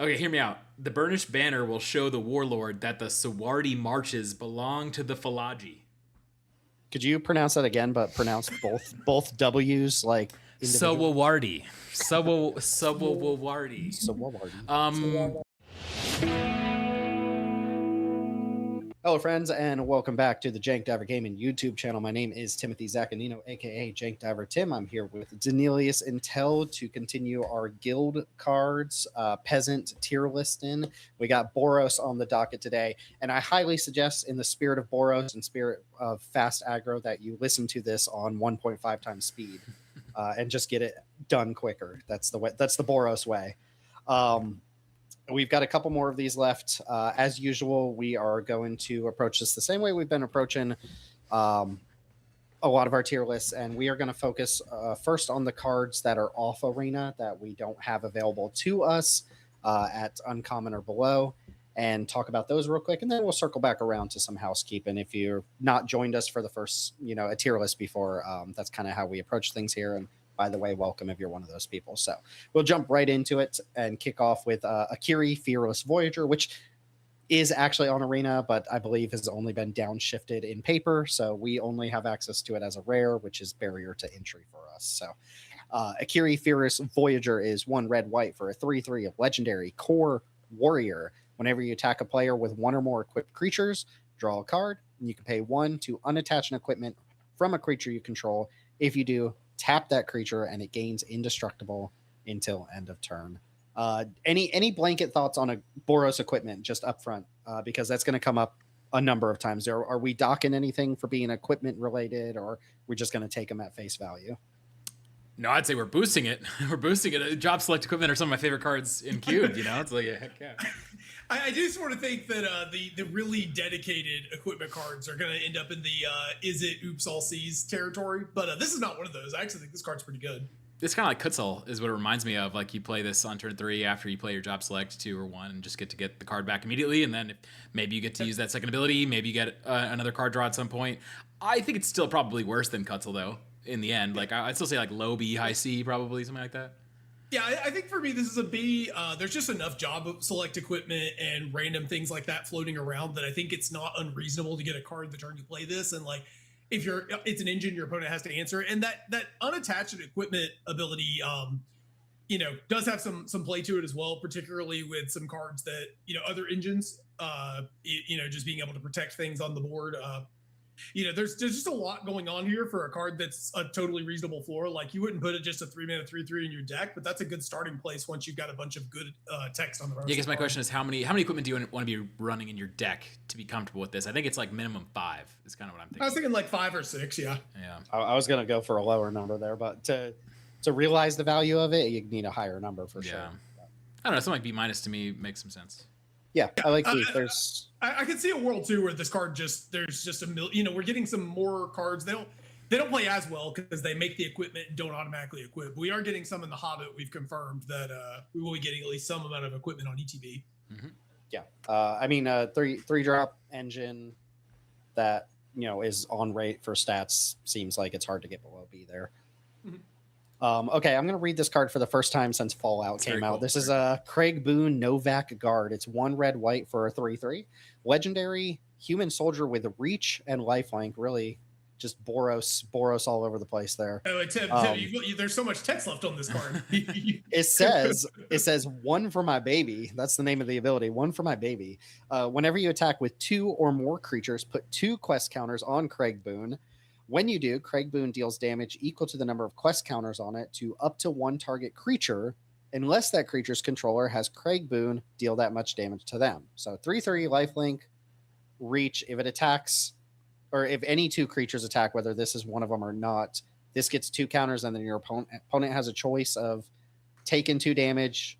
Okay, hear me out. The burnished banner will show the warlord that the Sawardi marches belong to the Falaji. Could you pronounce that again, but pronounce both W's like individually? Sawardi. Sawardi. Sawardi. Um, Hello, friends, and welcome back to the Jank Diver Gaming YouTube channel. My name is Timothy Zaccanino, aka Jank Diver Tim. I'm here with Danelius and Teld to continue our guild cards, peasant tier listing. We got Boros on the docket today, and I highly suggest, in the spirit of Boros and spirit of fast aggro, that you listen to this on 1.5 times speed and just get it done quicker. That's the way. That's the Boros way. We've got a couple more of these left. As usual, we are going to approach this the same way we've been approaching a lot of our tier lists, and we are going to focus first on the cards that are off arena that we don't have available to us at uncommon or below, and talk about those real quick, and then we'll circle back around to some housekeeping. If you're not joined us for the first, a tier list before, that's kind of how we approach things here. And by the way, welcome if you're one of those people. So we'll jump right into it and kick off with Akiri, Fearless Voyager, which is actually on Arena, but I believe has only been downshifted in paper. So we only have access to it as a rare, which is barrier to entry for us. So Akiri, Fearless Voyager is 1 red-white for a 3/3 of Legendary Core Warrior. Whenever you attack a player with 1 or more equipped creatures, draw a card, and you can pay 1 to unattach an equipment from a creature you control. If you do, tap that creature and it gains indestructible until end of turn. Any blanket thoughts on a Boros equipment just up front? Because that's going to come up a number of times. Are we docking anything for being equipment related, or we're just going to take them at face value? No, I'd say we're boosting it. We're boosting it. Job select equipment are some of my favorite cards in Cube. It's like, heck yeah. I do sort of think that the really dedicated equipment cards are going to end up in the is it oops all seas territory, but this is not one of those. I actually think this card's pretty good. It's kind of like Kutzel is what it reminds me of. Like, you play this on turn 3 after you play your job select 2 or 1 and just get to get the card back immediately, and then maybe you get to use that second ability, maybe you get another card draw at some point. I think it's still probably worse than Kutzel, though, in the end. Like, I'd still say like low B, high C, probably, something like that. Yeah, I think for me, this is a B. There's just enough job select equipment and random things like that floating around that I think it's not unreasonable to get a card the turn you play this. And like, if it's an engine, your opponent has to answer. And that unattached equipment ability, does have some play to it as well, particularly with some cards that, other engines, just being able to protect things on the board. There's just a lot going on here for a card that's a totally reasonable floor. Like, you wouldn't put it just a 3-mana 3/3 in your deck, but that's a good starting place once you've got a bunch of good text on the roster. Yeah, I guess my question is how many equipment do you want to be running in your deck to be comfortable with this? I think it's like minimum 5 is kind of what I'm thinking. I was thinking like 5 or 6, yeah. Yeah. I was going to go for a lower number there, but to realize the value of it, you need a higher number for sure. I don't know, something like B- to me makes some sense. Yeah, I like these. I could see a world too where this card there's just a million. We're getting some more cards. They don't play as well because they make the equipment and don't automatically equip. We are getting some in the Hobbit. We've confirmed that we will be getting at least some amount of equipment on ETB. Mm-hmm. Yeah, three drop engine that is on rate for stats seems like it's hard to get below B there. Mm-hmm. Okay, I'm going to read this card for the first time since Fallout came out. Cool. This is a Craig Boone Novak Guard. It's 1 red-white for a 3/3. Legendary human soldier with reach and lifelink. Really just Boros all over the place there. Oh, Tim, there's so much text left on this card. It says 1 for my baby. That's the name of the ability. 1 for my baby. Whenever you attack with 2 or more creatures, put 2 quest counters on Craig Boone. When you do, Craig Boone deals damage equal to the number of quest counters on it to up to 1 target creature, unless that creature's controller has Craig Boone deal that much damage to them. So 3/3 lifelink, reach. If it attacks, or if any 2 creatures attack, whether this is one of them or not, this gets 2 counters, and then your opponent has a choice of taking 2 damage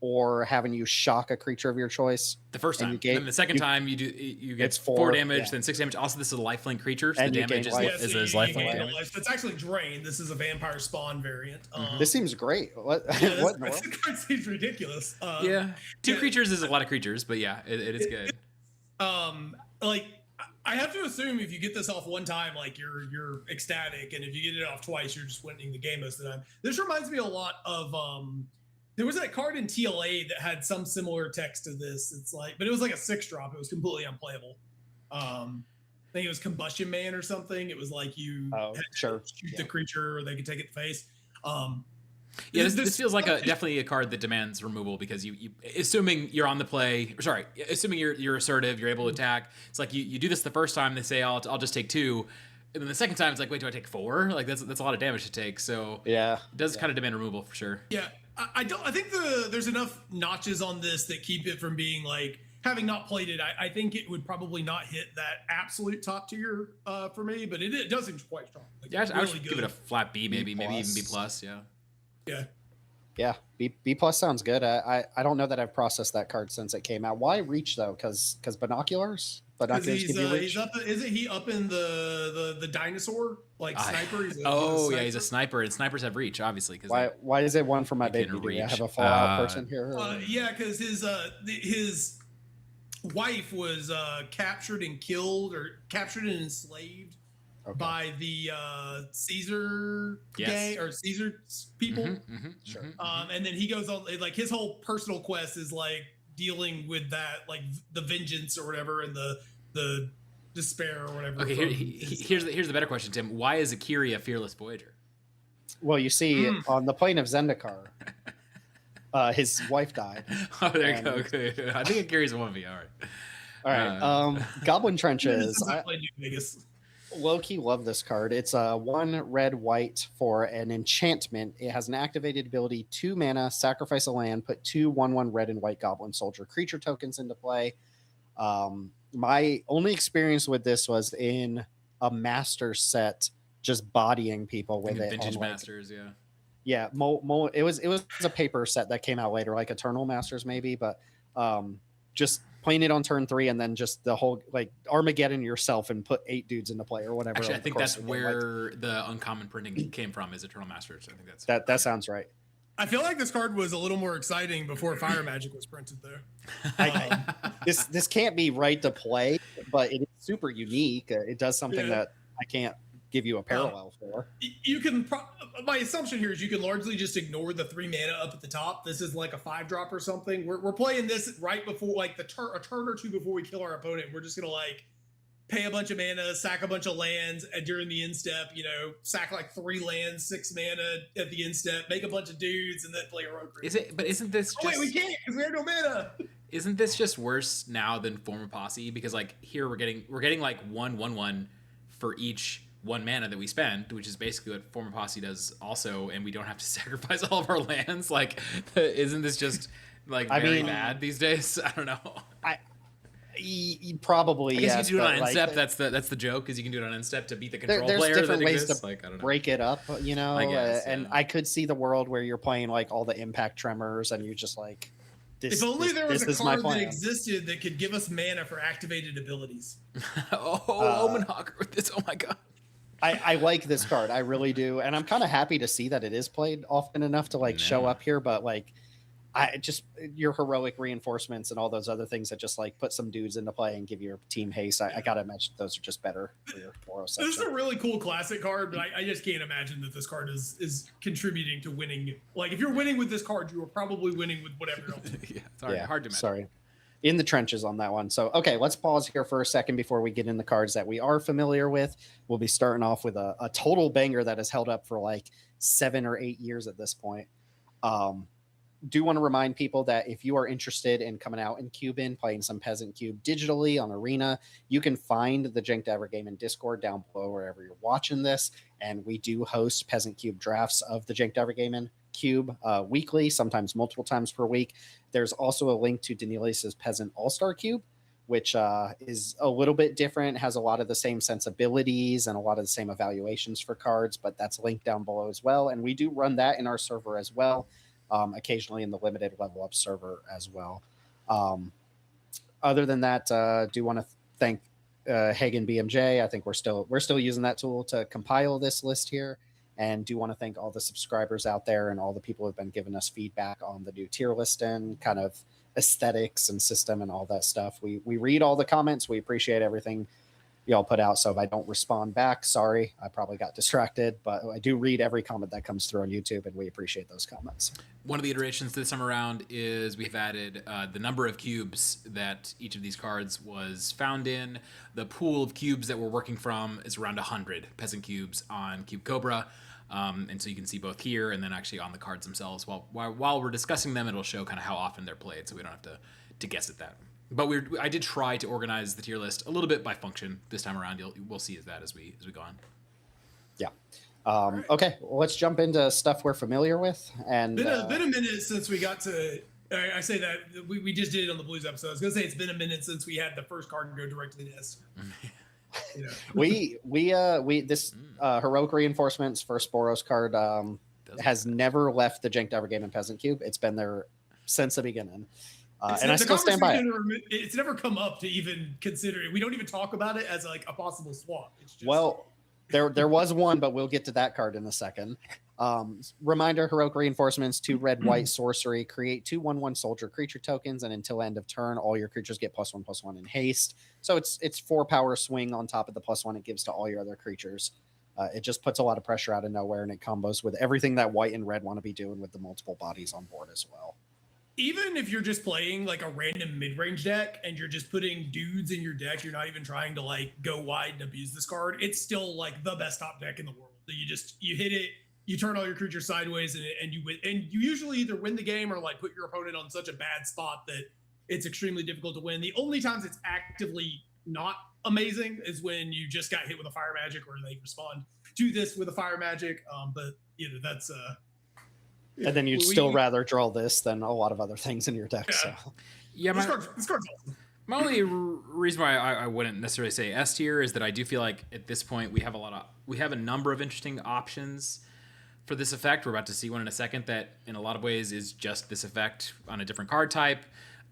or having you shock a creature of your choice. The first time. And the second time you get 4 damage, then 6 damage. Also, this is a lifelink creature, so the damage is lifelink. It's actually drain. This is a vampire spawn variant. This seems great. What this card seems ridiculous. 2 creatures is a lot of creatures, but yeah, it is good. I have to assume if you get this off one time, like you're ecstatic, and if you get it off twice, you're just winning the game most of the time. This reminds me a lot of There was that card in TLA that had some similar text to this. It's like, but it was like a 6-drop. It was completely unplayable. I think it was Combustion Man or something. It was like you had to shoot the creature, or they could take it in the face. Yeah, this feels like definitely a card that demands removal, because you assuming you're on the play, assuming you're assertive, you're able to attack. It's like you do this the first time, they say I'll just take 2, and then the second time it's like, wait, do I take 4? Like that's a lot of damage to take. So yeah, it does kind of demand removal for sure. Yeah, I think there's enough notches on this that keep it from being like, having not played it, I think it would probably not hit that absolute top tier for me, but it does seem quite strong. Like, yeah, I would give it a flat B, maybe even B plus. Yeah, B plus sounds good. I don't know that I've processed that card since it came out. Why reach though? Because binoculars give you reach. He's up. Isn't he up in the dinosaur sniper? He's a sniper, and snipers have reach, obviously. Why is it one for my baby? Do I have a Fallout person here? Yeah, because his wife was captured and killed, or captured and enslaved by the Caesar gang or Caesar people. Sure. And then he goes on, like, his whole personal quest is like dealing with that, like the vengeance or whatever, and the despair or whatever. Okay, here's the better question, Tim. Why is Akiri a fearless Voyager? Well, you see, on the plane of Zendikar, his wife died. Oh, there you go. Okay. I think Akiri's a 1v. All right. Goblin Trenches. Vegas. Low-key love this card. It's a 1 red white for an enchantment. It has an activated ability, 2 mana, sacrifice a land, put 2 1/1 red and white goblin soldier creature tokens into play. My only experience with this was in a master set, just bodying people with it. Vintage Masters, yeah. Yeah, it was a paper set that came out later, like Eternal Masters maybe, but just playing it on turn 3 and then just the whole, like, Armageddon yourself and put 8 dudes into play or whatever. Actually, I think that's where the uncommon printing came from, is Eternal Masters. I think that sounds right. I feel like this card was a little more exciting before Fire Magic was printed there. This can't be right to play, but it is super unique. It does something that I can't give you a parallel for. You can my assumption here is you can largely just ignore the 3 mana up at the top. This is like a 5-drop or something. We're playing this right before, like, a turn or 2 before we kill our opponent. We're just gonna, like, pay a bunch of mana, sack a bunch of lands, and during the end step, sack like 3 lands, 6 mana at the end step, make a bunch of dudes, and then play a rogue. Isn't this just... wait, we can't, because we have no mana. Isn't this just worse now than Form of Posse? Because, like, here we're getting like 1/1/1 for each 1 mana that we spend, which is basically what Form of Posse does also, and we don't have to sacrifice all of our lands. Like, isn't this just like very bad these days? I don't know. Probably, I guess you can do it on end step. That's the joke, is you can do it on end step to beat the control player. There's different ways exists. to like, I don't know. break it up, I guess, and I could see the world where you're playing like all the impact tremors, and you're just like, if only there was a card that existed that could give us mana for activated abilities. Omen Hawker with this. Oh my god. I like this card. I really do. And I'm kind of happy to see that it is played often enough to, like, show up here. But, like, your heroic reinforcements and all those other things that just, like, put some dudes into play and give your team haste. I got to imagine those are just better for your Boros section. This is a really cool classic card, but I just can't imagine that this card is contributing to winning. Like, if you're winning with this card, you are probably winning with whatever else. It's hard to imagine. Sorry. In the trenches on that one. So, okay, let's pause here for a second before we get in the cards that we are familiar with. We'll be starting off with a total banger that has held up for like 7 or 8 years at this point. Do want to remind people that if you are interested in coming out in Cuban, playing some Peasant Cube digitally on Arena, you can find the Jank Diver Game in Discord down below wherever you're watching this. And we do host Peasant Cube drafts of the Jank Diver Game in Cube weekly, sometimes multiple times per week. There's also a link to Danelius's Peasant All-Star Cube, which is a little bit different, has a lot of the same sensibilities and a lot of the same evaluations for cards, but that's linked down below as well. And we do run that in our server as well, occasionally in the limited level up server as well. Other than that, do want to thank haganbmj. I think we're still using that tool to compile this list here. And do want to thank all the subscribers out there and all the people who have been giving us feedback on the new tier list and kind of aesthetics and system and all that stuff. We read all the comments. We appreciate everything y'all put out. So if I don't respond back, sorry, I probably got distracted, but I do read every comment that comes through on YouTube, and we appreciate those comments. One of the iterations this time around is we've added the number of cubes that each of these cards was found in. The pool of cubes that we're working from is around 100 peasant cubes on Cube Cobra. And so you can see both here and then actually on the cards themselves. While we're discussing them, it'll show kind of how often they're played, so we don't have to guess at that. But I did try to organize the tier list a little bit by function this time around. We'll see that as we go on. Yeah. Okay, well, let's jump into stuff we're familiar with. And been a minute since we got to. I say that we just did it on the Blues episode. I was gonna say it's been a minute since we had the first card go directly to S. You know. we this heroic reinforcements first Boros card has never left the Jank Diver Game and Peasant Cube. It's been there since the beginning. And I still stand by it. It's never come up to even consider it. We don't even talk about it as like a possible swap. It's just, well, there was one, but we'll get to that card in a second. Reminder: heroic reinforcements, 2 red/white sorcery. Create 2 1/1 soldier creature tokens, and until end of turn, all your creatures get +1/+1 in haste. So it's 4 power swing on top of the +1 it gives to all your other creatures. It just puts a lot of pressure out of nowhere, and it combos with everything that white and red want to be doing with the multiple bodies on board as well. Even if you're just playing like a random mid-range deck and you're just putting dudes in your deck, you're not even trying to like go wide and abuse this card. It's still like the best top deck in the world. You hit it, you turn all your creatures sideways, and you win. And you usually either win the game or like put your opponent on such a bad spot that it's extremely difficult to win. The only times it's actively not amazing is when you just got hit with a fire magic or they respond to this with a fire magic. But that's and then you'd still rather draw this than a lot of other things in your deck. Yeah. So yeah, this card's awesome. My only reason why I wouldn't necessarily say S tier is that I do feel like at this point we have a number of interesting options for this effect. We're about to see one in a second that in a lot of ways is just this effect on a different card type.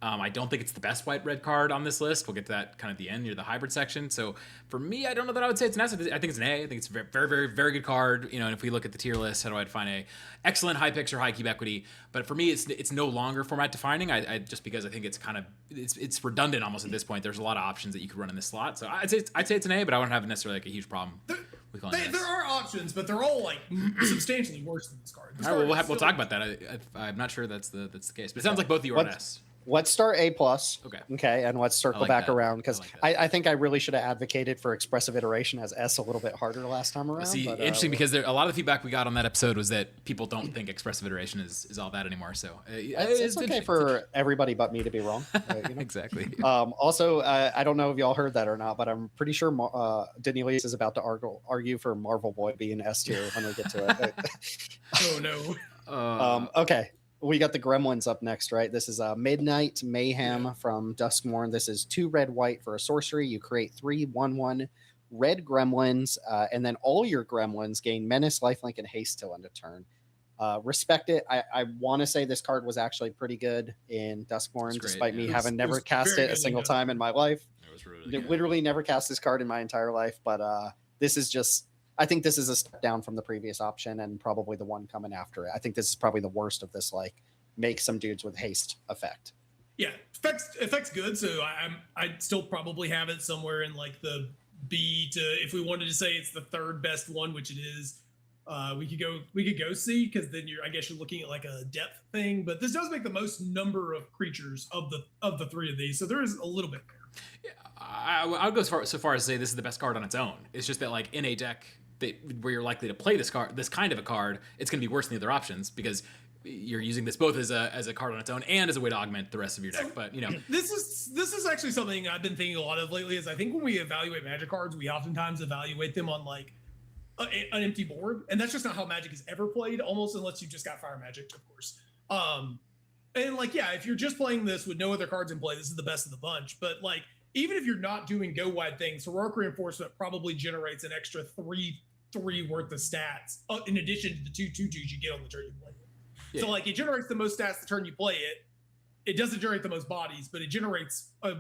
I don't think it's the best white-red card on this list. We'll get to that kind of at the end near the hybrid section. So for me, I don't know that I would say it's an S. I think it's an A. I think it's a very, very, very good card. And if we look at the tier list, how do I define a excellent high picks or high cube equity? But for me, it's no longer format defining. I just because I think it's kind of it's redundant almost at this point. There's a lot of options that you could run in this slot. So I'd say it's an A, but I wouldn't have necessarily like a huge problem. There are options, but they're all like substantially worse than this card. All right, we'll talk about that. I'm not sure that's the case, but it sounds like both of you are an S. Let's start A+. Okay. And let's circle back around because I think I really should have advocated for expressive iteration as S a little bit harder last time around. Interesting because a lot of the feedback we got on that episode was that people don't think expressive iteration is all that anymore. So it's okay for everybody but me to be wrong. Exactly. Also, I don't know if y'all heard that or not, but I'm pretty sure Danielius is about to argue for Marvel Boy being S tier when we get to it. Oh no. Okay. We got the Gremlins up next, right? This is Midnight Mayhem from Duskmorn. This is 2 red/white for a sorcery. You create 3 1/1 red gremlins, and then all your gremlins gain menace, lifelink, and haste till end of turn. Respect it. I want to say this card was actually pretty good in Duskmorn, despite me having never cast it a single time in my life. It was really good. Literally never cast this card in my entire life, but this is just... I think this is a step down from the previous option and probably the one coming after it. I think this is probably the worst of this, like, make some dudes with haste effect. Yeah, effect's good. So I'd still probably have it somewhere in like the B to, if we wanted to say it's the third best one, which it is. We could go C, because then I guess you're looking at like a depth thing. But this does make the most number of creatures of the 3 of these, so there is a little bit there. Yeah, I would go so far as to say this is the best card on its own. It's just that like in a deck where you're likely to play this kind of a card, it's going to be worse than the other options because you're using this both as a card on its own and as a way to augment the rest of your deck. But this is actually something I've been thinking a lot of lately. Is I think when we evaluate Magic cards, we oftentimes evaluate them on like an empty board, and that's just not how Magic is ever played. Almost unless you've just got Fire Magic, of course. And like if you're just playing this with no other cards in play, this is the best of the bunch. But like even if you're not doing go wide things, Heroic Reinforcement probably generates an extra 3 worth of stats in addition to the 2/2s you get on the turn you play it. Yeah. So like it generates the most stats the turn you play it. It doesn't generate the most bodies, but it generates a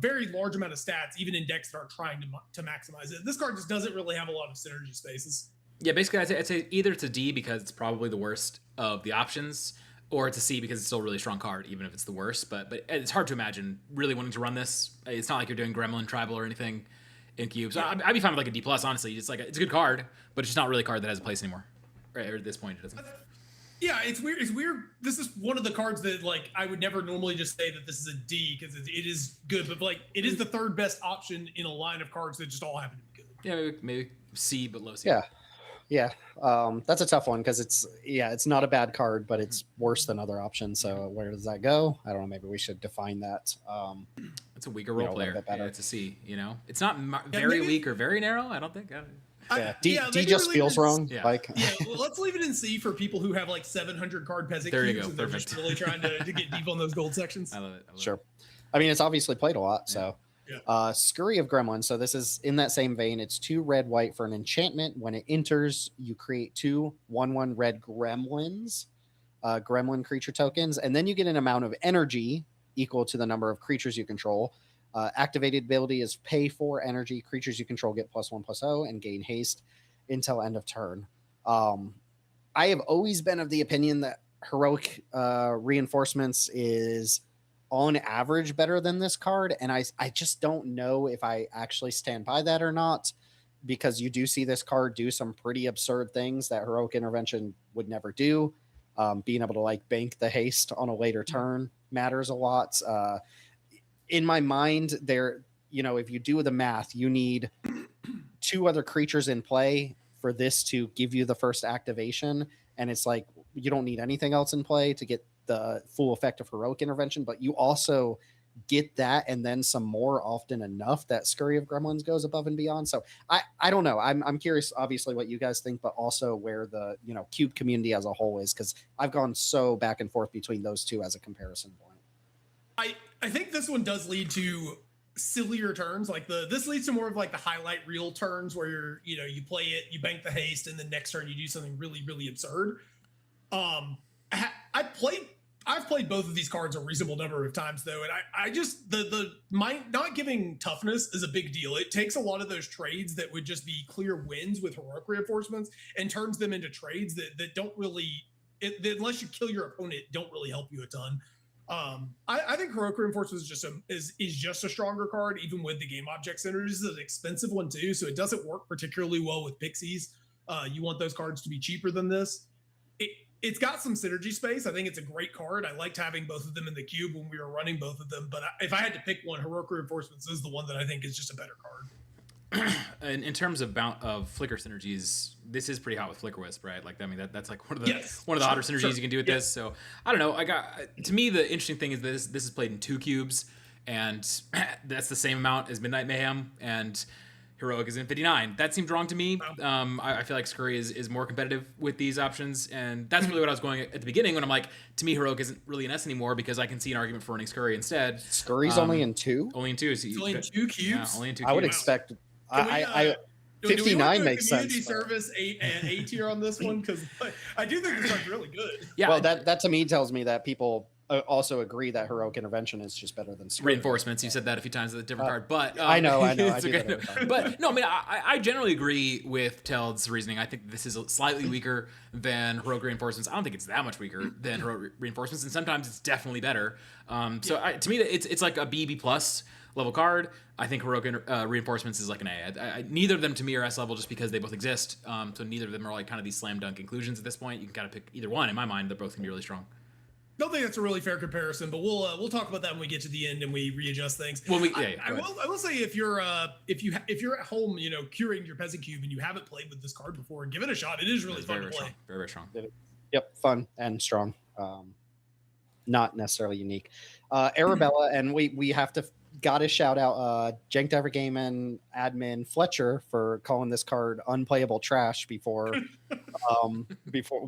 very large amount of stats, even in decks that are trying to maximize it. This card just doesn't really have a lot of synergy spaces. Yeah, basically I'd say either it's a D because it's probably the worst of the options, or it's a C because it's still a really strong card, even if it's the worst. But it's hard to imagine really wanting to run this. It's not like you're doing Gremlin Tribal or anything. in cubes. I'd be fine with like a D+, honestly. It's like it's a good card, but it's just not really a card that has a place anymore. Right, or at this point, it doesn't. Yeah, it's weird. It's weird. This is one of the cards that like I would never normally just say that this is a D because it is good, but like it is the third best option in a line of cards that just all happen to be good. Yeah, maybe C, but low C. Yeah. That's a tough one because it's not a bad card, but it's worse than other options. So where does that go? I don't know. Maybe we should define that. It's a weaker role player. Yeah, it's a C. It's not very maybe, weak or very narrow. I don't think. D just feels wrong. Yeah. Well, let's leave it in C for people who have like 700 card peasant there you cubes go. and they're Perfect. just really trying to get deep on those gold sections. I love it. Sure. I mean, it's obviously played a lot. So, Scurry of Gremlin. So this is in that same vein. It's 2 red white for an enchantment. When it enters, you create 2 1/1 red gremlins, gremlin creature tokens, and then you get an amount of energy equal to the number of creatures you control. Activated ability is pay 4 energy. Creatures you control get +1/+0 and gain haste until end of turn. I have always been of the opinion that heroic reinforcements is on average better than this card, and I just don't know if I actually stand by that or not, because you do see this card do some pretty absurd things that heroic intervention would never do. Being able to like bank the haste on a later turn matters a lot. In my mind, if you do the math, you need 2 other creatures in play for this to give you the first activation, and it's like you don't need anything else in play to get the full effect of heroic intervention, but you also get that and then some more often enough that Scurry of Gremlins goes above and beyond. So I don't know. I'm curious, obviously, what you guys think, but also where the cube community as a whole is, because I've gone so back and forth between those two as a comparison point. I think this one does lead to sillier turns. Like this leads to more of like the highlight reel turns where you play it, you bank the haste, and the next turn you do something really, really absurd. I've played both of these cards a reasonable number of times though, and I just my not giving toughness is a big deal. It takes a lot of those trades that would just be clear wins with heroic reinforcements and turns them into trades that don't really, unless you kill your opponent, don't really help you a ton. I think heroic reinforcements is just a stronger card, even with the game object synergies. It's an expensive one too, so it doesn't work particularly well with pixies. You want those cards to be cheaper than this. It's got some synergy space. I think it's a great card. I liked having both of them in the cube when we were running both of them. But if I had to pick one, heroic reinforcements is the one that I think is just a better card. And in terms of flicker synergies, this is pretty hot with Flicker Wisp, right? Like, I mean, that's like one of the hotter synergies you can do with this. So I don't know. To me, the interesting thing is this is played in 2 cubes, and that's the same amount as Midnight Mayhem, and heroic is in 59. That seemed wrong to me. I feel like Scurry is more competitive with these options, and that's really what I was going at the beginning when I'm like, to me, heroic isn't really an S anymore because I can see an argument for running Scurry instead. Scurry's only in 2? Only in 2. So only in 2 cubes? Yeah, only in 2 cubes. I would expect... 59 makes sense. Community service A tier on this one, because I do think this one's really good. Yeah, well, that to me tells me that people also agree that heroic intervention is just better than Scurry. Reinforcements. You said that a few times with a different card, but I know. I do okay. that But no, I mean, I generally agree with Teld's reasoning. I think this is slightly weaker than heroic reinforcements. I don't think it's that much weaker than heroic reinforcements, and sometimes it's definitely better. To me, it's like a B+ level card. I think heroic reinforcements is like an A. Neither of them to me are S level just because they both exist. So neither of them are like kind of these slam dunk inclusions at this point. You can kind of pick either one. In my mind, they're both gonna be really strong. Don't think that's a really fair comparison, but we'll talk about that when we get to the end and we readjust things. Well, I will say if you're at home, curing your peasant cube and you haven't played with this card before, give it a shot. It is really fun to play. Very, very strong. Yep, fun and strong. Not necessarily unique. Arabella, and we gotta shout out Jank Diver Gaming admin Fletcher for calling this card unplayable trash before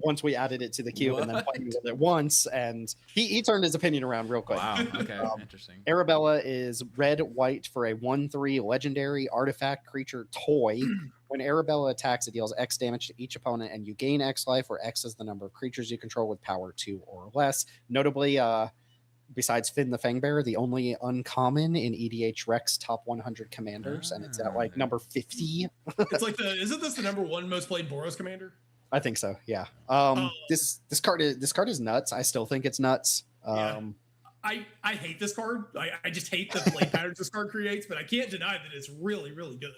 once we added it to the cube and then playing with it once, and he turned his opinion around real quick. Wow. Okay. Interesting. Arabella is red white for a 1/3 legendary artifact creature toy. When Arabella attacks, it deals X damage to each opponent, and you gain X life, where X is the number of creatures you control with power 2 or less. Notably, besides Finn the Fangbearer, the only uncommon in EDH Rex top 100 commanders, and it's at like number 50. It's like isn't this the number 1 most played Boros commander? I think so. Yeah. This card is nuts. I still think it's nuts. I hate this card. I just hate the play patterns this card creates, but I can't deny that it's really, really good.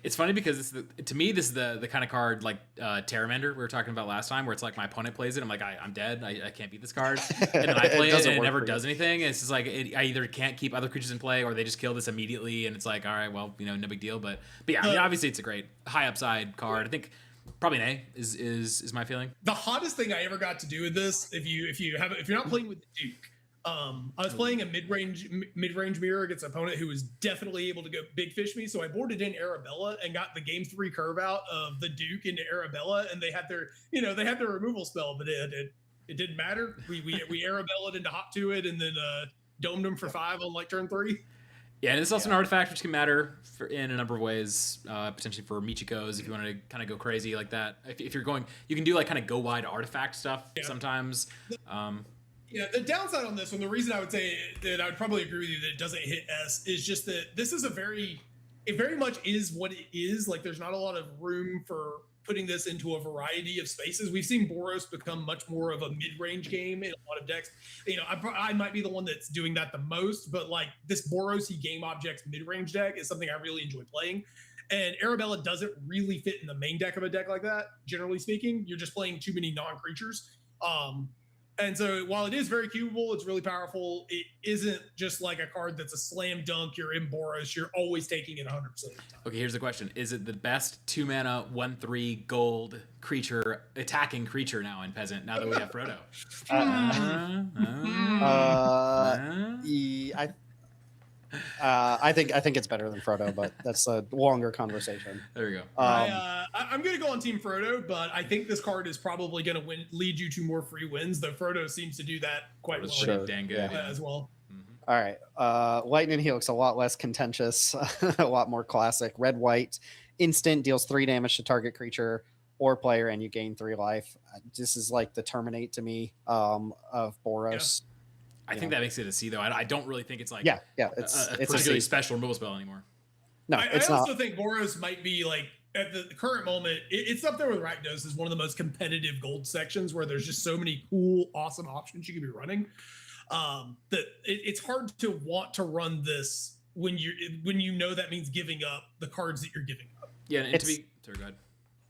It's funny because to me this is the kind of card like Terramander we were talking about last time, where it's like my opponent plays it, I'm like I'm dead, I can't beat this card, and then I play it and it never does anything. And it's just like I either can't keep other creatures in play or they just kill this immediately, and it's like, all right, well, no big deal. But yeah, I mean, obviously it's a great high upside card. I think probably an A is my feeling. The hottest thing I ever got to do with this, if you're not playing with the Duke. I was playing a mid-range mirror against an opponent who was definitely able to go big fish me. So I boarded in Arabella and got the game 3 curve out of the Duke into Arabella, and they had their removal spell, but it didn't matter. We Arabellaed into hop to it and then domed them for 5 on like turn 3. Yeah, and it's also an artifact which can matter in a number of ways, potentially for Michikos if you want to kind of go crazy like that. If you're going, you can do like kind of go wide artifact stuff sometimes. Yeah, the downside on this one, the reason I would say that I would probably agree with you that it doesn't hit S is just that this is it very much is what it is. Like, there's not a lot of room for putting this into a variety of spaces. We've seen Boros become much more of a mid-range game in a lot of decks. I might be the one that's doing that the most, but like this Boros-y game objects mid-range deck is something I really enjoy playing. And Arabella doesn't really fit in the main deck of a deck like that, generally speaking. You're just playing too many non-creatures. And so while it is very cubable, it's really powerful, it isn't just like a card that's a slam dunk. You're in Boros, you're always taking it 100% of the time. Okay, here's the question. Is it the best 2-mana, 1/3 gold creature, attacking creature now in Peasant, now that we have Frodo? I think it's better than Frodo, but that's a longer conversation. There we go. I'm going to go on Team Frodo, but I think this card is probably going to lead you to more free wins, though Frodo seems to do that quite well. Pretty dang good, as well. Mm-hmm. All right. Lightning Helix, a lot less contentious, a lot more classic. Red-white, instant, deals 3 damage to target creature or player, and you gain 3 life. This is like the Terminate to me of Boros. Yeah. I think that makes it a C, though. I don't really think it's like it's a particularly special removal spell anymore. No, it's not. I also think Boros might be like, at the current moment, it's up there with Rakdos as one of the most competitive gold sections where there's just so many cool, awesome options you could be running. That it's hard to want to run this when you know that means giving up the cards that you're giving up. Yeah, and sorry, go ahead.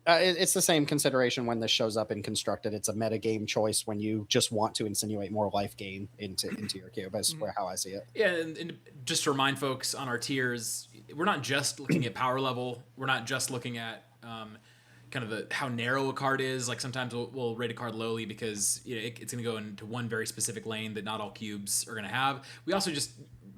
It's the same consideration when this shows up in Constructed. It's a metagame choice when you just want to insinuate more life gain into your cube. That's how I see it. Yeah, and just to remind folks on our tiers, we're not just looking at power level. We're not just looking at kind of how narrow a card is. Like sometimes we'll rate a card lowly because it's going to go into one very specific lane that not all cubes are going to have. We also just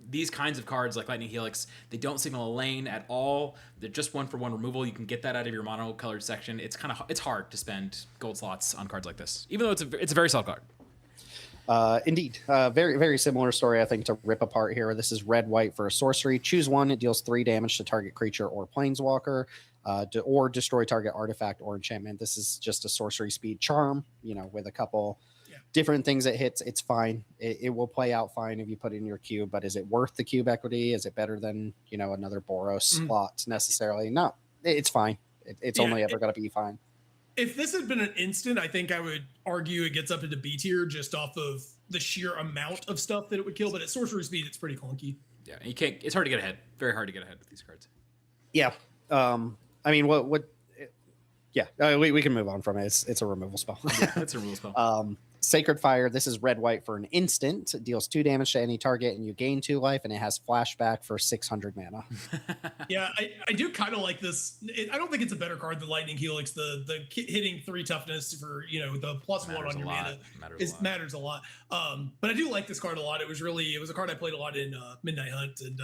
these kinds of cards like Lightning Helix, they don't signal a lane at all. They're just 1-for-1 removal. You can get that out of your mono-colored section. It's hard to spend gold slots on cards like this, even though it's a very solid card. Indeed. Very, very similar story, I think, to Rip Apart here. This is red-white for a sorcery. Choose one. It deals 3 damage to target creature or planeswalker, or destroy target artifact or enchantment. This is just a sorcery speed charm, with a couple different things it hits. It's fine. It will play out fine if you put it in your cube, but is it worth the cube equity? Is it better than, another Boros slot necessarily? No, it's fine. It's only ever going to be fine. If this had been an instant, I think I would argue it gets up into B tier just off of the sheer amount of stuff that it would kill. But at sorcery speed, it's pretty clunky. Yeah, you can't. It's hard to get ahead. Very hard to get ahead with these cards. Yeah. I mean, what? Yeah, we can move on from it. It's a removal spell. Yeah, it's a removal spell. Sacred Fire. This is red-white for an instant. It deals 2 damage to any target, and you gain 2 life, and it has flashback for 600 mana. Yeah, I do kind of like this. I don't think it's a better card than Lightning Helix. The hitting 3 toughness for the +1 on your mana matters a lot. But I do like this card a lot. It was a card I played a lot in Midnight Hunt, and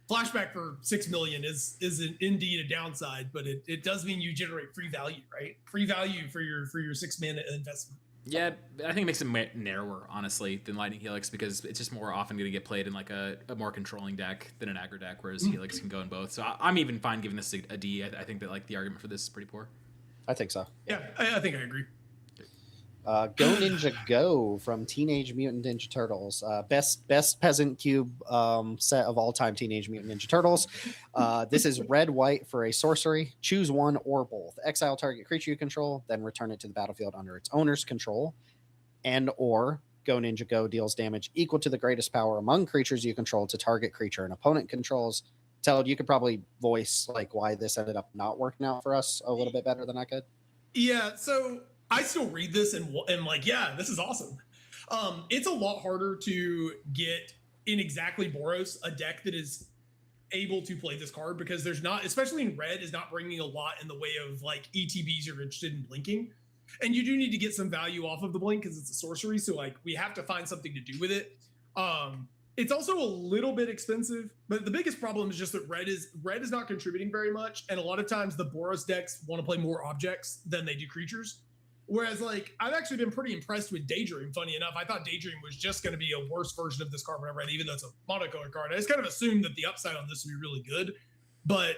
flashback for 6 million is indeed a downside, but it does mean you generate free value, right? Free value for your 6 mana investment. Yeah, I think it makes it narrower, honestly, than Lightning Helix because it's just more often going to get played in like a more controlling deck than an aggro deck, whereas Helix can go in both. So I'm even fine giving this a D. I think that like the argument for this is pretty poor. I think so. Yeah, I think I agree. Go Ninja Go from Teenage Mutant Ninja Turtles. Best Peasant Cube set of all time Teenage Mutant Ninja Turtles. This is red-white for a sorcery. Choose one or both. Exile target creature you control, then return it to the battlefield under its owner's control. And or Go Ninja Go deals damage equal to the greatest power among creatures you control to target creature an opponent controls. Teld, you could probably voice like why this ended up not working out for us a little bit better than I could. Yeah, so I still read this and like, yeah, this is awesome. It's a lot harder to get in exactly Boros a deck that is able to play this card, because there's not, especially in red, is not bringing a lot in the way of like ETBs you're interested in blinking. And you do need to get some value off of the blink because it's a sorcery. So like we have to find something to do with it. It's also a little bit expensive, but the biggest problem is just that red is not contributing very much. And a lot of times the Boros decks want to play more objects than they do creatures. Whereas like I've actually been pretty impressed with Daydream. Funny enough, I thought Daydream was just going to be a worse version of this card when I read, even though it's a monocolor card. I just kind of assumed that the upside on this would be really good, but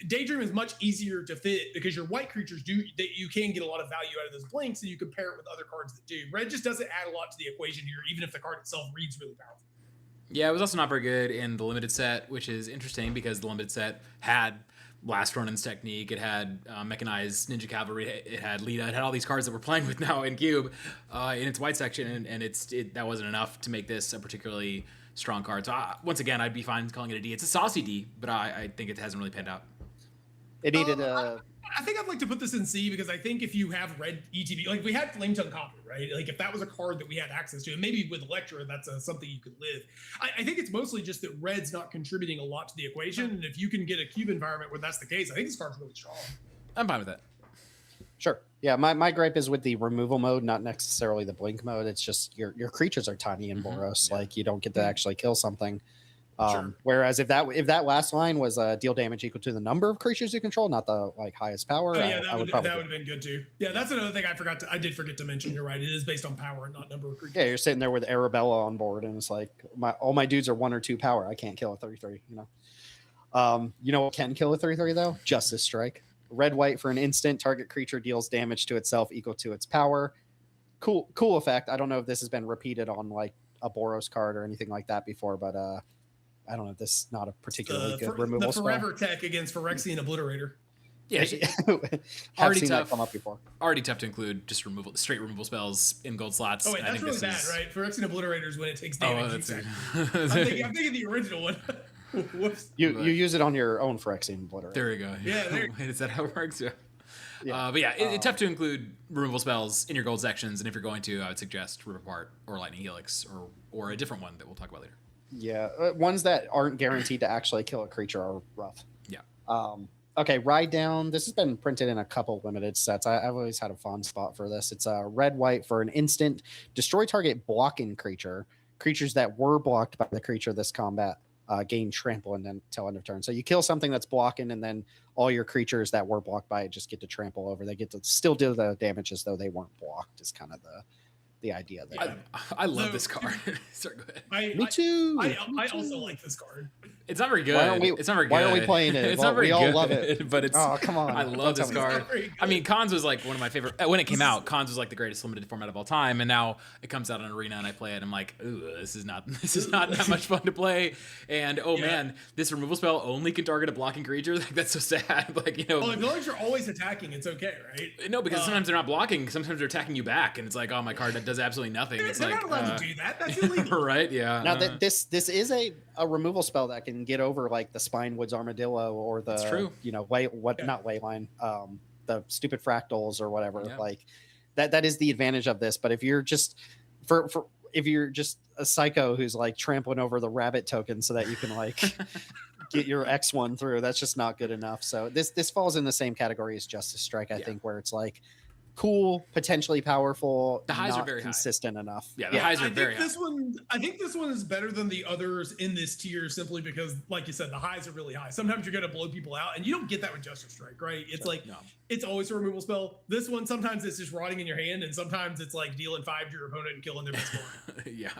Daydream is much easier to fit because your white creatures you can get a lot of value out of those blinks, and you can pair it with other cards that do. Red just doesn't add a lot to the equation here, even if the card itself reads really powerful. Yeah, it was also not very good in the limited set, which is interesting because the limited set had Last Ronin's Technique, it had Mechanized Ninja Cavalry, it had Lita, it had all these cards that we're playing with now in Cube in its white section, and that wasn't enough to make this a particularly strong card. So once again, I'd be fine calling it a D. It's a saucy D, but I think it hasn't really panned out. It needed I think I'd like to put this in C, because I think if you have red ETB, like we had Flame Tongue Copper, right? Like if that was a card that we had access to, and maybe with Electra, that's something you could live. I think it's mostly just that red's not contributing a lot to the equation. And if you can get a cube environment where that's the case, I think this card's really strong. I'm fine with that. Sure. Yeah, my gripe is with the removal mode, not necessarily the blink mode. It's just your creatures are tiny in Boros. Like you don't get to actually kill something. Sure. Whereas if that last line was deal damage equal to the number of creatures you control, not the like highest power, that would have been good too. Yeah, that's another thing I did forget to mention. You're right; it is based on power and not number of creatures. Yeah, you're sitting there with Arabella on board, and it's like all my dudes are 1 or 2 power. I can't kill a 3/3. You know what can kill a 3/3 though? Justice Strike. Red white for an instant, target creature deals damage to itself equal to its power. Cool effect. I don't know if this has been repeated on like a Boros card or anything like that before, but I don't know. This is not a particularly good removal spell. The forever tech against Phyrexian Obliterator. Yeah, already tough. Come up before. Already tough to include just straight removal spells in gold slots. Oh wait, that's really bad, right? Phyrexian Obliterator is when it takes damage. I'm thinking the original one. Whoops. You use it on your own Phyrexian Obliterator. There we go. Yeah. Wait, is that how it works? Yeah. But yeah, it's tough to include removal spells in your gold sections, and if you're going to, I would suggest Rip Apart or Lightning Helix or a different one that we'll talk about later. Yeah, ones that aren't guaranteed to actually kill a creature are rough. Yeah. Okay, Ride Down. This has been printed in a couple limited sets. I've always had a fond spot for this. It's a red-white for an instant. Destroy target blocking creature. Creatures that were blocked by the creature this combat gain trample and then till end of turn. So you kill something that's blocking, and then all your creatures that were blocked by it just get to trample over. They get to still do the damage as though they weren't blocked, is kind of the idea there. I love this card. Sorry, go ahead. Me too. I also like this card. It's not very good. Why are we playing it? It's not very we good. all love it. But it's. Oh, come on. I love this card. I mean, Cons was like one of my favorite. When it came out, Cons was like the greatest limited format of all time. And now it comes out on Arena and I play it. I'm like, ooh, this is not that much fun to play. And man, this removal spell only can target a blocking creature. Like that's so sad. Like Well, as long as you're always attacking, it's okay, right? No, because sometimes they're not blocking. Sometimes they're attacking you back, and it's like, oh, my card that does absolutely nothing. They're not allowed to do that. That's illegal. Right? Yeah. Now this is a removal spell that can get over like the Spinewoods Armadillo or the not Wayline, the stupid fractals or whatever. Yeah. Like that is the advantage of this. But if you're just if you're just a psycho who's like trampling over the rabbit token so that you can like get your X1 through, that's just not good enough. So this falls in the same category as Justice Strike, I think, where it's like cool, potentially powerful. The highs not are very consistent enough. Yeah, the highs are very high. I think this one is better than the others in this tier simply because, like you said, the highs are really high. Sometimes you're going to blow people out, and you don't get that with Justice Strike, right? It's it's always a removal spell. This one, sometimes it's just rotting in your hand, and sometimes it's like dealing 5 to your opponent and killing their best one. Yeah.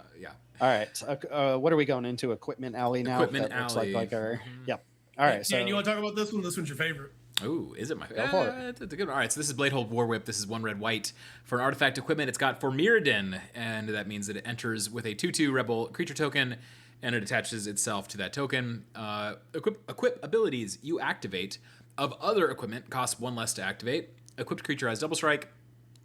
All right. What are we going into? Equipment Alley now? Equipment Alley. Looks like our, Yep. All right. So, you want to talk about this one? This one's your favorite. Oh, is it my favorite? It's a good one. All right, so this is Bladehold War Whip. This is 1 red white. For an artifact equipment, it's got for Mirrodin, and that means that it enters with a 2/2 rebel creature token, and it attaches itself to that token. Equip abilities you activate of other equipment cost 1 less to activate. Equipped creature has double strike,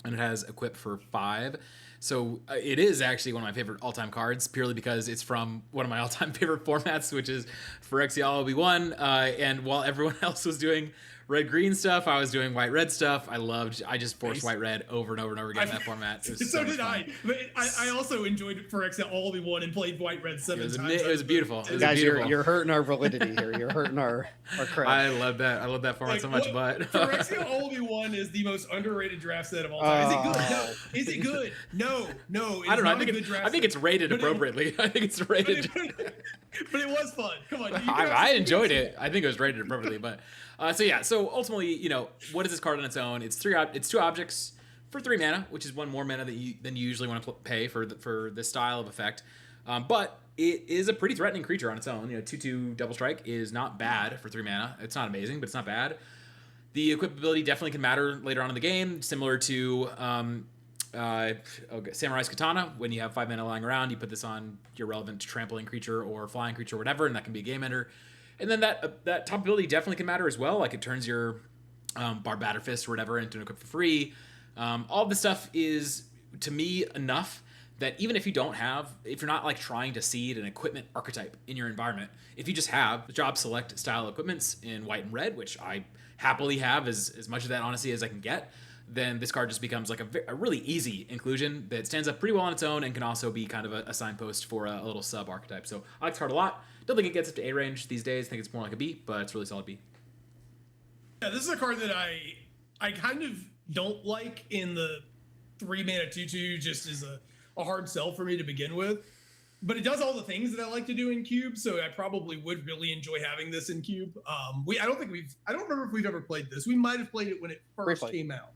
and it has equip for 5. So it is actually one of my favorite all-time cards, purely because it's from one of my all-time favorite formats, which is Phyrexia All Obi-Wan. And while everyone else was doing red-green stuff, I was doing white-red stuff. I just forced white-red over and over and over again in that format. It was so did I. But I also enjoyed Phyrexia All Obi-Wan and played white-red 7 times. It was beautiful. It was Guys, beautiful. you're hurting our validity here. You're hurting our cred. I love that format so much, but Phyrexia All Obi-Wan is the most underrated draft set of all time. Is it good? No. Is it good? No. I don't know. I think it's rated appropriately. I think it's rated. But it was fun. Come on. I enjoyed it. I think it was rated appropriately, but so ultimately, what is this card on its own? It's two objects for 3 mana, which is 1 more mana than you usually want to pay for this style of effect. But it is a pretty threatening creature on its own. 2/2 double strike is not bad for 3 mana. It's not amazing, but it's not bad. The equipability definitely can matter later on in the game, similar to Samurai's Katana. When you have 5 mana lying around, you put this on your relevant trampling creature or flying creature or whatever, and that can be a game ender. And then that top ability definitely can matter as well. Like it turns your Barbatter Fist or whatever into an equip for free. All of this stuff is, to me, enough that even if you're not like trying to seed an equipment archetype in your environment, if you just have job select style equipments in white and red, which I happily have as much of that honestly as I can get, then this card just becomes like a really easy inclusion that stands up pretty well on its own and can also be kind of a signpost for a little sub archetype. So I like this card a lot. Don't think it gets up to A range these days. I think it's more like a B, but it's really solid B. Yeah, this is a card that I kind of don't like in the 3 mana 2/2, just as a hard sell for me to begin with. But it does all the things that I like to do in Cube, so I probably would really enjoy having this in Cube. I don't remember if we've ever played this. We might have played it when it first came out.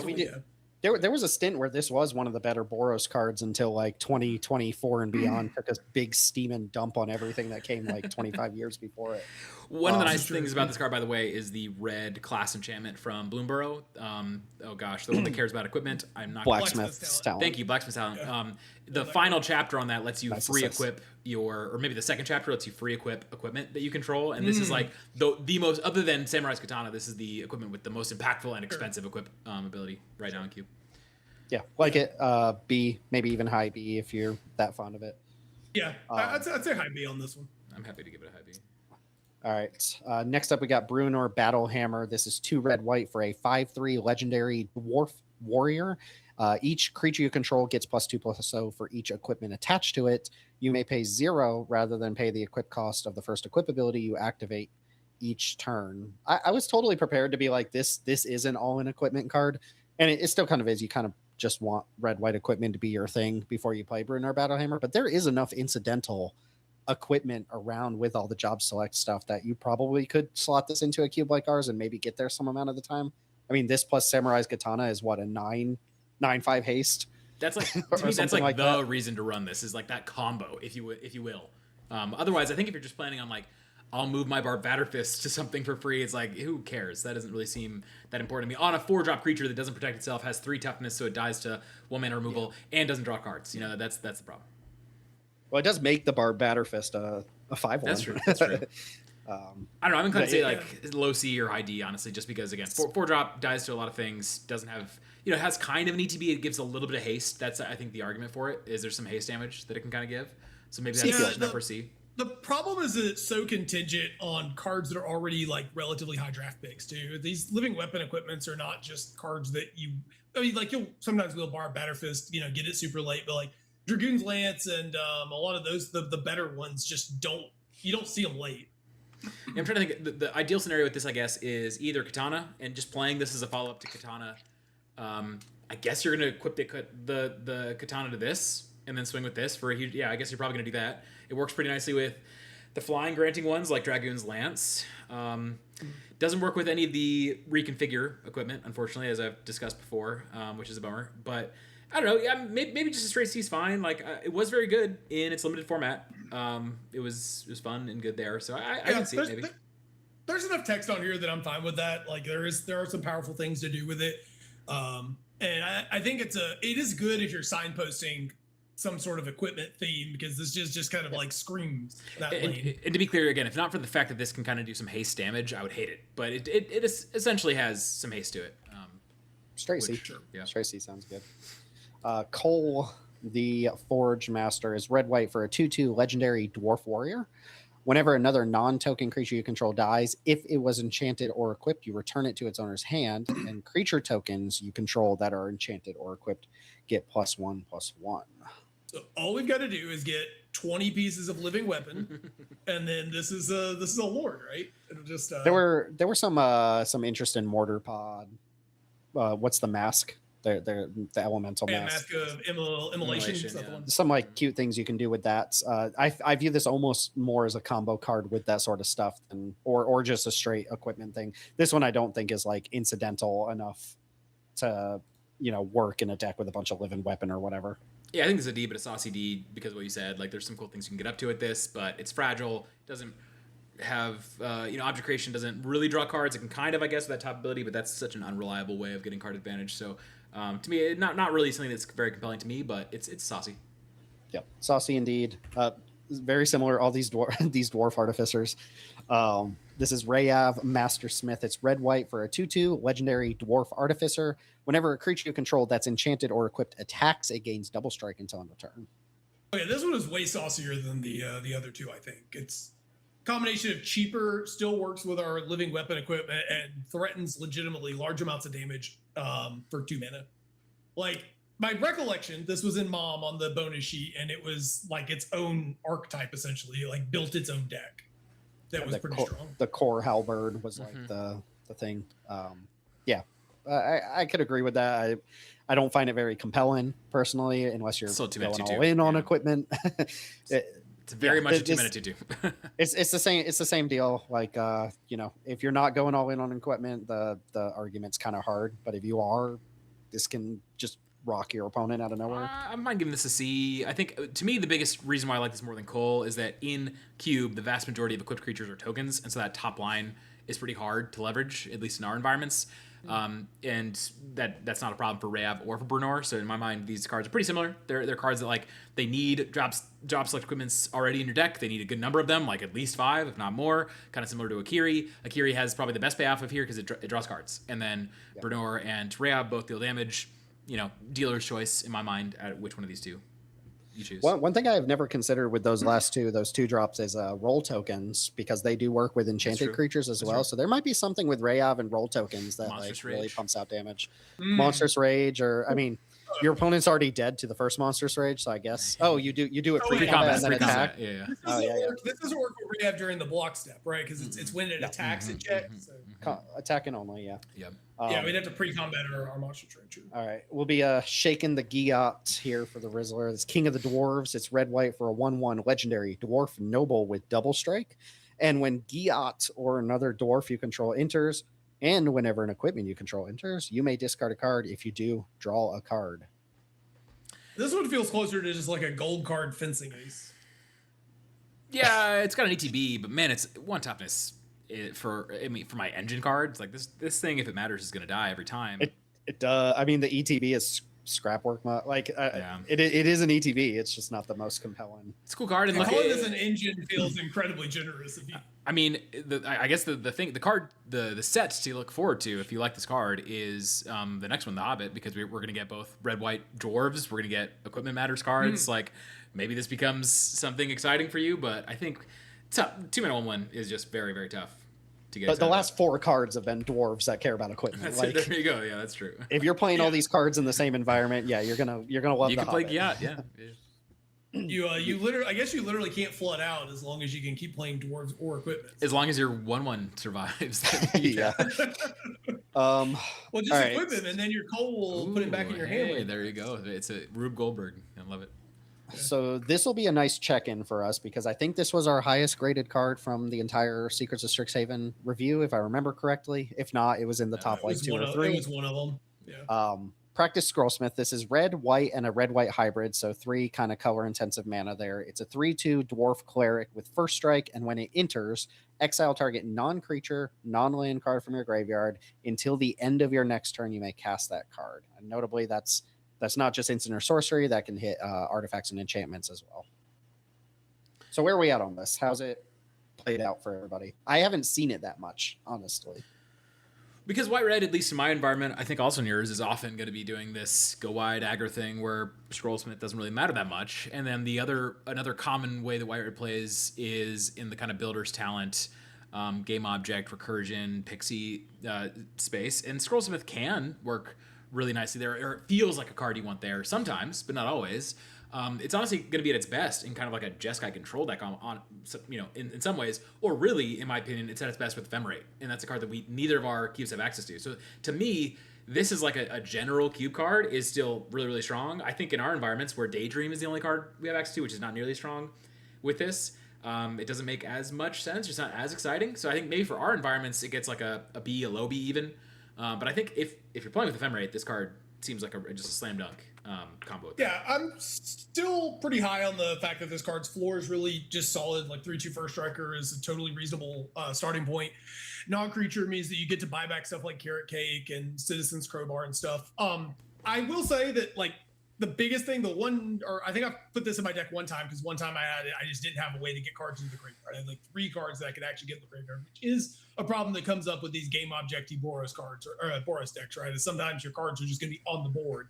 We did. There was a stint where this was one of the better Boros cards until like 2024 and beyond took a big steam and dump on everything that came like 25 years before it. One of the nice things about this card, by the way, is the red class enchantment from Bloomborough. The one that cares about equipment. I'm not Blacksmith's Talent. Thank you, Blacksmith's Talent. Yeah. The final chapter on that lets you free equip or maybe the second chapter lets you free equip equipment that you control. And this is like the most, other than Samurai's Katana, this is the equipment with the most impactful and expensive equip ability right now in Cube. Yeah, like it. B, maybe even high B if you're that fond of it. Yeah, I'd say high B on this one. I'm happy to give it a high B. All right. Next up, we got Brunor Battlehammer. This is 2 red white for a 5/3 legendary dwarf warrior. Each creature you control gets +2/+0 for each equipment attached to it. You may pay 0 rather than pay the equip cost of the first equip ability you activate each turn. I was totally prepared to be like, this is an all-in equipment card, and it still kind of is. You kind of just want red-white equipment to be your thing before you play Brunor Battlehammer, but there is enough incidental equipment around with all the job select stuff that you probably could slot this into a cube like ours and maybe get there some amount of the time. I mean, this plus Samurai's Katana is what, a 9/5 haste? That's like, to me, that's like the reason to run this, is like that combo, if you will. Otherwise, I think if you're just planning on like, I'll move my Barbatter Fist to something for free, it's like, who cares? That doesn't really seem that important to me. On a 4-drop creature that doesn't protect itself, has 3 toughness, so it dies to 1 mana removal, and doesn't draw cards. That's the problem. Well, it does make the Barbatter Fist a 5/1. That's true. I don't know. I'm inclined to say like low C or high D, honestly, just because again, 4-drop dies to a lot of things. Doesn't have, it has kind of an ETB. It gives a little bit of haste. That's, I think, the argument for it. Is there's some haste damage that it can kind of give. So maybe that's enough for C. The problem is that it's so contingent on cards that are already like relatively high draft picks too. These living weapon equipments are not just cards that you'll sometimes will Barbatter Fist, get it super late, but like Dragoon's Lance and a lot of those, the better ones you don't see them late. I'm trying to think. The ideal scenario with this, I guess, is either Katana and just playing this as a follow-up to Katana. I guess you're going to equip the Katana to this and then swing with this for a huge... Yeah, I guess you're probably going to do that. It works pretty nicely with the flying granting ones like Dragoon's Lance. Doesn't work with any of the reconfigure equipment, unfortunately, as I've discussed before, which is a bummer. But I don't know. Yeah, maybe just a straight C is fine. Like it was very good in its limited format. It was fun and good there. So I can see it maybe. There's enough text on here that I'm fine with that. Like there are some powerful things to do with it. And I think it is good if you're signposting some sort of equipment theme, because this just kind of like screams that lane. And to be clear, again, if not for the fact that this can kind of do some haste damage, I would hate it. But it essentially has some haste to it. Straight C. Sure. Yeah. Straight C sounds good. Cole, the Forge Master, is red white for a 2/2 legendary dwarf warrior. Whenever another non-token creature you control dies, if it was enchanted or equipped, you return it to its owner's hand, and creature tokens you control that are enchanted or equipped get +1/+1. So all we've got to do is get 20 pieces of living weapon, and then this is a lord, right? It'll just There were some interest in Mortar Pod. What's the mask? The elemental mask. mask of immolation. Is that the Yeah. one? Some like cute things you can do with that. I view this almost more as a combo card with that sort of stuff than or just a straight equipment thing. This one I don't think is like incidental enough to work in a deck with a bunch of living weapon or whatever. Yeah, I think it's a D, but a saucy D because of what you said. Like, there's some cool things you can get up to with this, but it's fragile. It doesn't have, object creation doesn't really draw cards. It can kind of, I guess, with that top ability, but that's such an unreliable way of getting card advantage. So, to me, not really something that's very compelling to me, but it's saucy. Yep, saucy indeed. Very similar. All these these dwarf artificers. This is Rayav Mastersmith. It's red white for a 2/2 legendary dwarf artificer. Whenever a creature you control that's enchanted or equipped attacks, it gains double strike until end of turn. Okay, this one is way saucier than the other two. I think it's a combination of cheaper, still works with our living weapon equipment, and threatens legitimately large amounts of damage for 2 mana. Like, my recollection, this was in Mom on the bonus sheet, and it was like its own archetype essentially, like built its own deck. That was pretty strong. The core halberd was like the thing. Yeah, I could agree with that. I don't find it very compelling personally, unless you're going all in on equipment. It's very much a 2 minute 2/2. It's the same. It's the same deal. Like if you're not going all in on equipment, the argument's kind of hard. But if you are, this can just rock your opponent out of nowhere. I'm fine giving this a C. I think, to me, the biggest reason why I like this more than Cole is that in Cube, the vast majority of equipped creatures are tokens, and so that top line is pretty hard to leverage, at least in our environments. And that's not a problem for Rayav or for Bernor. So in my mind, these cards are pretty similar. They're cards that, like, they need job select equipments already in your deck. They need a good number of them, like at least 5, if not more. Kind of similar to Akiri. Akiri has probably the best payoff of here because it draws cards. And then Bernor and Rayav both deal damage. Dealer's choice in my mind at which one of these two you choose. One thing I have never considered with those those two drops is roll tokens, because they do work with enchanted creatures as well. So there might be something with Rayav and roll tokens that really pumps out damage. Monstrous Rage, or your opponent's already dead to the first Monstrous Rage, so I guess. Oh, you do it pre-combat and then attack. Yeah. This doesn't work with Rayav during the block step, right? Because it's when it attacks it checks. Attacking only, yeah. Yeah, we'd have to pre-combat our Monstrous Rage. All right, we'll be shaking the Giat here for the Rizzler. It's King of the Dwarves. It's red white for a 1/1 legendary dwarf noble with double strike. And when Giat or another dwarf you control enters, and whenever an equipment you control enters, you may discard a card. If you do, draw a card. This one feels closer to just like a gold card fencing ace. Yeah, it's got an ETB, but man, it's one toughness. For my engine cards, like this thing, if it matters, is going to die every time. It I mean, the ETB is scrap work. It is an ETB. It's just not the most compelling. It's a cool card. And calling this an engine feels incredibly generous. I mean, I guess the set to look forward to if you like this card is the next one, the Hobbit, because we're going to get both red white dwarves. We're going to get equipment matters cards. Like, maybe this becomes something exciting for you, but I think 2 mana 1/1 is just very, very tough to get. But the last 4 cards have been dwarves that care about equipment. There you go. Yeah, that's true. If you're playing all these cards in the same environment, you're gonna love. You can play Giat, yeah. You literally, I guess you literally can't flood out as long as you can keep playing dwarves or equipment. As long as your 1/1 survives. Yeah. Well, just equipment, and then your Cole will put it back in your hand. Hey, there you go. It's a Rube Goldberg. I love it. So this will be a nice check-in for us, because I think this was our highest graded card from the entire Secrets of Strixhaven review, if I remember correctly. If not, it was in the top 2 or 3. It was one of them. Yeah. Practice Scrollsmith. This is red, white, and a red-white hybrid, so 3 kind of color-intensive mana there. It's a 3/2 dwarf cleric with first strike, and when it enters, exile target non-creature, non-land card from your graveyard. Until the end of your next turn, you may cast that card. And notably, that's not just instant or sorcery. That can hit artifacts and enchantments as well. So where are we at on this? How's it played out for everybody? I haven't seen it that much, honestly. Because white red, at least in my environment, I think also in yours, is often going to be doing this go wide aggro thing where Scrollsmith doesn't really matter that much. And then another common way that white red plays is in the kind of builder's talent, game object, recursion, pixie space. And Scrollsmith can work really nicely there, or it feels like a card you want there sometimes, but not always. It's honestly going to be at its best in kind of like a Jeskai control deck on in some ways, or really, in my opinion, it's at its best with Ephemerate, and that's a card that neither of our cubes have access to. So to me, this is like a general cube card is still really, really strong. I think in our environments where Daydream is the only card we have access to, which is not nearly strong with this, it doesn't make as much sense. It's not as exciting. So I think maybe for our environments, it gets like a B, a low B even. But I think if you're playing with Ephemerate, this card seems like just a slam dunk combo. Yeah, I'm still pretty high on the fact that this card's floor is really just solid. Like 3/2 first striker is a totally reasonable starting point. Non-creature means that you get to buy back stuff like Carrot Cake and Citizen's Crowbar and stuff. I will say that like the biggest thing, I think I've put this in my deck one time because one time I had it, I just didn't have a way to get cards into the graveyard. I had like 3 cards that I could actually get in the graveyard, which is a problem that comes up with these game objecty Boros cards or Boros decks, right? Is sometimes your cards are just going to be on the board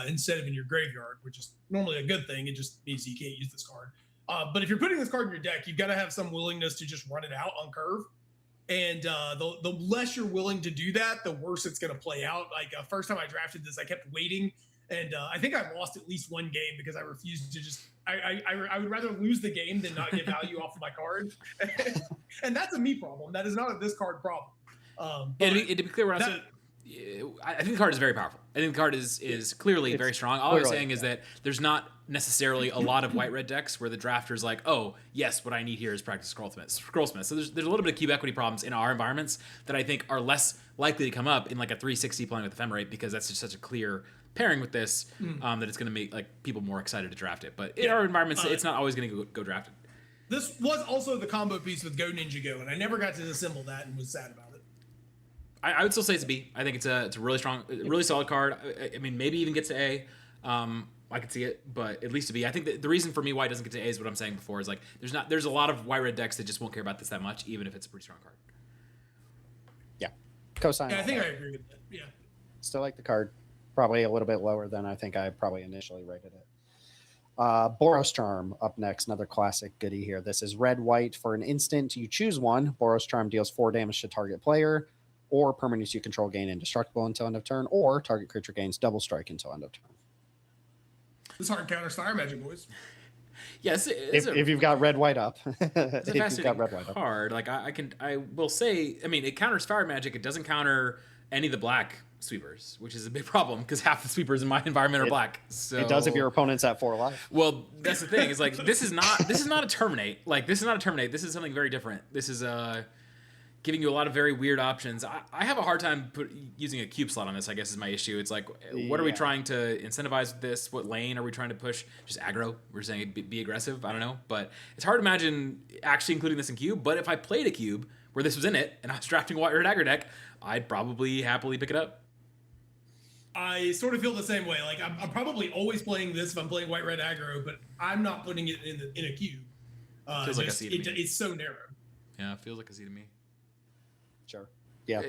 instead of in your graveyard, which is normally a good thing. It just means you can't use this card. But if you're putting this card in your deck, you've got to have some willingness to just run it out on curve. And the less you're willing to do that, the worse it's going to play out. Like first time I drafted this, I kept waiting. And I think I lost at least one game because I refused to just. I would rather lose the game than not get value off of my card, and that's a me problem. That is not a this card problem. To be clear, I think the card is very powerful. I think the card is clearly very strong. All I'm saying is that there's not necessarily a lot of white-red decks where the drafter's like, oh, yes, what I need here is practice Scrollsmith. So there's a little bit of cube equity problems in our environments that I think are less likely to come up in like a 360 playing with Ephemerate because that's just such a clear pairing with this that it's going to make like people more excited to draft it. But in our environments, it's not always going to go drafted. This was also the combo piece with Go Ninja Go, and I never got to disassemble that and was sad about it. I would still say it's a B. I think it's a really strong, really solid card. I mean, maybe even gets to A. I could see it, but at least a B. I think that the reason for me why it doesn't get to A is what I'm saying before is like there's a lot of white red decks that just won't care about this that much, even if it's a pretty strong card. Yeah, cosign. Yeah, I think I agree with that. Yeah, still like the card. Probably a little bit lower than I think I probably initially rated it. Boros Charm up next, another classic goodie here. This is red-white for an instant. You choose one. Boros Charm deals 4 damage to target player, or permanents you control gain indestructible until end of turn, or target creature gains double strike until end of turn. This hard counters fire magic, boys. Yes, if you've got red-white up. It's a fascinating card. Like I will say, I mean, it counters fire magic. It doesn't counter any of the black sweepers, which is a big problem because half the sweepers in my environment are black. So it does if your opponent's at 4 life. Well, that's the thing. Is like this is not a terminate. Like this is not a terminate. This is something very different. This is giving you a lot of very weird options. I have a hard time using a cube slot on this, I guess is my issue. It's like, what are we trying to incentivize with this? What lane are we trying to push? Just aggro? We're saying be aggressive? I don't know. But it's hard to imagine actually including this in cube. But if I played a cube where this was in it and I was drafting a white red aggro deck, I'd probably happily pick it up. I sort of feel the same way. Like I'm probably always playing this if I'm playing white red aggro, but I'm not putting it in a cube. Feels like a C to me. It's so narrow. Yeah, it feels like a C to me. Sure. Yeah.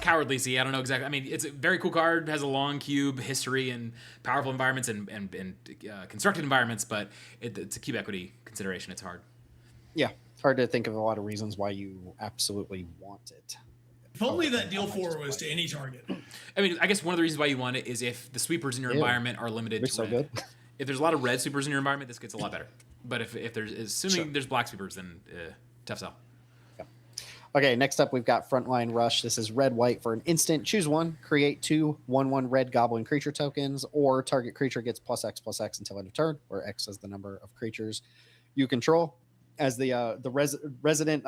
Cowardly C. I don't know exactly. I mean, it's a very cool card. Has a long cube history and powerful environments and constructed environments, but it's a cube equity consideration. It's hard. Yeah, it's hard to think of a lot of reasons why you absolutely want it. If only that deal 4 was to any target. I mean, I guess one of the reasons why you want it is if the sweepers in your environment are limited to red. Good. If there's a lot of red sweepers in your environment, this gets a lot better. But if there's assuming there's black sweepers, then tough sell. Okay, next up we've got Frontline Rush. This is red-white for an instant. Choose one. Create 2 1/1 red goblin creature tokens, or target creature gets +X/+X until end of turn, where X is the number of creatures you control. As the resident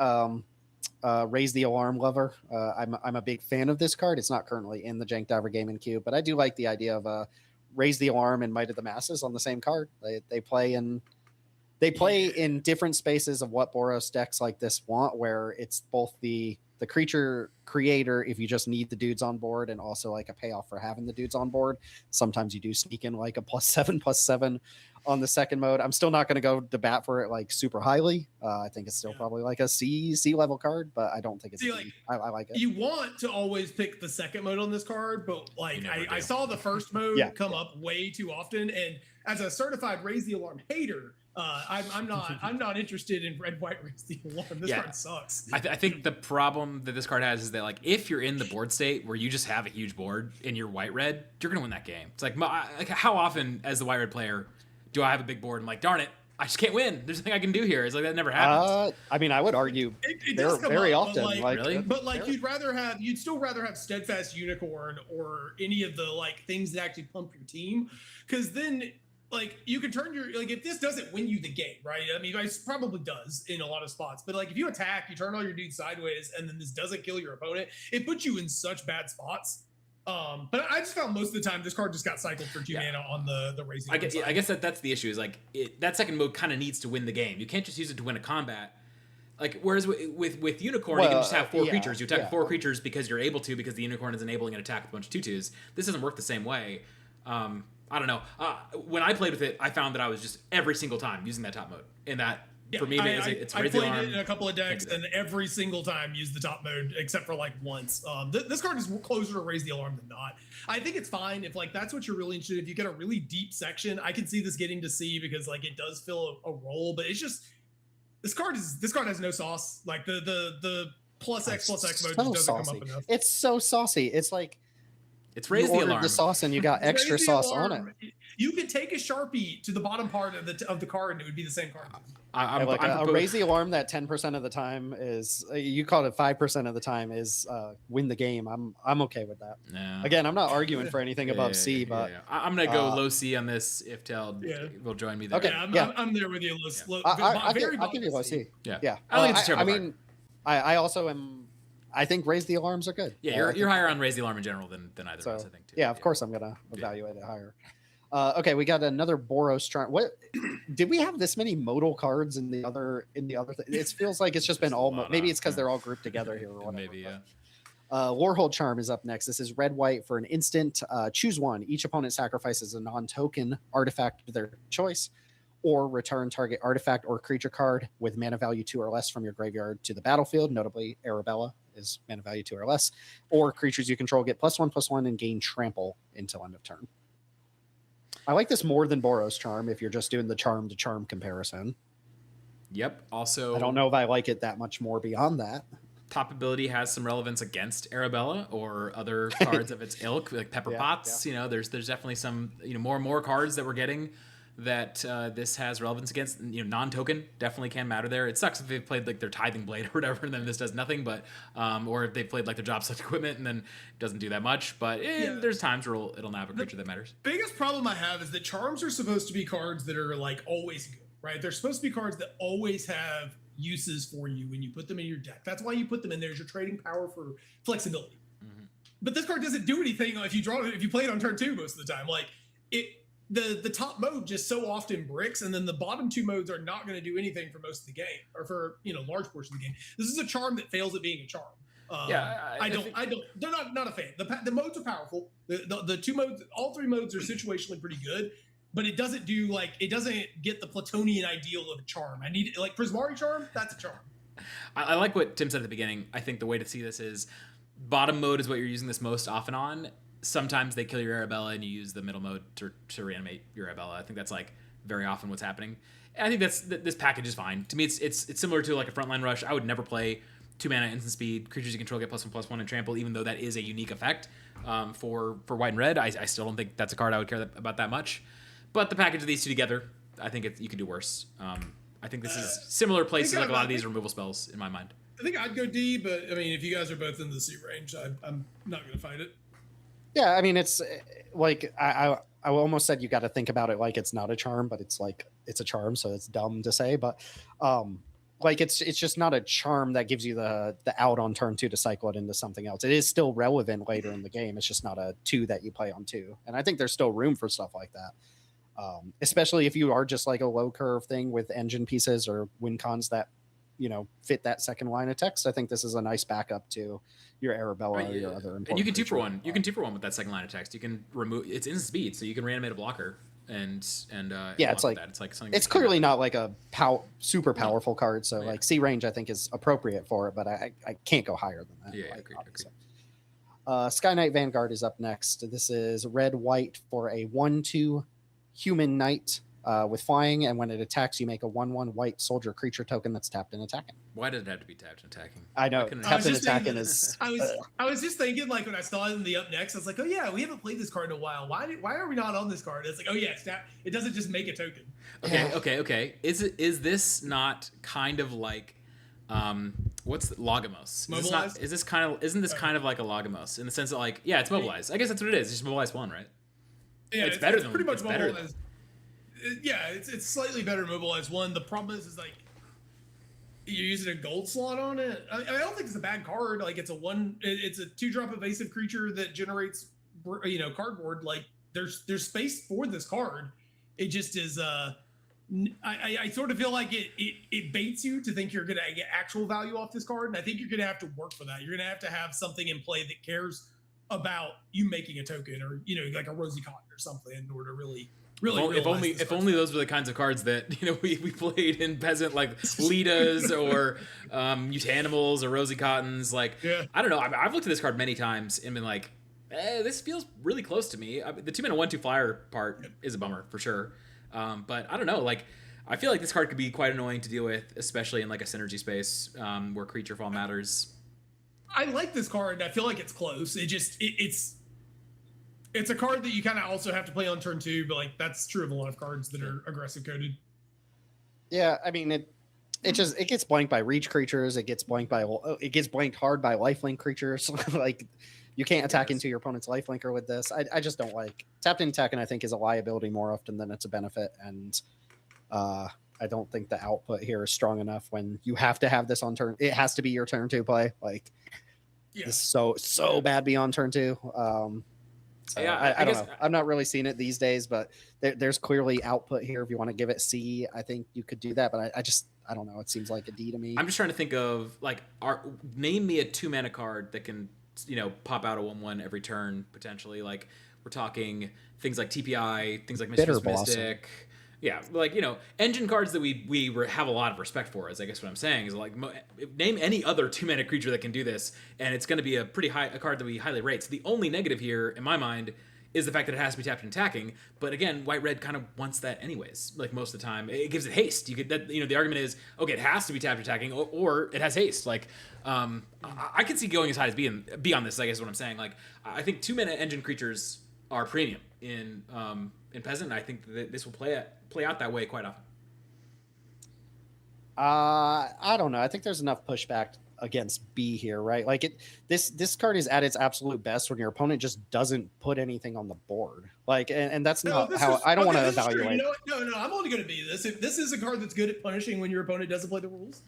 Raise the Alarm lover, I'm a big fan of this card. It's not currently in the Jank Diver Gaming Cube, but I do like the idea of Raise the Alarm and Might of the Masses on the same card. They play in different spaces of what Boros decks like this want, where it's both the the creature creator, if you just need the dudes on board and also like a payoff for having the dudes on board, sometimes you do sneak in like a +7/+7 on the second mode. I'm still not going to go to bat for it like super highly. I think it's still probably like a C level card, but I don't think it's like I like it. You want to always pick the second mode on this card, but like I saw the first mode come up way too often, and as a certified raise the alarm hater, I'm not interested in red white raise the alarm. This card sucks. I think the problem that this card has is that like if you're in the board state where you just have a huge board and you're white red, you're gonna win that game. It's like how often as the white red player do I have a big board and like darn it, I just can't win. There's nothing I can do here. It's like that never happens. I mean, I would argue it does come very up, often. Really? But like you'd still rather have Steadfast Unicorn or any of the like things that actually pump your team, because then like you can turn your like if this doesn't win you the game, right? I mean, it probably does in a lot of spots, but like if you attack, you turn all your dudes sideways, and then this doesn't kill your opponent, it puts you in such bad spots. But I just found most of the time this card just got cycled for 2 mana on the raising. I guess that's the issue is like that second mode kind of needs to win the game. You can't just use it to win a combat. Like whereas with Unicorn, you can just have 4 creatures. You attack 4 creatures because you're able to, because the Unicorn is enabling an attack with a bunch of 2/2s. This doesn't work the same way. I don't know. When I played with it, I found that I was just every single time using that top mode, and that for me it's I played it in a couple of decks, and every single time used the top mode except for like once. This card is closer to raise the alarm than not. I think it's fine if like that's what you're really interested in. If you get a really deep section, I can see this getting to C because like it does fill a role, but it's just this card has no sauce. Like the +X mode just doesn't come up enough. It's so saucy. It's like it's raise the alarm. The sauce and you got extra sauce on it. You could take a Sharpie to the bottom part of the card and it would be the same card. I'm raise the alarm that 10% of the time is you called it 5% of the time is win the game. I'm okay with that. Yeah. Again, I'm not arguing for anything above C, but I'm gonna go low C on this if Teld will join me there. Okay, I'm there with you. I'll give you low C. Yeah. I mean, I also am. I think raise the alarms are good. Yeah, you're higher on raise the alarm in general than either of us, I think. Too. Yeah, of course I'm gonna evaluate it higher. Okay, we got another Boros charm. What did we have this many modal cards in the other it feels like it's just been all maybe it's because they're all grouped together here or whatever. Maybe, yeah. Warhold Charm is up next. This is red white for an instant. Choose one. Each opponent sacrifices a non-token artifact of their choice, or return target artifact or creature card with mana value 2 or less from your graveyard to the battlefield. Notably, Arabella is mana value 2 or less. Or creatures you control get +1/+1 and gain trample until end of turn. I like this more than Boros Charm if you're just doing the charm to charm comparison. Yep. Also, I don't know if I like it that much more beyond that. Top ability has some relevance against Arabella or other cards of its ilk, like Pepper Potts. Yeah. You know, there's definitely some more and more cards that we're getting that this has relevance against. Non-token definitely can matter there. It sucks if they've played like their Tithing Blade or whatever, and then this does nothing. But or if they played like their Job Select Equipment and then it doesn't do that much. But there's times where it'll nab a creature that matters. Biggest problem I have is that charms are supposed to be cards that are like always good, right? They're supposed to be cards that always have uses for you when you put them in your deck. That's why you put them in there, is your trading power for flexibility. Mm-hmm. But this card doesn't do anything if you play it on turn 2 most of the time. Like the top mode just so often bricks, and then the bottom 2 modes are not going to do anything for most of the game, or for large portion of the game. This is a charm that fails at being a charm. They're not a fan. The modes are powerful. The 2 modes, all 3 modes are situationally pretty good, but it doesn't get the Platonian ideal of a charm. I need like Prismari charm. That's a charm. I like what Tim said at the beginning. I think the way to see this is bottom mode is what you're using this most often on. Sometimes they kill your Arabella and you use the middle mode to reanimate your Arabella. I think that's like very often what's happening. And I think this package is fine. To me, it's similar to like a frontline rush. I would never play 2 mana instant speed creatures you control get +1/+1 and trample, even though that is a unique effect for white and red. I still don't think that's a card I would care about that much. But the package of these two together, I think you can do worse. I think this is similar places like a lot of these removal spells in my mind. I think I'd go D, but I mean, if you guys are both in the C range, I'm not going to fight it. Yeah, I mean, it's like I almost said you got to think about it like it's not a charm, but it's like it's a charm, so it's dumb to say. But like it's just not a charm that gives you the out on turn 2 to cycle it into something else. It is still relevant later in the game. It's just not a 2 that you play on 2, and I think there's still room for stuff like that. Especially if you are just like a low curve thing with engine pieces or win cons that fit that second line of text, I think this is a nice backup to your Arabella or your other important. And you can 2-for-1. You can 2-for-1 with that second line of text. You can remove it's instant speed, so you can reanimate a blocker it's like that. It's like something. It's clearly not like a super powerful card, so like C range I think is appropriate for it, but I can't go higher than that. Yeah, agreed. Mm-hmm. Sky Knight Vanguard is up next. This is red white for a 1/2 human knight with flying, and when it attacks, you make a 1/1 white soldier creature token that's tapped and attacking. Why did it have to be tapped and attacking? I know tapped and attacking is. I was just thinking, like, when I saw it in the up next, I was like, oh yeah, we haven't played this card in a while. Why are we not on this card? It's like, oh yeah, it doesn't just make a token. Okay. Is this not kind of like what's Logamos? Isn't this kind of like a Logamos in the sense that, like, yeah, it's mobilized. I guess that's what it is. It's just mobilized 1, right? Yeah, it's better than pretty much it's better mobilized. Yeah, it's slightly better mobilized 1. The problem is like you're using a gold slot on it. I don't think it's a bad card. Like, it's a 2-drop evasive creature that generates cardboard. Like, there's space for this card. It just is I sort of feel like it baits you to think you're gonna get actual value off this card, and I think you're gonna have to work for that. You're gonna have something in play that cares about you making a token, or like a Rosy Cotton or something, in order to really. If only those were the kinds of cards that we played in Peasant, like Litas or Mutanimals or Rosy Cottons. Like, I don't know. I've looked at this card many times and been like, this feels really close to me. The 2-mana 1/2 flyer part is a bummer for sure. But I don't know. Like, I feel like this card could be quite annoying to deal with, especially in like a synergy space where creature fall matters. I like this card. I feel like it's close. It's a card that you kind of also have to play on turn 2, but like that's true of a lot of cards that are aggressive coded. Yeah, I mean it gets blanked by reach creatures. It gets blanked hard by lifelink creatures. Like, you can't attack into your opponent's lifelinker with this. I just don't like tapped in attack, and I think is a liability more often than it's a benefit. And I don't think the output here is strong enough when you have to have this on turn. It has to be your turn 2 play. Like, it's so bad beyond turn 2. I don't know. I'm not really seeing it these days, but there's clearly output here. If you want to give it C, I think you could do that. But I don't know. It seems like a D to me. I'm just trying to think of like, name me a 2-mana card that can pop out a 1/1 every turn potentially. Like, we're talking things like TPI, things like Mischievous Mystic. Yeah, like, engine cards that we have a lot of respect for, is I guess what I'm saying, is like, name any other 2-mana creature that can do this, and it's going to be a card that we highly rate. So the only negative here, in my mind, is the fact that it has to be tapped and attacking. But again, white-red kind of wants that anyways. Like, most of the time, it gives it haste. You get that. The argument is, okay, it has to be tapped and attacking, or it has haste. Like, I could see going as high as B on this. I guess is what I'm saying. Like, I think 2-mana engine creatures are premium in Peasant, and I think that this will play out that way quite often. I don't know. I think there's enough pushback against B here, right? Like, this card is at its absolute best when your opponent just doesn't put anything on the board. Like, and that's not how I don't want to evaluate. No, I'm only going to be this. If this is a card that's good at punishing when your opponent doesn't play the rules.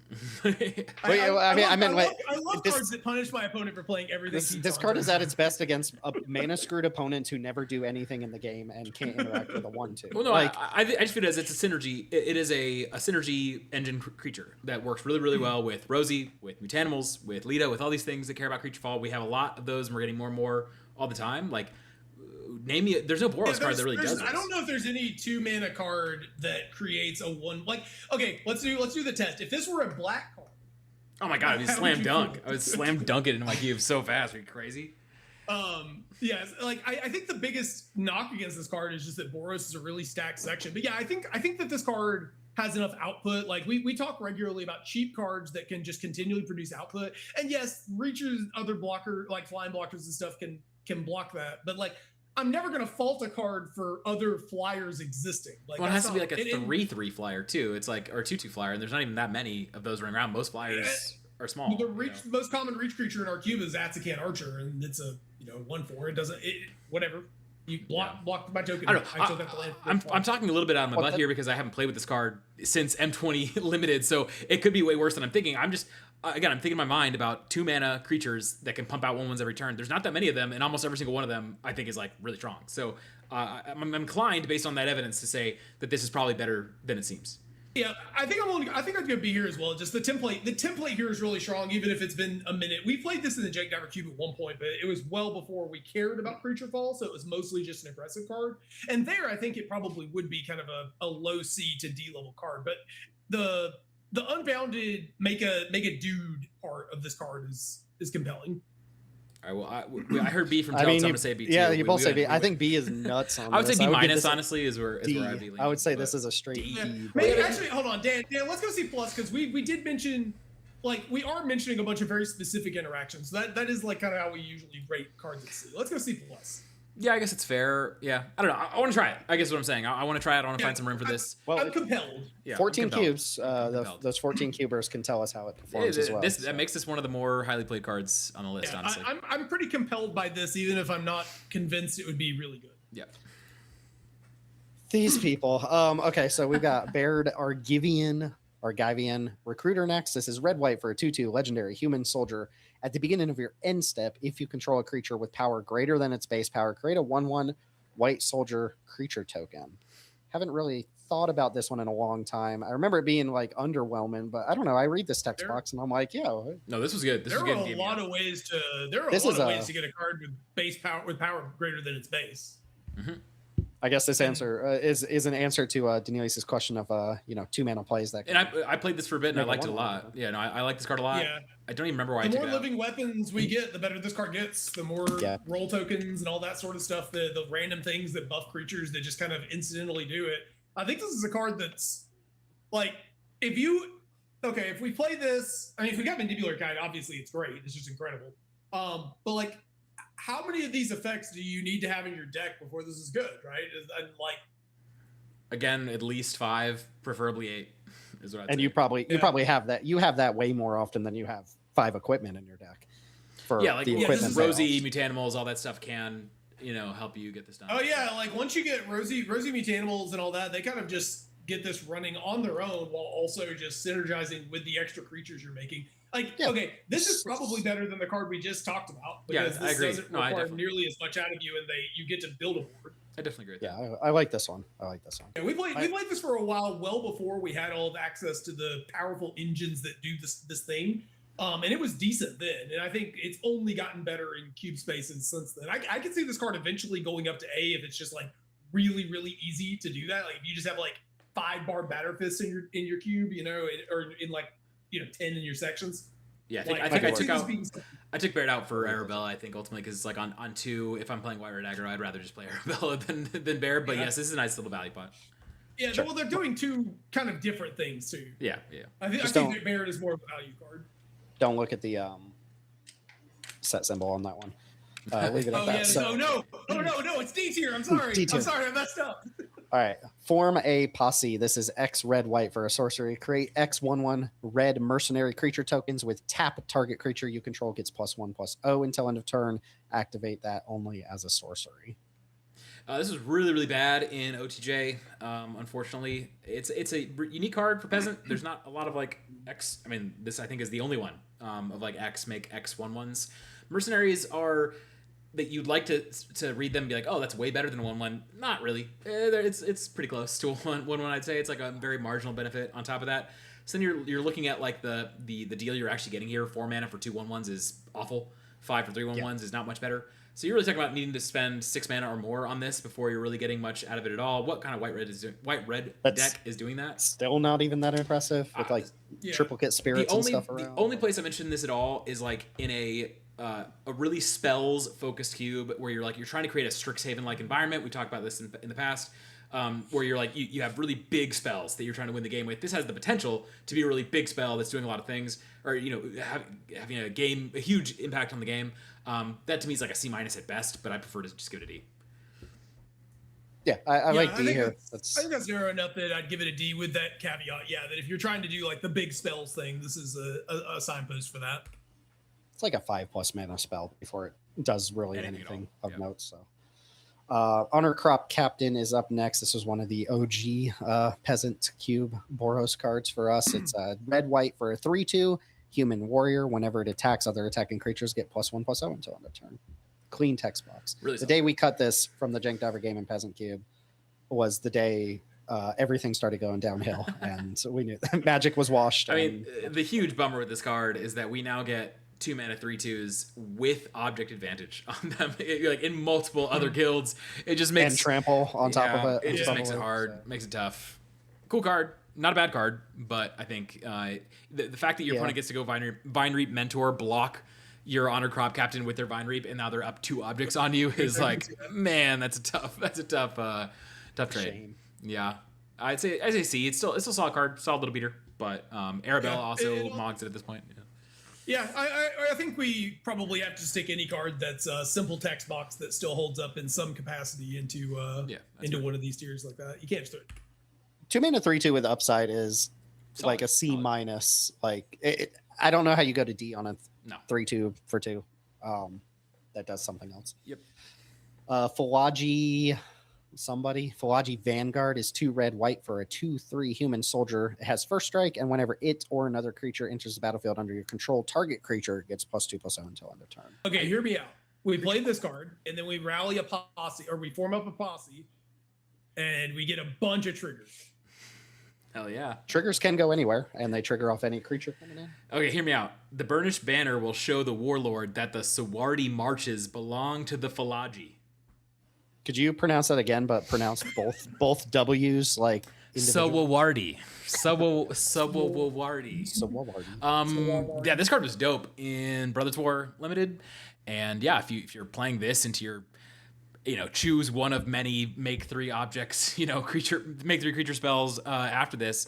I love cards that punish my opponent for playing everything. This card is at its best against mana screwed opponents who never do anything in the game and can't interact with a 1/2. Well, no, like, I just feel it as it's a synergy. It is a synergy engine creature that works really, really well with Rosie, with Mutanimals, with Lita, with all these things that care about creature fall. We have a lot of those, and we're getting more and more all the time. Like, name me. There's no Boros card that really does this. I don't know if there's any 2-mana card that creates a 1. Like, okay, let's do the test. If this were a black card, oh my god, I would slam dunk. I would slam dunk it into my cube so fast. Are you crazy? Yes, like I think the biggest knock against this card is just that Boros is a really stacked section. But yeah, I think that this card has enough output. Like, we talk regularly about cheap cards that can just continually produce output. And yes, Reacher's other blocker, like flying blockers and stuff, can block that. But like, I'm never going to fault a card for other flyers existing. Like, well, it has to be like a 3/3 flyer too. It's like, or 2/2 flyer, and there's not even that many of those running around. Most flyers are small. The most common reach creature in our cube is Atsakan Archer, and it's a 1/4. It doesn't whatever. You block my token. I don't know. I'm talking a little bit out of my butt here because I haven't played with this card since M20 limited, so it could be way worse than I'm thinking. I'm thinking in my mind about 2-mana creatures that can pump out 1/1s every turn. There's not that many of them, and almost every single one of them I think is like really strong. So I'm inclined, based on that evidence, to say that this is probably better than it seems. Yeah, I think I'm gonna be here as well. Just the template here is really strong, even if it's been a minute. We played this in the Jank Diver Cube at one point, but it was well before we cared about Creature Fall, so it was mostly just an aggressive card. And there, I think it probably would be kind of a low C to D level card. But the unbounded make a dude part of this card is compelling. All right, well, I heard B from Teld, so I'm going to say B too. Yeah, you both say B. I think B is nuts on I would this. say B minus, honestly, is where I'd be leaning. I would say this is a straight D. D. Maybe, actually, hold on, Dan, let's go C plus, because we did mention, like, we are mentioning a bunch of very specific interactions. That is, like, kind of how we usually rate cards at C. Let's go C plus. Yeah, I guess it's fair. Yeah, I don't know. I want to try it. I guess what I'm saying. I want to try it. I want to find some room for this. Well, I'm compelled. Yeah, 14 cubes. Those 14 cubers can tell us how it performs as well. That makes this one of the more highly played cards on the list, honestly. I'm pretty compelled by this, even if I'm not convinced it would be really good. Yeah. These people. Okay, so we've got Baird Argivian Recruiter next. This is red-white for a 2/2 legendary human soldier. At the beginning of your end step, if you control a creature with power greater than its base power, create a 1/1 white soldier creature token. Haven't really thought about this one in a long time. I remember it being like underwhelming, but I don't know. I read this text box and I'm like, no, this was good. There are a lot of ways to get a card with base power greater than its base. Mm-hmm. I guess this answer is an answer to Denelius's question of 2-mana plays that. And I played this for a bit and I liked it a lot. Yeah, no, I like this card a lot. Yeah. I don't even remember why I took it out. The more living weapons we get, the better this card gets. The more roll tokens and all that sort of stuff. The random things that buff creatures that just kind of incidentally do it. I think this is a card that's like, if we play this, I mean, if we got Mandibular Guide, obviously it's great. It's just incredible. But like, how many of these effects do you need to have in your deck before this is good, right? And like, again, at least 5, preferably 8, is what I'd say. And you probably have that. You have that way more often than you have 5 equipment in your deck. For the equipment, Rosy, Mutanimals, all that stuff can help you get this done. Oh yeah, like once you get Rosy Mutanimals and all that, they kind of just get this running on their own while also just synergizing with the extra creatures you're making. Like, okay, this is probably better than the card we just talked about, because this doesn't require nearly as much out of you, and you get to build a board. I definitely agree with that. Yeah, I like this one. Yeah, we played this for a while, well before we had all the access to the powerful engines that do this thing. And it was decent then, and I think it's only gotten better in cube spaces since then. I can see this card eventually going up to A if it's just like really, really easy to do that. Like if you just have like 5 Barbed Batterfists in your cube, or in like 10 in your sections. Yeah, I took Baird out for Arabella, I think, ultimately, because it's like on 2, if I'm playing White Red Dagger, I'd rather just play Arabella than Baird. But yes, this is a nice little value pot. Yeah, well, they're doing 2 kind of different things too. Yeah. I think that Baird is more of a value card. Don't look at the set symbol on that one. Leave it at that. Yeah, so, no, it's D tier. I'm sorry. I'm sorry, I messed up. All right. Form a posse. This is X red white for a sorcery. Create X 1/1 red mercenary creature tokens with tap target creature you control gets +1/+0 until end of turn. Activate that only as a sorcery. This is really, really bad in OTJ. Unfortunately, it's a unique card for Peasant. There's not a lot of like X. I mean, this I think is the only one of like X make X 1/1s. Mercenaries are that you'd like to read them and be like, oh, that's way better than 1/1. Not really. It's pretty close to a 1/1. I'd say it's like a very marginal benefit on top of that. So then you're looking at like the deal you're actually getting here. 4 mana for 2 1/1s is awful. 5 for 3 1/1s is not much better. So you're really talking about needing to spend 6 mana or more on this before you're really getting much out of it at all. What kind of white red deck is doing that? Still not even that impressive with like triplicate spirits and stuff around. The only place I mentioned this at all is like in a really spells focused cube where you're trying to create a Strixhaven like environment. We talked about this in the past. Where you're like you have really big spells that you're trying to win the game with. This has the potential to be a really big spell that's doing a lot of things, or having a huge impact on the game. That to me is like a C- at best, but I prefer to just give it a D. Yeah, I like D here. I think that's narrow enough that I'd give it a D with that caveat. Yeah, that if you're trying to do like the big spells thing, this is a signpost for that. It's like a 5+ mana spell before it does really anything of note. So. Honor Crop Captain is up next. This was one of the OG Peasant Cube Boros cards for us. It's red-white for a 3/2 human warrior. Whenever it attacks, other attacking creatures get +1/+0 until end of turn. Clean text box. Really the day we cut this from the Jank Diver game in Peasant Cube was the day everything started going downhill, and so we knew that Magic was washed. I mean, the huge bummer with this card is that we now get 2 mana 3/2s with object advantage on them. Like in multiple other guilds, it just makes and trample on top of it. It just makes it hard, makes it tough. Cool card, not a bad card, but I think the fact that your opponent gets to go Vine Reap Mentor, block your Honor Crop Captain with their Vine Reap, and now they're up 2 objects on you is like, man, that's a tough trade. Shame. Yeah, I'd say C. It's still a solid card, solid little beater, but Arabelle also mogs it at this point. Yeah, I think we probably have to stick any card that's a simple text box that still holds up in some capacity into one of these tiers like that. You can't just throw it. 2 mana 3/2 with upside is Solid, like a C minus. Like I don't know how you go to D on a 3/2 for 2. That does something else. Yep. Falaji Vanguard is 2 red white for a 2/3 human soldier. It has first strike, and whenever it or another creature enters the battlefield under your control, target creature gets +2/+0 until end of turn. Okay, hear me out. We played this card, and then we rally a posse, or we form up a posse, and we get a bunch of triggers. Hell yeah. Triggers can go anywhere, and they trigger off any creature coming in. Okay, hear me out. The Burnished Banner will show the Warlord that the Sawardi marches belong to the Falaji. Could you pronounce that again, but pronounce both W's like Sawardi. Sawardi. Sawardi. Yeah, this card was dope in Brothers War Limited. And yeah, if you're playing this into your choose one of many make 3 objects, make 3 creature spells after this,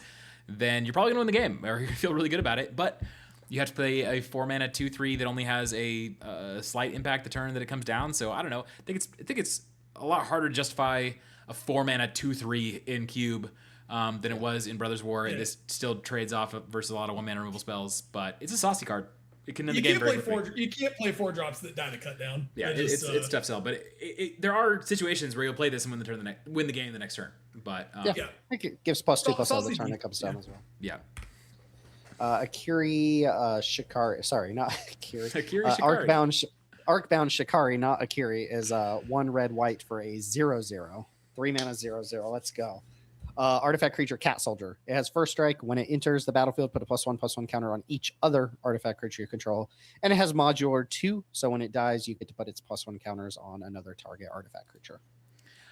then you're probably gonna win the game, or you feel really good about it. But you have to play a 4 mana 2/3 that only has a slight impact the turn that it comes down. So I don't know. I think it's a lot harder to justify a 4 mana 2/3 in Cube than it was in Brothers War. Yeah. This still trades off versus a lot of 1 mana removal spells, but it's a saucy card. It can end the game very quickly. You can't play 4 drops that die to cut down. Yeah, it's tough sell, but there are situations where you'll play this and win the game the next turn. But I think it gives +2/+0 the turn it comes down as well. Yeah. Akiri Shikari. Sorry, not Akiri. Akiri Shikari. Arcbound Shikari, not Akiri, is 1 red white for a 0/0. 3 mana 0/0. Let's go. Artifact creature Cat Soldier. It has first strike. When it enters the battlefield, put a +1/+1 counter on each other artifact creature you control. And it has modular 2, so when it dies, you get to put its +1 counters on another target artifact creature.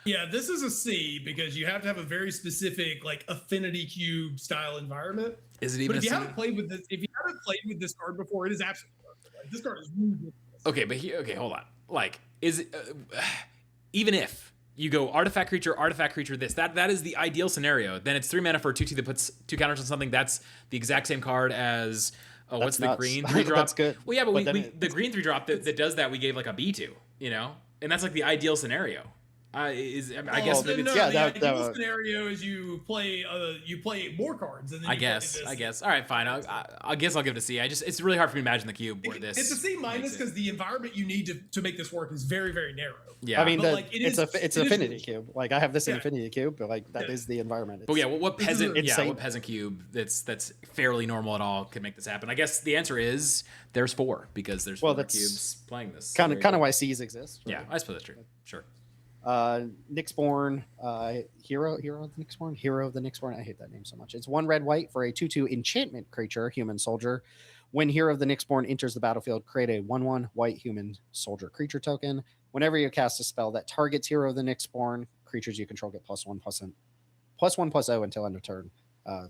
Yeah, this is a C because you have to have a very specific like affinity cube style environment. Is it even? But if you haven't played with this card before, it is absolutely perfect. Like, this card is really good. Okay, hold on. Like, is it even if you go artifact creature, this that is the ideal scenario. Then it's 3 mana for a 2/2 that puts 2 counters on something. That's the exact same card as what's the green 3-drop? That's good. Well, yeah, but the green 3-drop that does that we gave like a B2, and that's like the ideal scenario. I guess maybe the ideal scenario is you play more cards. And then I guess. All right, fine. I guess I'll give it a C. It's really hard for me to imagine the cube where this. It's a C minus because the environment you need to make this work is very, very narrow. Yeah, I mean, it's Affinity Cube. Like I have this in Affinity Cube, but like that is the environment. But what peasant cube that's fairly normal at all could make this happen? I guess the answer is there's 4 because there's 4 cubes playing this. Kind of why C's exist. Right? Yeah, I suppose that's true. Sure. Nyxborn, Hero of the Nyxborn. I hate that name so much. It's 1 red white for a 2/2 enchantment creature, human soldier. When Hero of the Nyxborn enters the battlefield, create a 1/1 white human soldier creature token. Whenever you cast a spell that targets Hero of the Nyxborn, creatures you control get +1/+0 until end of turn.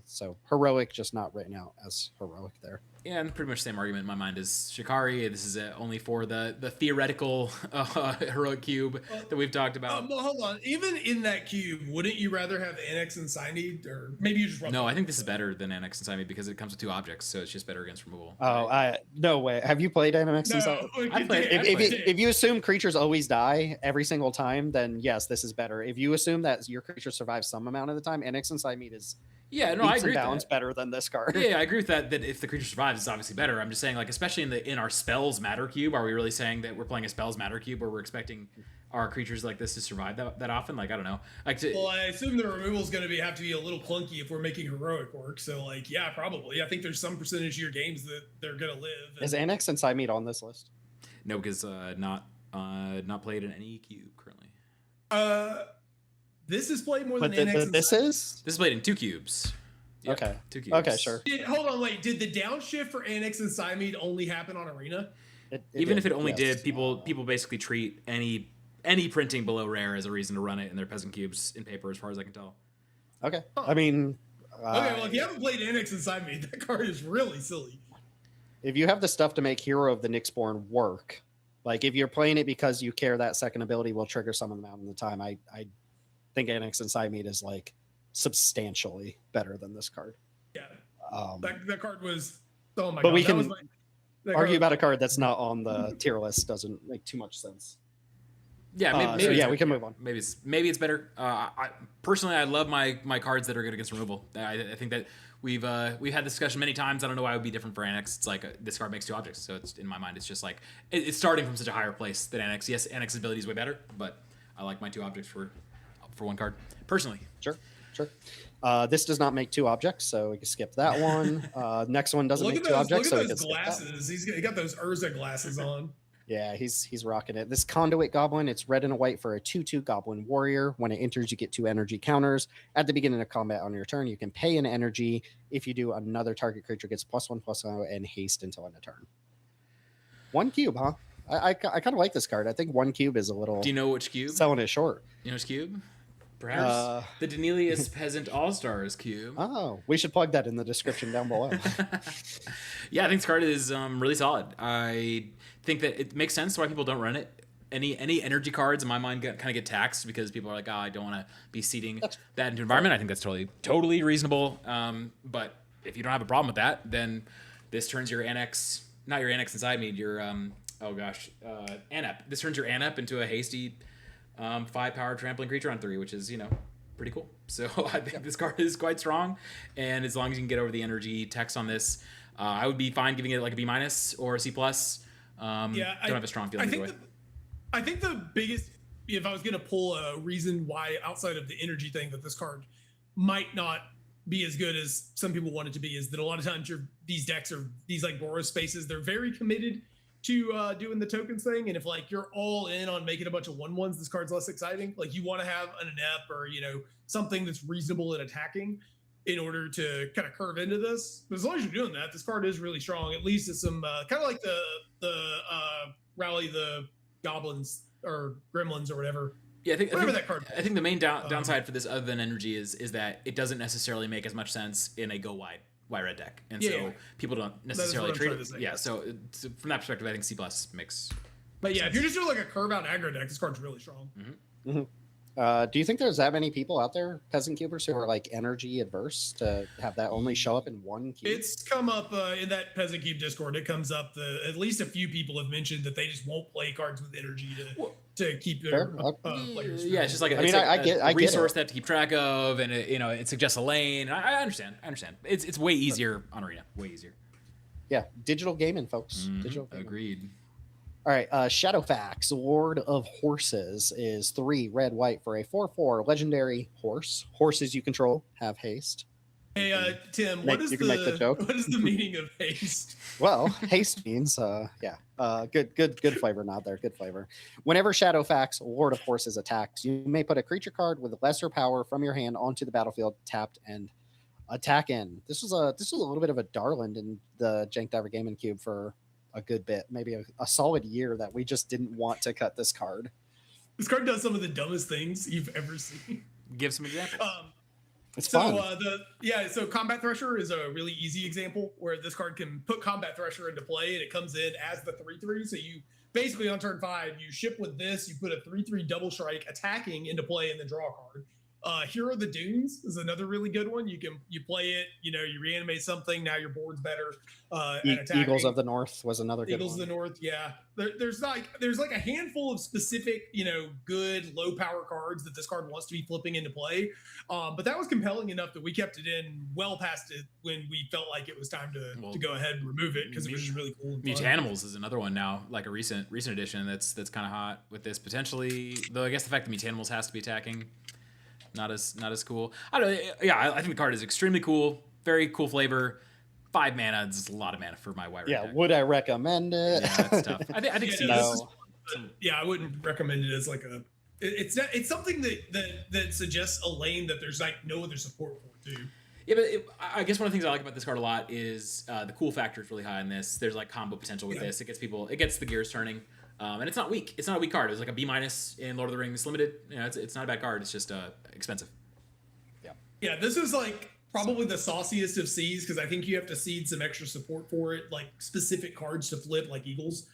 So heroic, just not written out as heroic there. Yeah, and pretty much the same argument in my mind as Shikari. This is only for the theoretical heroic cube that we've talked about. Well, hold on. Even in that cube, wouldn't you rather have Annex and Signy? Or maybe you just run. No, I think this is better than Annex and Signy because it comes with 2 objects, so it's just better against removal. Oh, no way. Have you played Annex and Signy? If you assume creatures always die every single time, then yes, this is better. If you assume that your creature survives some amount of the time, Annex and Signy is I agree with that. Better than this card. Yeah, I agree with that. That if the creature survives, it's obviously better. I'm just saying, like, especially in our spells matter cube, are we really saying that we're playing a spells matter cube where we're expecting our creatures like this to survive that often? Like, I don't know. Well, I assume the removal is going to have to be a little clunky if we're making heroic work. So, like, yeah, probably. I think there's some percentage of your games that they're going to live. Is Annex and Signy on this list? No, because not played in any cube currently. This is played more than But Annex and this is? This is played in 2 cubes. Yep, Okay. 2 cubes. Okay, sure. Hold on, wait. Did the downshift for Annex and Siamede only happen on Arena? Even if it only did, people basically treat any printing below rare as a reason to run it in their peasant cubes in paper, as far as I can tell. Okay. I mean... Okay, well, if you haven't played Annex and Siamede, that card is really silly. If you have the stuff to make Hero of the Nyxborn work, like if you're playing it because you care that second ability will trigger some of them out in the time, I think Annex and Siamede is like substantially better than this card. Yeah. That card was... Oh my but god. we can argue card, about a card that's not on the tier list. Doesn't make too much sense. Yeah, maybe we can move on. Maybe it's better. I personally, I love my cards that are good against removal. I think that we've had this discussion many times. I don't know why it would be different for Annex. It's like this card makes 2 objects, so it's in my mind. It's just like it's starting from such a higher place than Annex. Yes, Annex's ability is way better, but I like my 2 objects for 1 card personally. Sure. This does not make 2 objects, so we can skip that one. Next one doesn't make 2 objects, so we can skip that one. He's got those Urza glasses on. Yeah, he's rocking it. This Conduit Goblin, it's red and a white for a 2/2 Goblin Warrior. When it enters, you get 2 energy counters. At the beginning of combat on your turn, you can pay an energy. If you do, another target creature gets +1/+0 and haste until end of turn. 1 cube, huh? I kind of like this card. I think 1 cube is a little... Do you know which cube? Selling it short. You know which cube? Perhaps the Danelius Peasant All-Stars cube. Oh, we should plug that in the description down below. Yeah, I think this card is really solid. I think that it makes sense why people don't run it. Any energy cards in my mind kind of get taxed because people are like, I don't want to be seeding that into environment. I think that's totally reasonable. But if you don't have a problem with that, then this turns your Annex, not your Annex inside me, your Anep. This turns your Anep into a hasty 5 power trampling creature on 3, which is, pretty cool. So I think this card is quite strong. And as long as you can get over the energy text on this, I would be fine giving it like a B- or a C+. Don't have a strong feeling either way. I think the biggest, if I was going to pull a reason why outside of the energy thing that this card might not be as good as some people want it to be, is that a lot of times these decks are these like Boros spaces. They're very committed to doing the tokens thing, and if like you're all in on making a bunch of 1/1s, this card's less exciting. Like you want to have an Inep or something that's reasonable at attacking in order to kind of curve into this. But as long as you're doing that, this card is really strong. At least it's some kind of like the rally the goblins or gremlins or whatever. Yeah, I think that card. I think the main downside for this, other than energy, is that it doesn't necessarily make as much sense in a go wide red deck, and so people don't necessarily treat it. Yeah, so from that perspective, I think C+ makes. But yeah, sense. If you're just doing like a curve out aggro deck, this card's really strong. Mm-hmm. Mm-hmm. Do you think there's that many people out there, peasant cubers, who are like energy adverse to have that only show up in 1 cube? It's come up in that peasant cube Discord. It comes up. At least a few people have mentioned that they just won't play cards with energy to keep their players. Yeah, it's just like I get resource that to keep track of, and it suggests a lane. I understand. It's way easier on Arena. Way easier. Yeah, digital gaming, folks. Mm-hmm. Digital gaming. Agreed. All right, Shadowfax, Lord of Horses, is 3 red white for a 4/4 legendary horse. Horses you control have haste. Hey, Tim, what is the meaning of haste? Well, haste means, good flavor nod there, good flavor. Whenever Shadowfax, Lord of Horses, attacks, you may put a creature card with lesser power from your hand onto the battlefield, tapped and attack in. This was a little bit of a darling in the Jank Diver Gaming Cube for a good bit, maybe a solid year, that we just didn't want to cut this card. This card does some of the dumbest things you've ever seen. Give some examples. It's fun. So Combat Thresher is a really easy example where this card can put Combat Thresher into play, and it comes in as the 3/3. So you basically on turn 5, you ship with this, you put a 3/3 double strike attacking into play and then draw a card. Hero of the Dunes is another really good one. You play it, you reanimate something, now your board's better. Eagles of the North was another good one. Eagles of the North, yeah. There's like a handful of specific, good low power cards that this card wants to be flipping into play. But that was compelling enough that we kept it in well past it when we felt like it was time to go ahead and remove it, because it was just really cool. Mutanimals is another one now, like a recent edition that's kind of hot with this potentially. Though I guess the fact that Mutanimals has to be attacking, not as cool. I don't know. Yeah, I think the card is extremely cool. Very cool flavor. 5 mana is a lot of mana for my white red deck. Would I recommend it? Yeah, that's tough. I think I wouldn't recommend it as like a It's something that suggests a lane that there's like no other support for too. Yeah, but I guess one of the things I like about this card a lot is the cool factor is really high in this. There's like combo potential with this. It gets the gears turning, and it's not weak. It's not a weak card. It's like a B- in Lord of the Rings Limited. It's not a bad card. It's just expensive. Yeah, this is like probably the sauciest of Cs because I think you have to seed some extra support for it, like specific cards to flip, like Eagles.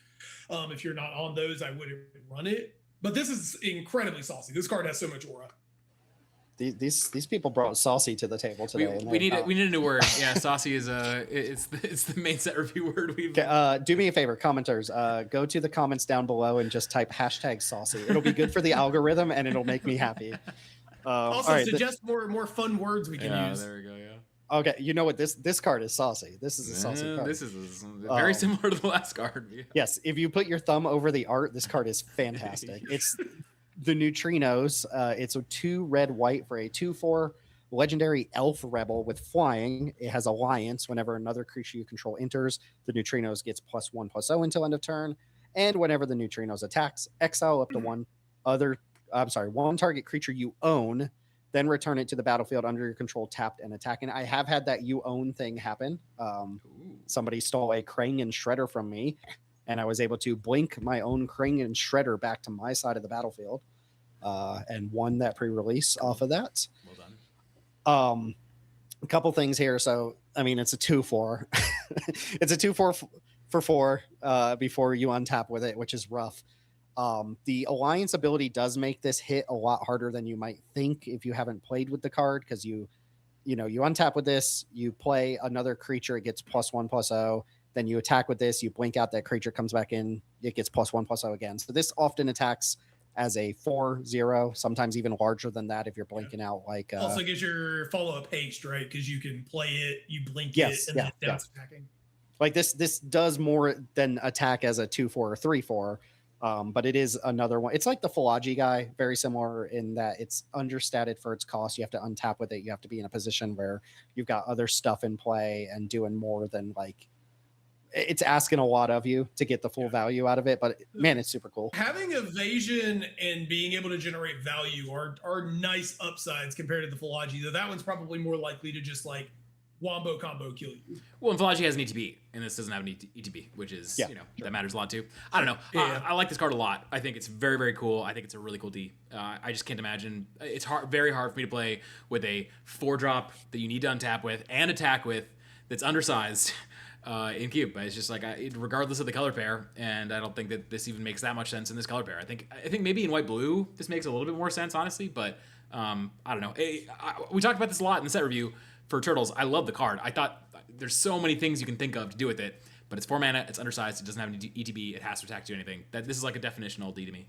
If you're not on those, I wouldn't run it. But this is incredibly saucy. This card has so much aura. These people brought saucy to the table today. We need a new word. Yeah, saucy is it's the main set review word we've. Do me a favor, commenters. Go to the comments down below and just type #saucy. It'll be good for the algorithm and it'll make me happy. Also, suggest more fun words we can use. There we go. Yeah. Okay, you know what? This card is saucy. This is a saucy card. This is very similar to the last card. Yeah. Yes, if you put your thumb over the art, this card is fantastic. It's the Neutrinos. It's a 2 red-white for a 2/4 legendary elf rebel with flying. It has Alliance. Whenever another creature you control enters, the Neutrinos gets +1/+0 until end of turn. And whenever the Neutrinos attacks, exile up to one target creature you own, then return it to the battlefield under your control, tapped and attacking. I have had that you own thing happen. Somebody stole a Krang and Shredder from me, and I was able to blink my own Krang and Shredder back to my side of the battlefield, and won that pre-release off of that. Well done. A couple things here. So, I mean, it's a 2/4. It's a 2/4 for 4 before you untap with it, which is rough. The Alliance ability does make this hit a lot harder than you might think if you haven't played with the card, because you untap with this, you play another creature, it gets +1/+0. Then you attack with this, you blink out, that creature comes back in, it gets +1/+0 again. So this often attacks as a 4/0, sometimes even larger than that if you're blinking out. Like also gives your follow-up haste, right? Because you can play it, you blink it, and then it's attacking. Like this does more than attack as a 2/4 or 3/4. But it is another one. It's like the Falaji guy, very similar in that it's understated for its cost. You have to untap with it. You have to be in a position where you've got other stuff in play and doing more than like, it's asking a lot of you to get the full value out of it. But man, it's super cool. Having evasion and being able to generate value are nice upsides compared to the Falaji, though that one's probably more likely to just like wombo combo kill you. Well, and Falaji has an ETB, and this doesn't have an ETB, which is, that matters a lot too. I don't know. I like this card a lot. I think it's very, very cool. I think it's a really cool D. I just can't imagine. It's very hard for me to play with a 4-drop that you need to untap with and attack with that's undersized in Cube. It's just like, regardless of the color pair, and I don't think that this even makes that much sense in this color pair. I think maybe in white-blue, this makes a little bit more sense, honestly, but I don't know. We talked about this a lot in the set review. For Turtles, I love the card. I thought there's so many things you can think of to do with it, but it's 4 mana, it's undersized, it doesn't have any ETB, it has to attack to anything. This is like a definitional D to me.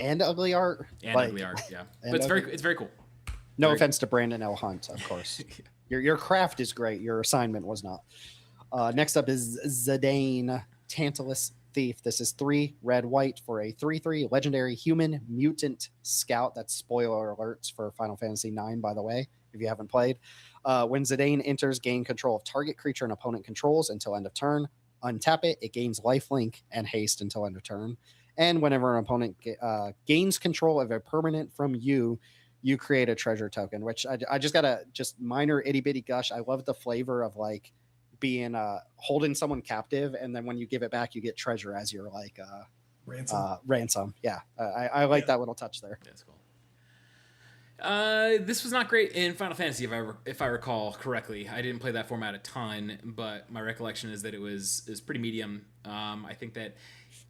And ugly art. And ugly art, yeah. But it's very cool. No offense to Brandon L. Hunt, of course. Your craft is great. Your assignment was not. Next up is Zidane, Tantalus Thief. This is 3 red-white for a 3/3 legendary human mutant scout. That's spoiler alerts for Final Fantasy IX, by the way, if you haven't played. When Zidane enters, gain control of target creature an opponent controls until end of turn. Untap it, it gains lifelink and haste until end of turn. And whenever an opponent gains control of a permanent from you, you create a treasure token, which I just got a minor itty bitty gush. I love the flavor of like being holding someone captive, and then when you give it back, you get treasure as your like ransom. Yeah, I like that little touch there. That's cool. This was not great in Final Fantasy, if I recall correctly. I didn't play that format a ton, but my recollection is that it was pretty medium. I think that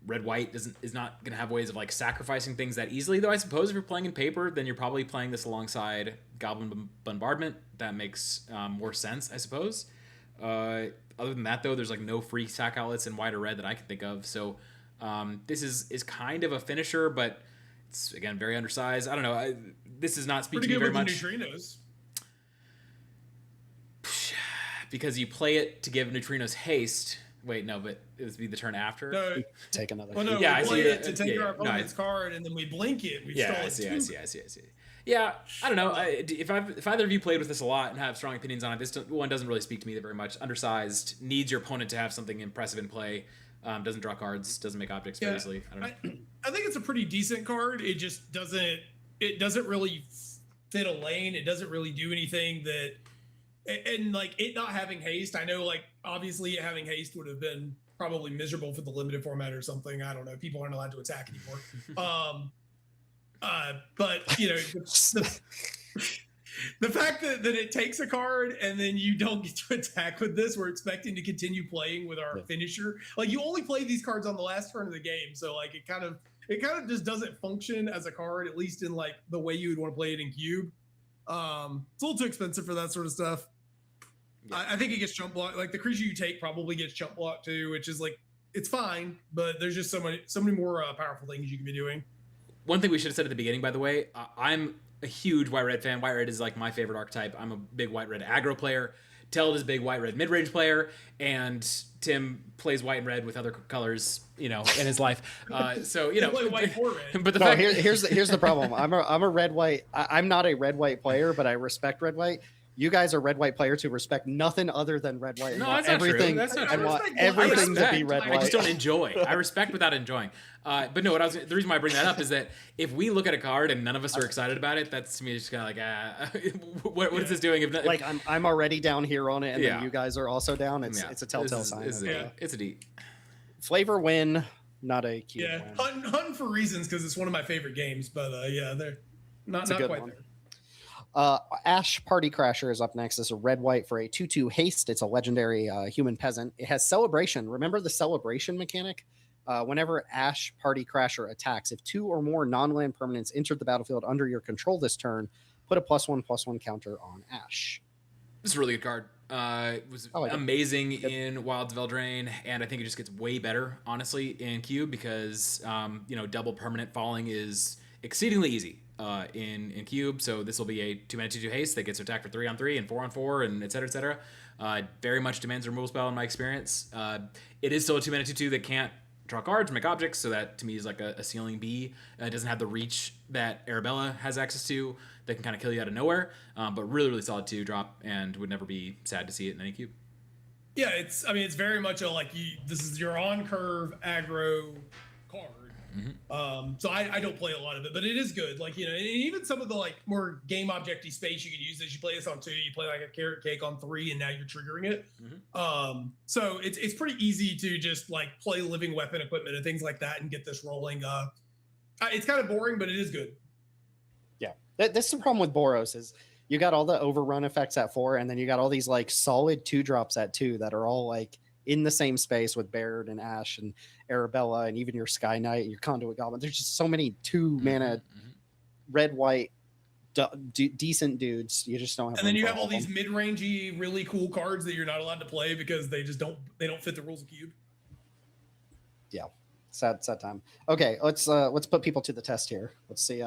red-white is not going to have ways of like sacrificing things that easily, though I suppose if you're playing in paper, then you're probably playing this alongside Goblin Bombardment. That makes more sense, I suppose. Other than that, though, there's like no free sack outlets in white or red that I can think of. So this is kind of a finisher, but it's, again, very undersized. I don't know. This is not speaking to me very much. Pretty good with the neutrinos. Because you play it to give neutrinos haste. Wait, no, but it would be the turn after. No, take another. Well, no, we play it to take our opponent's card, and then we blink it. I see. Yeah, I don't know. If either of you played with this a lot and have strong opinions on it, this one doesn't really speak to me very much. Undersized, needs your opponent to have something impressive in play. Doesn't draw cards, doesn't make objects very easily. I don't know. I think it's a pretty decent card. It just doesn't really fit a lane. It doesn't really do anything that, and like it not having haste. I know, like obviously having haste would have been probably miserable for the limited format or something. I don't know. People aren't allowed to attack anymore. But you know, the fact that it takes a card and then you don't get to attack with this, we're expecting to continue playing with our finisher. Like you only play these cards on the last turn of the game, so like it kind of just doesn't function as a card, at least in like the way you would want to play it in Cube. It's a little too expensive for that sort of stuff. Yeah. I think it gets chump blocked. Like the creature you take probably gets chump blocked too, which is like it's fine, but there's just so many more powerful things you can be doing. One thing we should have said at the beginning, by the way, I'm a huge white-red fan. White-red is like my favorite archetype. I'm a big white-red aggro player. Teld is a big white-red mid-range player, and Tim plays white and red with other colors, you know, in his life. So you know, white or red. But here's the problem. I'm a red-white. I'm not a red-white player, but I respect red-white. You guys are red-white players who respect nothing other than red-white. No, that's not true. That's not true. I want everything to be red-white. I just don't enjoy. I respect without enjoying. But no, the reason why I bring that up is that if we look at a card and none of us are excited about it, that's to me just kind of like, what is this doing? Like I'm already down here on it, and then you guys are also down. It's a telltale sign. It's a D. Flavor win, not a cute win. Hunting for reasons because it's one of my favorite games, but they're not quite one. there. Ash Party Crasher is up next. It's a red-white for a 2/2 haste. It's a legendary human peasant. It has celebration. Remember the celebration mechanic? Whenever Ash Party Crasher attacks, if 2 or more non-land permanents entered the battlefield under your control this turn, put a +1/+1 counter on Ash. This is a really good card. It was amazing in Wilds of Eldraine, and I think it just gets way better, honestly, in Cube because double permanent falling is exceedingly easy in Cube. So this will be a 2-mana 2/2 haste that gets to attack for 3-on-3 and 4-on-4 and et cetera, et cetera. Very much demands a removal spell in my experience. It is still a 2-mana 2/2 that can't draw cards, make objects, so that to me is like a ceiling B. It doesn't have the reach that Arabella has access to that can kind of kill you out of nowhere, but really, really solid 2-drop and would never be sad to see it in any Cube. Yeah, it's very much this is your on-curve aggro card. Mm-hmm. So I don't play a lot of it, but it is good. Like, you know, and even some of the like more game objecty space you can use this. You play this on 2, you play like a carrot cake on 3, and now you're triggering it. Mm-hmm. So it's pretty easy to just like play living weapon equipment and things like that and get this rolling. It's kind of boring, but it is good. Yeah, that's the problem with Boros is you got all the overrun effects at 4, and then you got all these like solid 2-drops at 2 that are all like in the same space with Baird and Ash and Arabella and even your Sky Knight and your Conduit Goblin. There's just so many 2-mana red-white decent dudes. You just don't have. And then you have all these mid-rangey, really cool cards that you're not allowed to play because they don't fit the rules of Cube. Yeah, sad time. Okay, let's put people to the test here. Let's see.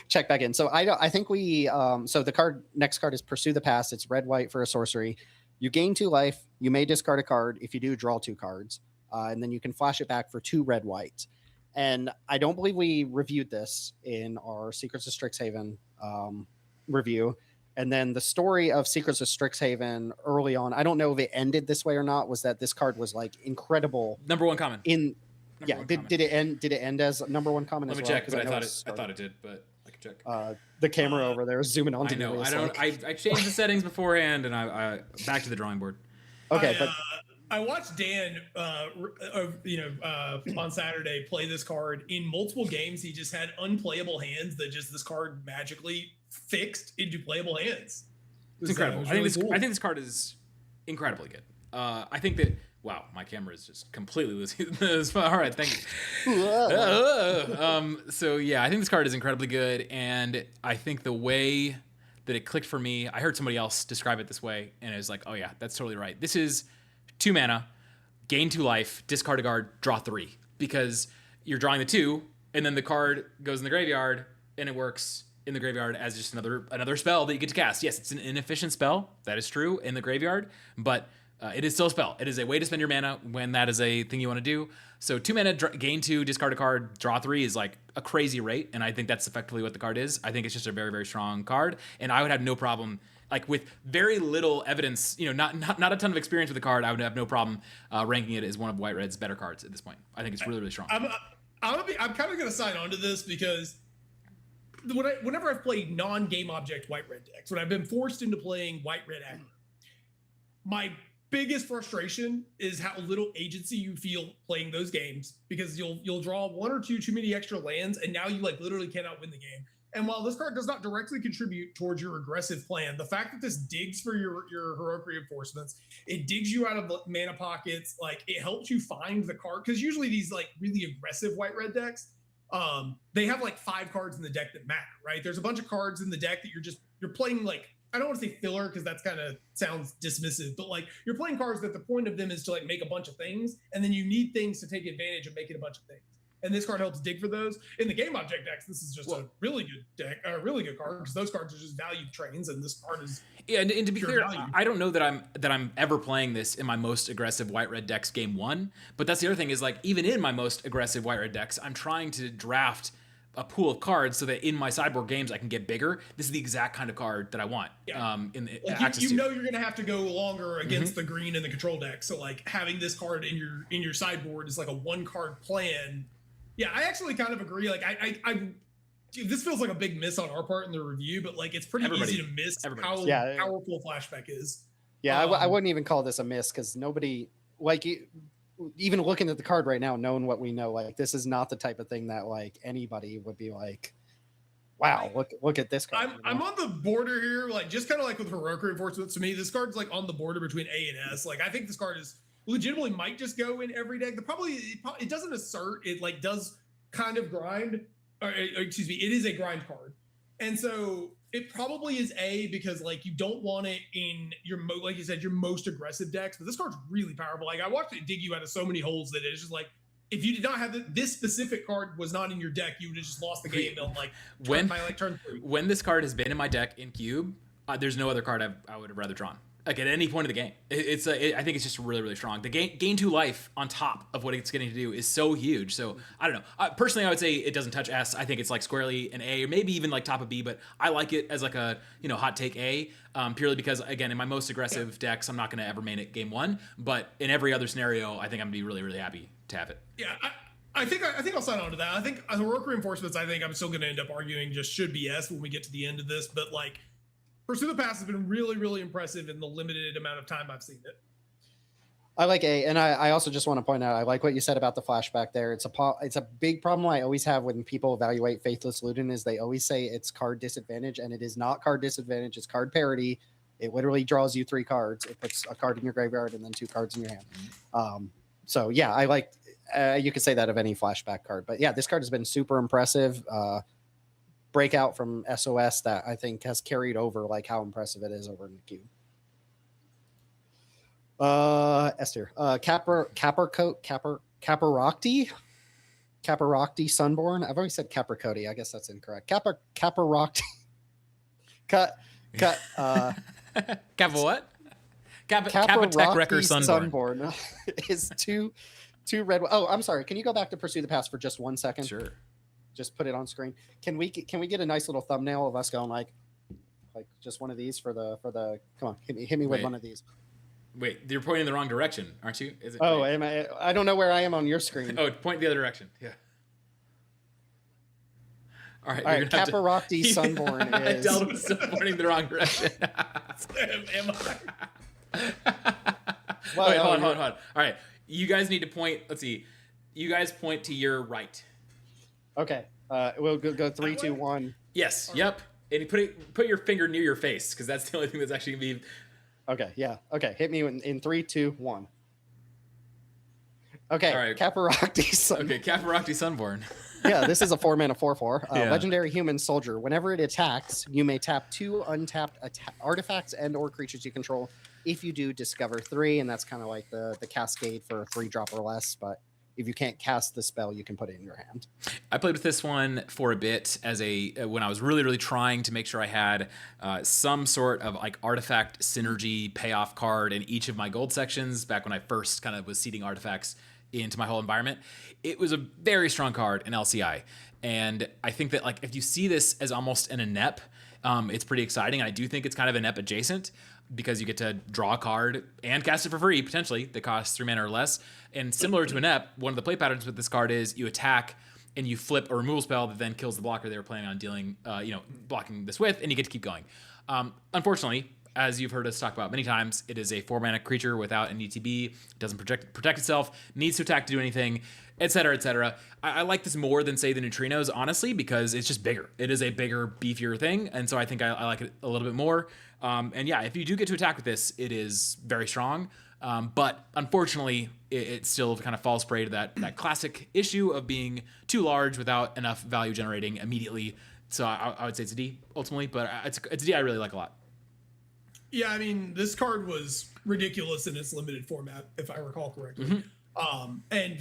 Check back in. So I think we so the next card is Pursue the Past. It's red-white for a sorcery. You gain 2 life. You may discard a card. If you do, draw 2 cards. And then you can flash it back for 2 red-white. And I don't believe we reviewed this in our Secrets of Strixhaven review. And then the story of Secrets of Strixhaven early on, I don't know if it ended this way or not, was that this card was like incredible. Number 1 common. Did it end as number 1 common? Let me check, but I thought it did, but I can check. The camera over there is zooming onto me. I know. I changed the settings beforehand, and I back to the drawing board. Okay, but I watched Dan, on Saturday play this card in multiple games. He just had unplayable hands that just this card magically fixed into playable hands. It's incredible. I think this card is incredibly good. I think that. Wow, my camera is just completely losing this. All right, thank you. So yeah, I think this card is incredibly good, and I think the way that it clicked for me, I heard somebody else describe it this way, and it was like, oh yeah, that's totally right. This is 2 mana, gain 2 life, discard a card, draw 3, because you're drawing the 2, and then the card goes in the graveyard, and it works in the graveyard as just another spell that you get to cast. Yes, it's an inefficient spell, that is true, in the graveyard, but it is still a spell. It is a way to spend your mana when that is a thing you want to do. So 2 mana, gain 2, discard a card, draw 3 is like a crazy rate, and I think that's effectively what the card is. I think it's just a very, very strong card, and I would have no problem, like with very little evidence, not a ton of experience with the card, I would have no problem ranking it as one of White Red's better cards at this point. I think it's really, really strong. I'm kind of going to sign on to this because whenever I've played non-game object white-red decks, when I've been forced into playing white-red aggro, my biggest frustration is how little agency you feel playing those games, because you'll draw one or two too many extra lands, and now you like literally cannot win the game. And while this card does not directly contribute towards your aggressive plan, the fact that this digs for your heroic reinforcements, it digs you out of mana pockets, like it helps you find the card, because usually these like really aggressive white-red decks, they have like 5 cards in the deck that matter, right? There's a bunch of cards in the deck that you're playing like, I don't want to say filler because that's kind of sounds dismissive, but like you're playing cards that the point of them is to like make a bunch of things, and then you need things to take advantage of making a bunch of things. And this card helps dig for those. In the game object decks, this is just a really good deck, a really good card, because those cards are just value trains, and this card is and to be clear, value. I don't know that I'm ever playing this in my most aggressive white-red decks game 1. But that's the other thing is like even in my most aggressive white-red decks, I'm trying to draft a pool of cards so that in my sideboard games I can get bigger. This is the exact kind of card that I want. Yeah. In the like access you to. know you're gonna have to go longer against the green and the control deck. So like having this card in your sideboard is like a 1-card plan. Yeah, I actually kind of agree. Like I this feels like a big miss on our part in the review, but like it's pretty easy to miss how powerful flashback is. Yeah, I wouldn't even call this a miss, because nobody like even looking at the card right now, knowing what we know, like this is not the type of thing that like anybody would be like, wow, look at this card. I'm on the border here, like just kind of like with heroic reinforcements. To me, this card's like on the border between A and S. Like I think this card is legitimately might just go in every deck. It doesn't assert, it like does kind of grind, or excuse me, it is a grind card, and so it probably is A, because like you don't want it in your like you said, your most aggressive decks. But this card's really powerful. Like I watched it dig you out of so many holes that it's just like, if you did not have this specific card was not in your deck, you would have just lost the game on like turn 3. When this card has been in my deck in cube, there's no other card I would have rather drawn. Like at any point of the game, I think it's just really, really strong. The gain 2 life on top of what it's getting to do is so huge. So I don't know. Personally, I would say it doesn't touch S. I think it's like squarely an A, or maybe even like top of B. But I like it as like a hot take A, purely because again, in my most aggressive decks, I'm not going to ever main it game 1. But in every other scenario, I think I'm gonna be really, really happy to have it. Yeah, I think I'll sign on to that. I think heroic reinforcements, I think I'm still going to end up arguing just should be S when we get to the end of this. But like, Pursue the Past has been really, really impressive in the limited amount of time I've seen it. I like A, and I also just want to point out, I like what you said about the flashback there. It's a big problem I always have when people evaluate Faithless Luden, is they always say it's card disadvantage, and it is not card disadvantage, it's card parity. It literally draws you 3 cards. It puts a card in your graveyard and then 2 cards in your hand. So yeah, I like, you could say that of any flashback card, but yeah, this card has been super impressive. Breakout from SOS that I think has carried over like how impressive it is over in the cube. Esther, Caparocti Sunborn. I've always said Capricoti. I guess that's incorrect. Caparocti. Kappa what? Kappa Tech Wrecker Sunborn is two red. Oh, I'm sorry. Can you go back to Pursue the Past for just 1 second? Sure. Just put it on screen. Can we get a nice little thumbnail of us going like just one of these for the come on, hit me with one of these. Wait, you're pointing in the wrong direction, aren't you? Is it? Oh, am I? I don't know where I am on your screen. Oh, point the other direction. Yeah. All right. Caparocti Sunborn is. Teld was still pointing the wrong direction. Am I? Well, wait, hold on. All right, you guys need to point. Let's see. You guys point to your right. Okay. We'll go 3, 2, 1. Yes. Yep. And put your finger near your face, because that's the only thing that's actually gonna be. Okay. Yeah. Okay. Hit me in 3, 2, 1. Okay. All right. Caparocti Sunborn. Okay. Caparocti Sunborn. Yeah. This is a 4-mana 4/4. Legendary human soldier. Whenever it attacks, you may tap 2 untapped artifacts and/or creatures you control. If you do, discover 3, and that's kind of like the cascade for a 3-drop or less, but. If you can't cast the spell, you can put it in your hand. I played with this one for a bit when I was really, really trying to make sure I had some sort of like artifact synergy payoff card in each of my gold sections back when I first kind of was seeding artifacts into my whole environment. It was a very strong card in LCI. And I think that like if you see this as almost an inep, it's pretty exciting. I do think it's kind of inep adjacent. because you get to draw a card and cast it for free, potentially, that costs 3 mana or less. And similar to an ep, one of the play patterns with this card is you attack and you flip a removal spell that then kills the blocker they were planning on dealing, blocking this with, and you get to keep going. Unfortunately, as you've heard us talk about many times, it is a 4-mana creature without an ETB. It doesn't protect itself, needs to attack to do anything, etc., etc. I like this more than, say, the neutrinos, honestly, because it's just bigger. It is a bigger, beefier thing, and so I think I like it a little bit more. And yeah, if you do get to attack with this, it is very strong. But unfortunately, it still kind of falls prey to that classic issue of being too large without enough value generating immediately. So I would say it's a D ultimately, but it's a D I really like a lot. Yeah, I mean, this card was ridiculous in its limited format, if I recall correctly. And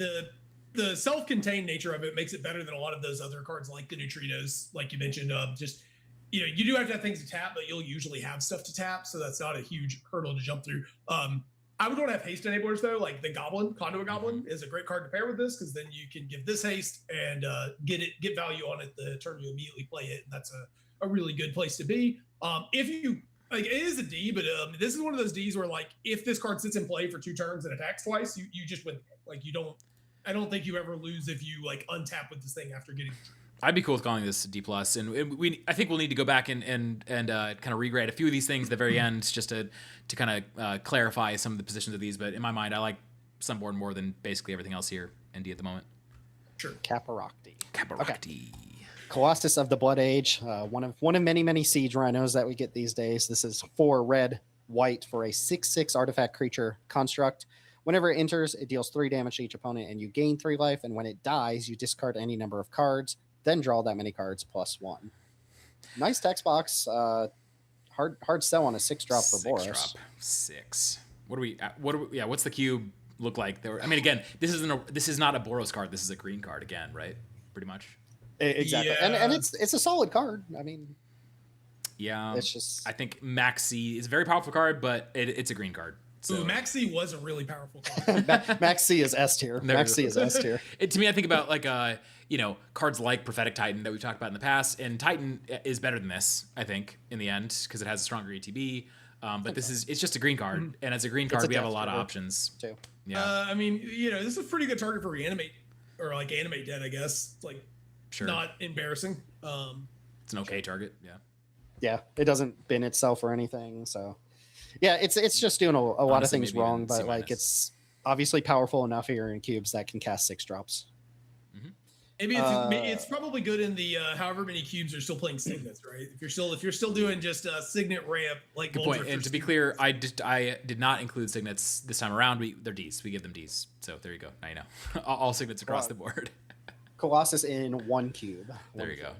the self-contained nature of it makes it better than a lot of those other cards, like the neutrinos, like you mentioned. Just, you do have to have things to tap, but you'll usually have stuff to tap, so that's not a huge hurdle to jump through. I would want to have haste enablers though, like the Conduit Goblin is a great card to pair with this, because then you can give this haste and get value on it the turn you immediately play it, and that's a really good place to be. If you like, it is a D, but this is one of those Ds where, like, if this card sits in play for 2 turns and attacks twice, you just win the game. Like, I don't think you ever lose if you like untap with this thing after getting. I'd be cool with calling this D+, and I think we'll need to go back and kind of regrade a few of these things at the very end, just to kind of clarify some of the positions of these. But in my mind, I like Sunborn more than basically everything else here in D at the moment. Sure. Caparocti. Okay. Colossus of the Blood Age, one of many siege rhinos that we get these days. This is 4 red, white for a 6/6 artifact creature construct. Whenever it enters, it deals 3 damage to each opponent, and you gain 3 life. And when it dies, you discard any number of cards, then draw that many cards +1. Nice text box. Hard sell on a 6-drop for Boros. 6. What's the cube look like? I mean, again, this is not a Boros card. This is a green card again, right? Pretty much. Exactly. Yeah. And it's a solid card. I mean, yeah, it's just, I think Maxi is a very powerful card, but it's a green card. So Maxi was a really powerful card. Maxi is S tier. Maxi is S tier. To me, I think about like cards like Prophetic Titan that we've talked about in the past, and Titan is better than this, I think, in the end, because it has a stronger ETB. But it's just a green card, and as a green card, we have a lot of options too. Yeah. I mean, this is a pretty good target for reanimate or like animate dead, I guess. Like, sure, not embarrassing. It's an okay target. Yeah, it doesn't bin itself or anything, so yeah, it's just doing a lot of things wrong, but like it's obviously powerful enough here in cubes that can cast 6 drops. Maybe it's probably good in the however many cubes are still playing signets, right? If you're still doing just signet ramp, like good point. And to be clear, I did not include signets this time around. They're Ds. We give them Ds. So there you go. Now you know. All signets across the board. Colossus in 1 cube. There you go.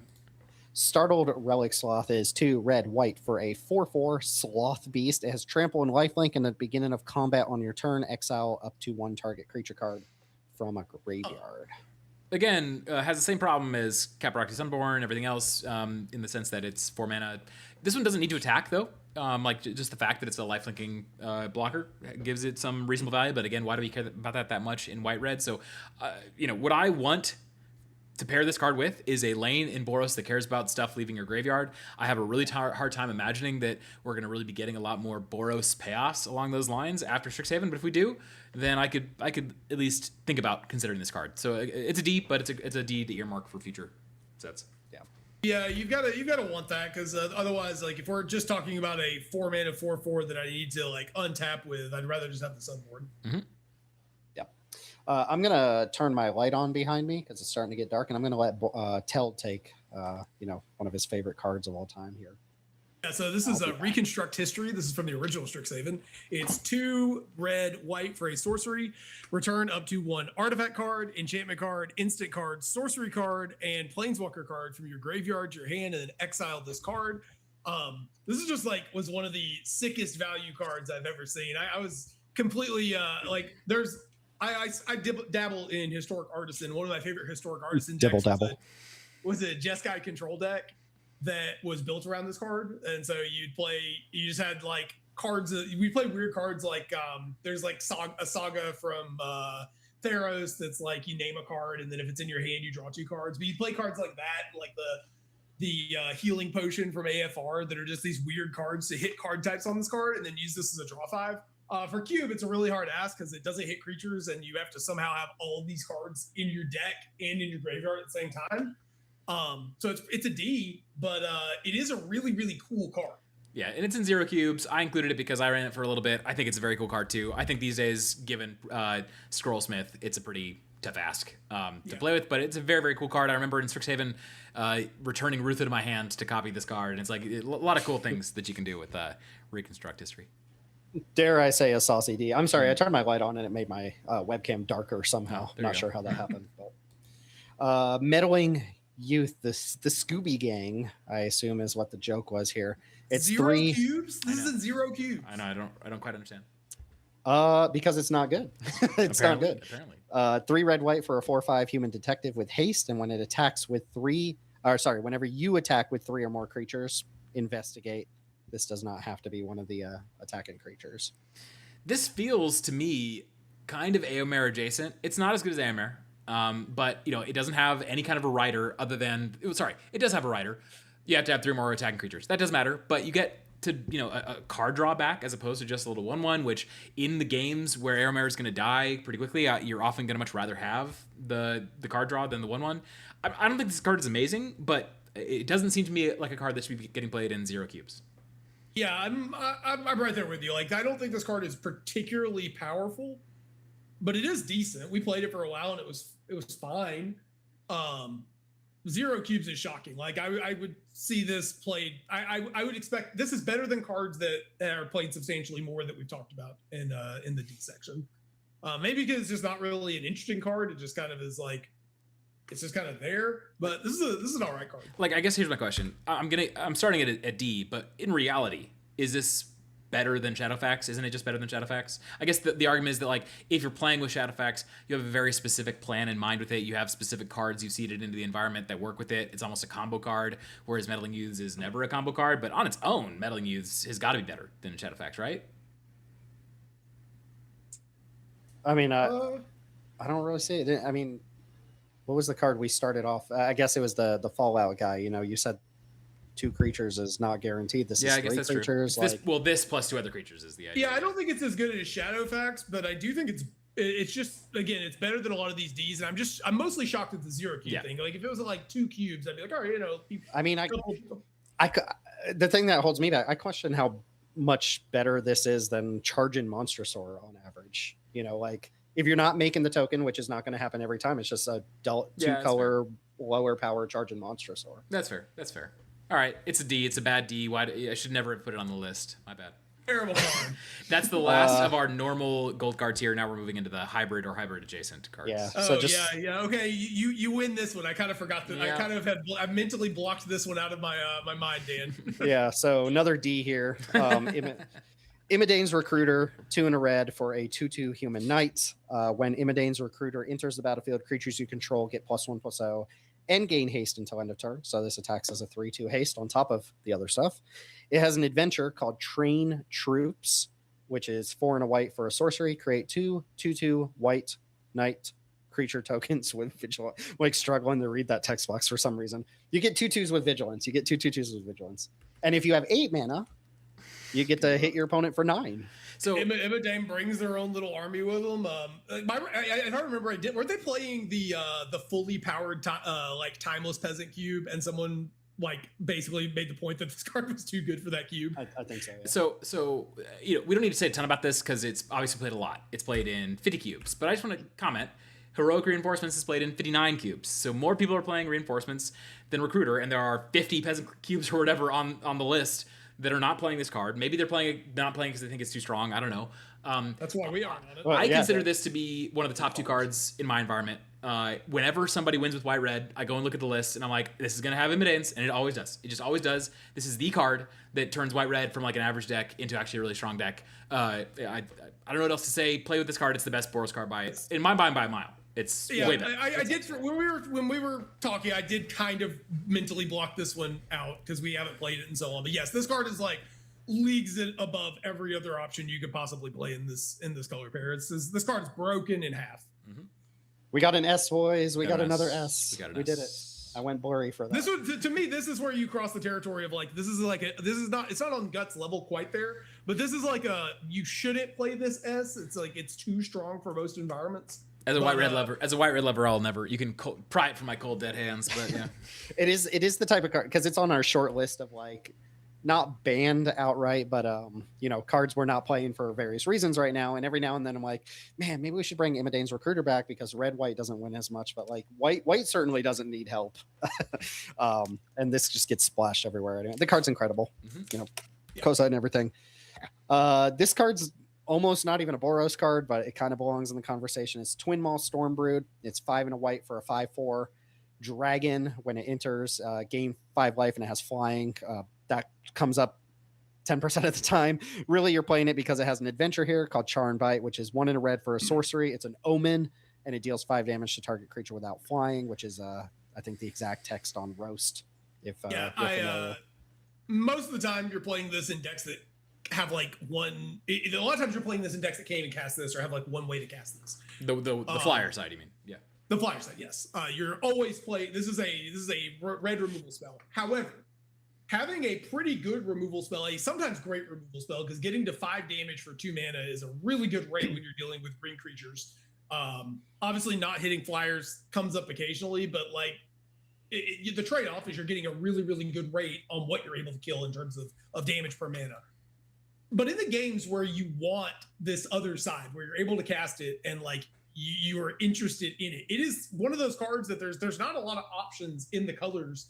Startled Relic Sloth is 2 red, white for a 4/4 Sloth Beast. It has trample and lifelink, and at the beginning of combat on your turn, exile up to 1 target creature card from a graveyard. Again, has the same problem as Caparocti Sunborn, everything else, in the sense that it's 4 mana. This one doesn't need to attack, though. Like, just the fact that it's a lifelinking blocker gives it some reasonable value. But again, why do we care about that much in white-red? So, what I want to pair this card with is a lane in Boros that cares about stuff leaving your graveyard. I have a really hard time imagining that we're going to really be getting a lot more Boros payoffs along those lines after Strixhaven, but if we do, then I could at least think about considering this card. So it's a D, but it's a D to earmark for future sets. Yeah, you've got to want that, because otherwise, like, if we're just talking about a 4-mana 4/4 that I need to like untap with, I'd rather just have the Sunborn. I'm going to turn my light on behind me because it's starting to get dark, and I'm going to let Teld take, one of his favorite cards of all time here. Yeah, so this is a Reconstruct History. This is from the original Strixhaven. It's 2 red, white for a sorcery. Return up to 1 artifact card, enchantment card, instant card, sorcery card, and planeswalker card from your graveyard to your hand, and then exile this card. This is just like was one of the sickest value cards I've ever seen. I was completely I dabble in Historic Artisan. One of my favorite Historic Artisan decks was a Jeskai control deck that was built around this card. And so you just had like cards. We played weird cards like there's like a saga from Theros that's like you name a card, and then if it's in your hand, you draw 2 cards. But you play cards like that, like the healing potion from AFR that are just these weird cards to hit card types on this card and then use this as a draw 5. For Cube, it's a really hard ask because it doesn't hit creatures and you have to somehow have all these cards in your deck and in your graveyard at the same time. So it's a D, but it is a really, really cool card. Yeah, and it's in 0 cubes. I included it because I ran it for a little bit. I think it's a very cool card too. I think these days, given Scrollsmith, it's a pretty tough ask to play with, but it's a very, very cool card. I remember in Strixhaven returning Ruth into my hand to copy this card, and it's like a lot of cool things that you can do with Reconstruct History. Dare I say a saucy D? I'm sorry, I turned my light on and it made my webcam darker somehow. Not sure how that happened. But meddling youth, the Scooby Gang, I assume is what the joke was here. It's 0 cubes. This is in 0 cubes. I know. I don't quite understand. Because it's not good. It's not good. Apparently. 3 red white for a 4/5 human detective with haste, and when it attacks with whenever you attack with 3 or more creatures, investigate. This does not have to be one of the attacking creatures. This feels to me kind of Aomare adjacent. It's not as good as Aomare, but it doesn't have any kind of a rider other than. It does have a rider. You have to have 3 more attacking creatures. That does matter, but you get to a card draw back as opposed to just a little 1/1, which in the games where Aomare is going to die pretty quickly, you're often going to much rather have the card draw than the 1/1. I don't think this card is amazing, but it doesn't seem to me like a card that should be getting played in 0 cubes. Yeah, I'm right there with you. Like, I don't think this card is particularly powerful, but it is decent. We played it for a while and it was fine. 0 cubes is shocking. Like, I would see this played. I would expect this is better than cards that are played substantially more that we've talked about in the D section. Maybe because it's just not really an interesting card. It just kind of is like, it's just kind of there. But this is an all right card. Like, I guess here's my question. I'm starting it at D, but in reality, is this better than Shadowfax? Isn't it just better than Shadowfax? I guess the argument is that, like, if you're playing with Shadowfax, you have a very specific plan in mind with it. You have specific cards you've seeded into the environment that work with it. It's almost a combo card, whereas Meddling Youths is never a combo card. But on its own, Meddling Youths has got to be better than Shadowfax, right? I mean, I don't really see it. I mean, what was the card we started off? I guess it was the Fallout guy. You said 2 creatures is not guaranteed. This is I guess 3 that's creatures. True. This plus 2 other creatures is the idea. Yeah, I don't think it's as good as Shadowfax, but I do think it's just, again, it's better than a lot of these Ds. And I'm mostly shocked at the 0 cube thing. Like, if it was at like 2 cubes, I'd be like, all right, I mean, the thing that holds me back, I question how much better this is than Charging Monstrosaur on average. Like, if you're not making the token, which is not going to happen every time, it's just a 2-color, lower power Charging Monstrosaur. That's fair. All right, it's a D. It's a bad D. I should never have put it on the list. My bad. Terrible card. That's the last of our normal gold card tier. Now we're moving into the hybrid or hybrid adjacent cards. Yeah. Yeah. Okay, you win this one. I kind of forgot that. Yeah. I mentally blocked this one out of my my mind, Dan. Yeah. So another D here. Imidane's Recruiter, 2 and a red for a 2/2 human knight. When Imidane's Recruiter enters the battlefield, creatures you control get +1/+0 and gain haste until end of turn. So this attacks as a 3/2 haste on top of the other stuff. It has an adventure called Train Troops, which is 4 and a white for a sorcery. Create 2/2 white knight creature tokens with vigilance. Like, struggling to read that text box for some reason. You get 2/2s with vigilance. You get 2 2/2s with vigilance. And if you have 8 mana, you get to hit your opponent for 9. So Imidane brings their own little army with them. I don't remember. Weren't they playing the fully powered timeless peasant cube? And someone basically made the point that this card was too good for that cube. I think so. Yeah. So we don't need to say a ton about this because it's obviously played a lot. It's played in 50 cubes, but I just want to comment. Heroic Reinforcements is played in 59 cubes. So more people are playing Reinforcements than Recruiter, and there are 50 peasant cubes or whatever on the list that are not playing this card. Maybe they're not playing because they think it's too strong. I don't know. That's why we aren't on it. I consider this to be one of the top 2 cards in my environment. Whenever somebody wins with white-red, I go and look at the list, and I'm like, this is going to have Imidance, and it always does. It just always does. This is the card that turns white-red from like an average deck into actually a really strong deck. I don't know what else to say. Play with this card. It's the best Boros card in my mind by a mile. It's way better. I did when we were talking. I did kind of mentally block this one out because we haven't played it in so long. But yes, this card is like leagues it above every other option you could possibly play in this color pair. This card is broken in half. Mm-hmm. We got an S, boys. We got another S. We did it. I went blurry for that. This would, to me, this is where you cross the territory of like, this is not, it's not on guts level quite there, but this is like you shouldn't play this S. It's like, it's too strong for most environments. As a white red lover, I'll never. You can pry it from my cold dead hands, but yeah, it is the type of card because it's on our short list of like not banned outright, but cards we're not playing for various reasons right now. And every now and then I'm like, man, maybe we should bring Imidane's Recruiter back because red white doesn't win as much, but like white certainly doesn't need help. And this just gets splashed everywhere. Anyway, the card's incredible, Kosa and everything. This card's almost not even a Boros card, but it kind of belongs in the conversation. It's Twin Maw Stormbrood. It's 5 and a white for a 5/4 dragon. When it enters, gain 5 life and it has flying. That comes up 10% of the time. Really, you're playing it because it has an adventure here called Char and Bite, which is 1 in a red for a sorcery. It's an omen, and it deals 5 damage to target creature without flying, which is, I think, the exact text on Roast. Most of the time you're playing this in decks that have like one. A lot of times you're playing this in decks that can't even cast this or have like one way to cast this. The flyer side, you mean? Yeah. The flyer side, yes. You're always playing. This is a red removal spell. However, having a pretty good removal spell, a sometimes great removal spell, because getting to 5 damage for 2 mana is a really good rate when you're dealing with green creatures. Obviously, not hitting flyers comes up occasionally, but like the trade-off is you're getting a really, really good rate on what you're able to kill in terms of damage per mana. But in the games where you want this other side, where you're able to cast it and like you are interested in it, it is one of those cards that there's not a lot of options in the colors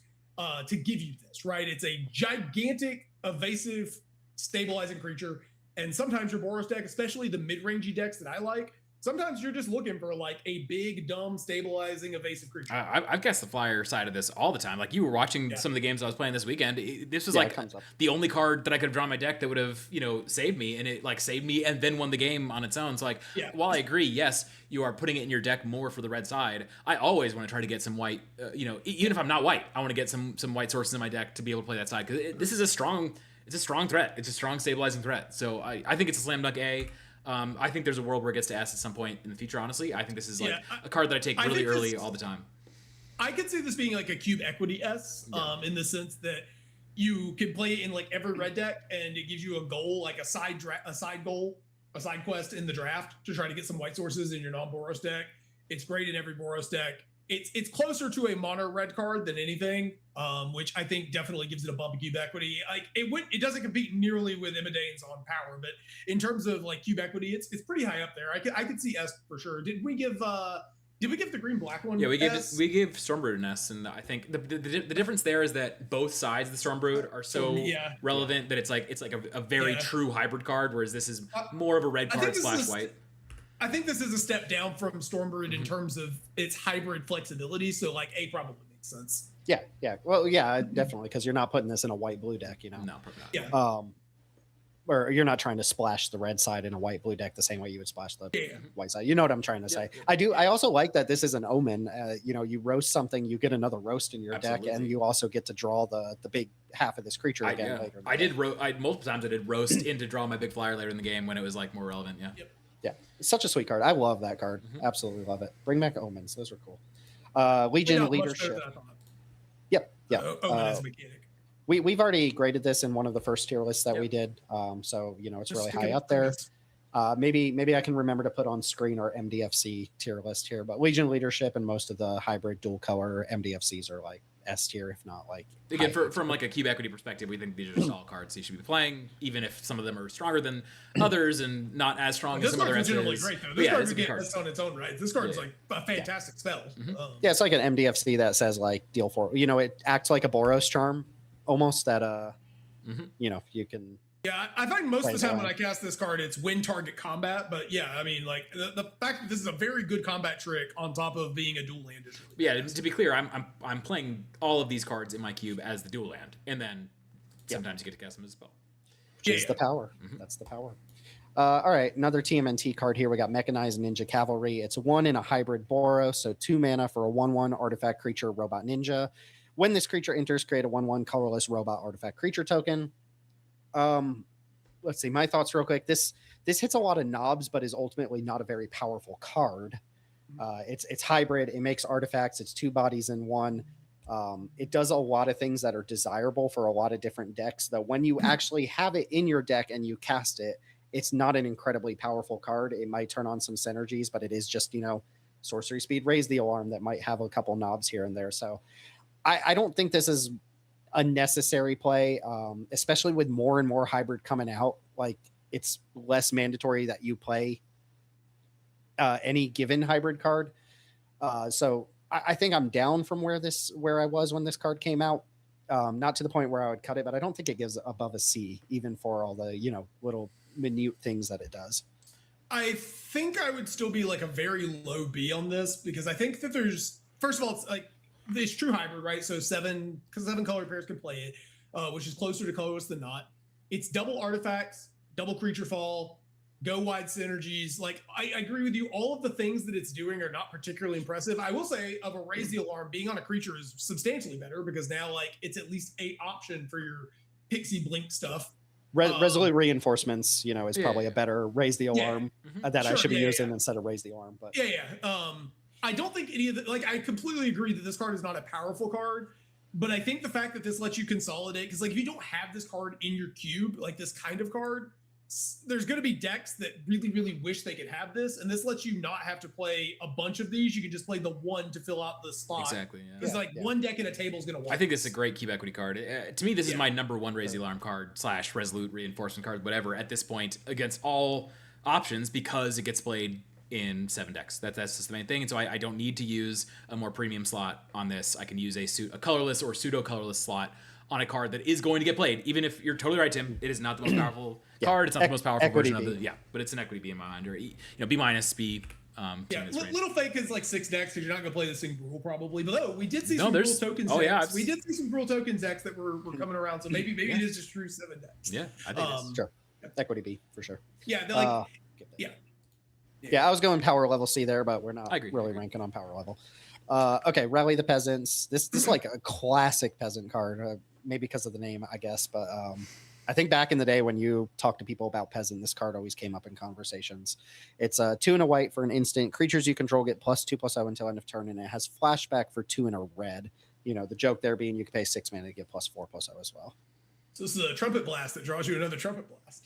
to give you this, right? It's a gigantic, evasive, stabilizing creature. And sometimes your Boros deck, especially the mid-rangey decks that I like, sometimes you're just looking for like a big, dumb, stabilizing, evasive creature. I've guessed the flyer side of this all the time. Like you were watching some of the games I was playing this weekend. This was like the only card that I could have drawn in my deck that would have, saved me, and it like saved me and then won the game on its own. So like, while I agree, yes, you are putting it in your deck more for the red side. I always want to try to get some white, even if I'm not white, I want to get some white sources in my deck to be able to play that side because this is a strong threat. It's a strong stabilizing threat. So I think it's a slam dunk A. I think there's a world where it gets to S at some point in the future, honestly. I think this is like a card that I take really early all the time. I could see this being like a cube equity S, in the sense that you can play it in like every red deck and it gives you a goal, like a side quest in the draft to try to get some white sources in your non-Boros deck. It's great in every Boros deck. It's closer to a mono red card than anything, which I think definitely gives it a bump of cube equity. Like it doesn't compete nearly with Imidane's on power, but in terms of like cube equity, it's pretty high up there. I could see S for sure. Did we give the green black one? Yeah, we gave Stormbrood an S, and I think the difference there is that both sides of the Stormbrood are so relevant that it's like a very true hybrid card, whereas this is more of a red card / white. I think this is a step down from Stormbrood in terms of its hybrid flexibility. So like A probably makes sense. Yeah. Well, yeah, definitely, because you're not putting this in a white-blue deck, No, probably not. Yeah. Or you're not trying to splash the red side in a white-blue deck the same way you would splash the white side. You know what I'm trying to say. Yeah. I also like that this is an omen. You roast something, you get another roast in your deck, and you also get to draw the big half of this creature again later. Multiple times I did roast in to draw my big flyer later in the game when it was like more relevant. Yeah. Yep. Yeah, it's such a sweet card. I love that card. Absolutely love it. Bring back omens; those are cool. Legion leadership. Yep. Omen as a mechanic. We've already graded this in one of the first tier lists that we did. So it's really high up there. Maybe I can remember to put on screen our MDFC tier list here. But Legion leadership and most of the hybrid dual color MDFCs are like S tier, if not like. Again, from like a cube equity perspective, we think these are just all cards you should be playing, even if some of them are stronger than others and not as strong as some other S's. This card is great though. This card get S on its own right. This card is like a fantastic spell. It's like an MDFC that says like deal 4. It acts like a Boros charm almost that you can. Yeah, I find most of the time when I cast this card, it's win target combat. But yeah, I mean, like the fact that this is a very good combat trick on top of being a dual land. To be clear, I'm playing all of these cards in my cube as the dual land, and then sometimes you get to cast them as a spell. Which is the power. That's the power. All right, another TMNT card here. We got Mechanized Ninja Cavalry. It's 1 in a hybrid Boros, so 2 mana for a 1/1 artifact creature robot ninja. When this creature enters, create a 1/1 colorless robot artifact creature token. Let's see, my thoughts real quick. This hits a lot of knobs, but is ultimately not a very powerful card. It's hybrid. It makes artifacts. It's 2 bodies in 1. It does a lot of things that are desirable for a lot of different decks, though when you actually have it in your deck and you cast it, it's not an incredibly powerful card. It might turn on some synergies, but it is just, sorcery speed, raise the alarm that might have a couple knobs here and there. So I don't think this is a necessary play, especially with more and more hybrid coming out. Like, it's less mandatory that you play any given hybrid card. So I think I'm down from where I was when this card came out. Not to the point where I would cut it, but I don't think it gives above a C, even for all the little minute things that it does. I think I would still be like a very low B on this, because I think that there's, first of all, it's like this true hybrid, right? So seven color pairs can play it, which is closer to colorless than not. It's double artifacts, double creature fall, go wide synergies. Like, I agree with you. All of the things that it's doing are not particularly impressive. I will say, of a raise the alarm, being on a creature is substantially better, because now like it's at least a option for your pixie blink stuff. Resolute reinforcements, is probably a better raise the alarm that I should be using instead of raise the alarm. But I don't think any of the, like, I completely agree that this card is not a powerful card, but I think the fact that this lets you consolidate, because like if you don't have this card in your cube, like this kind of card, there's going to be decks that really, really wish they could have this, and this lets you not have to play a bunch of these. You can just play the one to fill out the slot. Exactly. Yeah. Because one deck in a table is going to work. I think this is a great cube equity card. To me, this is my number one raise the alarm card / resolute reinforcement card, whatever, at this point against all options, because it gets played in 7 decks. That's just the main thing. And so I don't need to use a more premium slot on this. I can use a colorless or pseudo colorless slot on a card that is going to get played. Even if you're totally right, Tim, it is not the most powerful card. It's not the most powerful version of the but it's an equity B in my mind, or B minus B. Little Fake is like 6 decks, because you're not going to play this in Gruul probably. But we did see some Gruul tokens. We did see some Gruul tokens decks that were coming around. So maybe it is just true 7 decks. Yeah, I think it's sure. Equity B for sure. Yeah, I was going power level C there, but we're not really ranking on power level. Okay, Rally the Peasants. This is like a classic peasant card, maybe because of the name, I guess. But I think back in the day when you talk to people about Peasant, this card always came up in conversations. It's 2 and a white for an instant. Creatures you control get +2/+0 until end of turn, and it has flashback for 2 and a red. The joke there being you can pay 6 mana to get +4/+0 as well. So this is a trumpet blast that draws you another trumpet blast.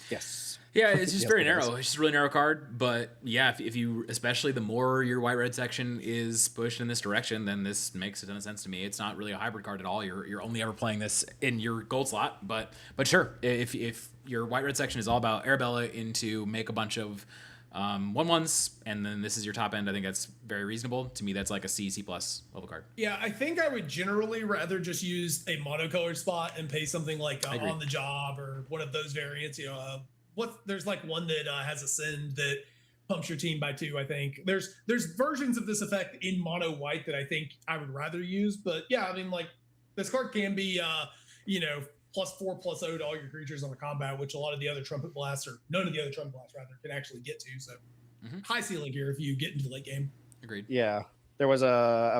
Yes. Yeah, it's just very narrow. It's just a really narrow card. But yeah, if you, especially the more your white-red section is pushed in this direction, then this makes a ton of sense to me. It's not really a hybrid card at all. You're only ever playing this in your gold slot. But sure, if your white-red section is all about Arabella into make a bunch of 1/1s, and then this is your top end, I think that's very reasonable. To me, that's like a C+ level card. Yeah, I think I would generally rather just use a monocolored spot and pay something like On the Job or one of those variants. There's like one that has a send that pumps your team by 2. I think there's versions of this effect in mono white that I think I would rather use. But yeah, I mean, like, this card can be +4/+0 to all your creatures on the combat, which a lot of the other trumpet blasts, or none of the other trumpet blasts rather, can actually get to. So high ceiling here if you get into the late game. Agreed. Yeah. I was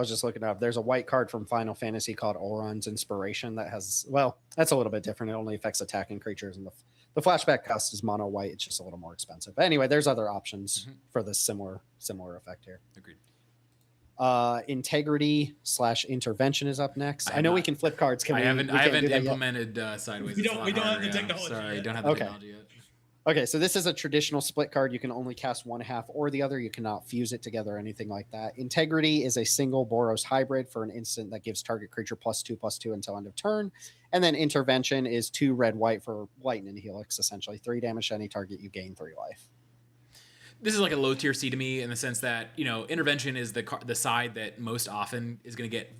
just looking up. There's a white card from Final Fantasy called Oron's Inspiration that has, that's a little bit different. It only affects attacking creatures, and the flashback cost is mono white. It's just a little more expensive. But anyway, there's other options for this similar effect here. Agreed. Integrity / intervention is up next. I know we can flip cards. I haven't implemented sideways. We don't have the technology. Sorry, don't have the technology yet. Okay, so this is a traditional split card. You can only cast one half or the other. You cannot fuse it together or anything like that. Integrity is a single Boros hybrid for an instant that gives target creature +2/+2 until end of turn. And then Intervention is 2 red-white for Lightning Helix, essentially. 3 damage to any target, you gain 3 life. This is like a low tier C to me in the sense that, Intervention is the side that most often is going to get,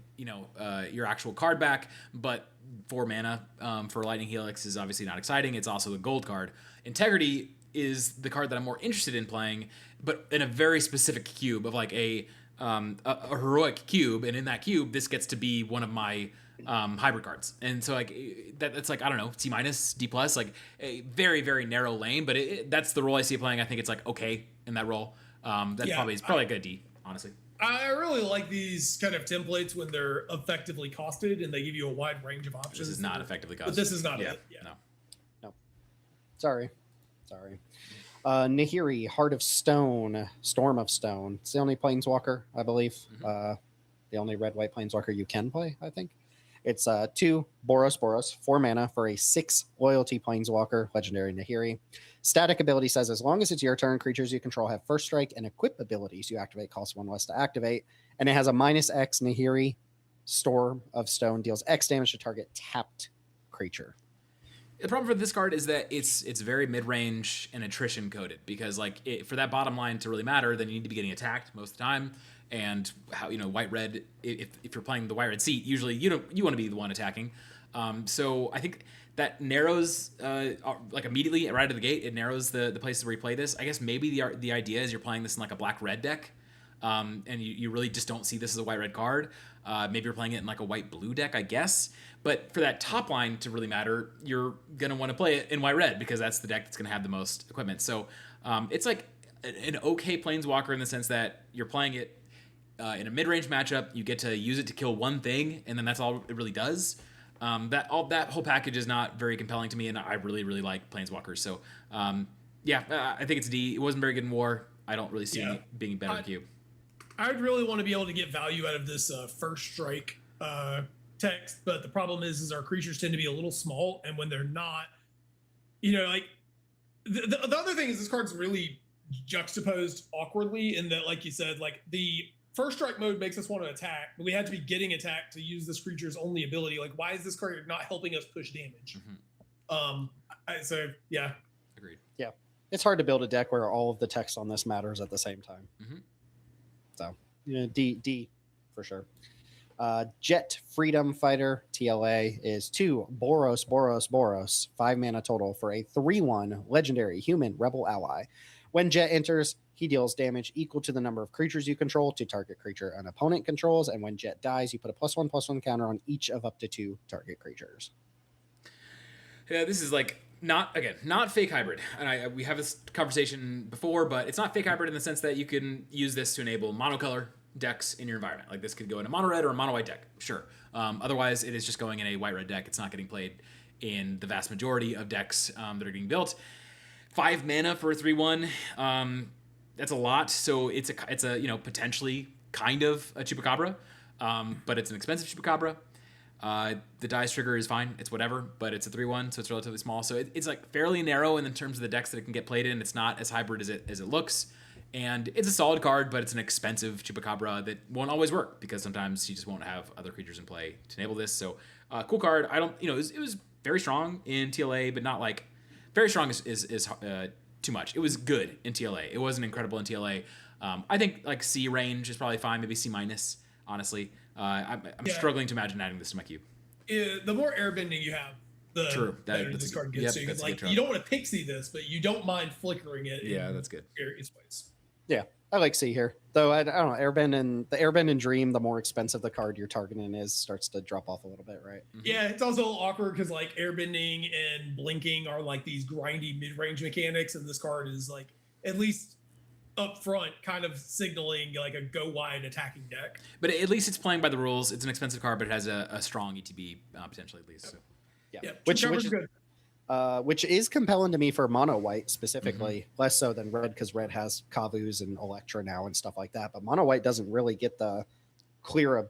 your actual card back, but 4 mana for Lightning Helix is obviously not exciting. It's also the gold card. Integrity is the card that I'm more interested in playing, but in a very specific cube of like a heroic cube, and in that cube, this gets to be one of my hybrid cards. And so like that's like, I don't know, C-, D+, like a very, very narrow lane, but that's the role I see it playing. I think it's like okay in that role. That's probably a good D, honestly. I really like these kind of templates when they're effectively costed and they give you a wide range of options. This is not effectively costed. But this is not it. No. Sorry. Nahiri, Heart of Stone, Storm of Stone. It's the only planeswalker, I believe. the only red-white planeswalker you can play, I think. It's 2 Boros, 4 mana for a 6 loyalty planeswalker, legendary Nahiri. Static ability says as long as it's your turn, creatures you control have first strike and equip abilities you activate cost 1 less to activate. And it has a -X Nahiri. Storm of Stone deals X damage to target tapped creature. The problem for this card is that it's very mid-range and attrition coded, because like for that bottom line to really matter, then you need to be getting attacked most of the time. And how, you know, white red, if you're playing the white red seat, usually you want to be the one attacking. So I think that narrows like immediately right out of the gate, it narrows the places where you play this. I guess maybe the idea is you're playing this in like a black red deck. And you really just don't see this as a white red card. Maybe you're playing it in like a white blue deck, I guess. But for that top line to really matter, you're going to want to play it in white red, because that's the deck that's going to have the most equipment. So it's like an okay planeswalker in the sense that you're playing it in a mid-range matchup. You get to use it to kill one thing, and then that's all it really does. That whole package is not very compelling to me, and I really, really like planeswalkers. So I think it's D. It wasn't very good in War. I don't really see it being better in Cube. I'd really want to be able to get value out of this first strike text, but the problem is our creatures tend to be a little small, and when they're not, you know, like the other thing is this card's really juxtaposed awkwardly in that, like you said, like the first strike mode makes us want to attack, but we had to be getting attacked to use this creature's only ability. Like, why is this card not helping us push damage? So yeah, agreed. Yeah, it's hard to build a deck where all of the text on this matters at the same time. So, D for sure. Jet Freedom Fighter TLA is 2 Boros, 5 mana total for a 3/1 legendary human rebel ally. When Jet enters, he deals damage equal to the number of creatures you control to target creature an opponent controls. And when Jet dies, you put a +1/+1 counter on each of up to 2 target creatures. Yeah, this is like not fake hybrid. And we have this conversation before, but it's not fake hybrid in the sense that you can use this to enable monocolor decks in your environment. Like, this could go in a mono red or a mono white deck, sure. Otherwise, it is just going in a white red deck. It's not getting played in the vast majority of decks that are being built. 5 mana for a 3/1. That's a lot. So it's a you know, potentially kind of a Chupacabra, but it's an expensive Chupacabra. The dice trigger is fine. It's whatever, but it's a 3/1, so it's relatively small. So it's like fairly narrow in terms of the decks that it can get played in. It's not as hybrid as it looks. And it's a solid card, but it's an expensive Chupacabra that won't always work, because sometimes you just won't have other creatures in play to enable this. So cool card. I don't, you know, it was very strong in TLA, but not like very strong is too much. It was good in TLA. It wasn't incredible in TLA. I think like C range is probably fine, maybe C-, honestly. I'm struggling to imagine adding this to my cube. The more airbending you have, the better this card gets. Yep, so like, you don't want to pixie this, but you don't mind flickering it. Yeah, that's good. Various ways. Yeah, I like C here. Though I don't know, Airbend and Dream, the more expensive the card you're targeting is, starts to drop off a little bit, right? Yeah, it's also a little awkward because like airbending and blinking are like these grindy mid-range mechanics, and this card is like, at least up front, kind of signaling like a go wide attacking deck. But at least it's playing by the rules. It's an expensive card, but it has a strong ETB potentially, at least. So. Yeah, which is compelling to me for mono white specifically, less so than red, because red has Kavus and Electra now and stuff like that. But mono white doesn't really get the clear a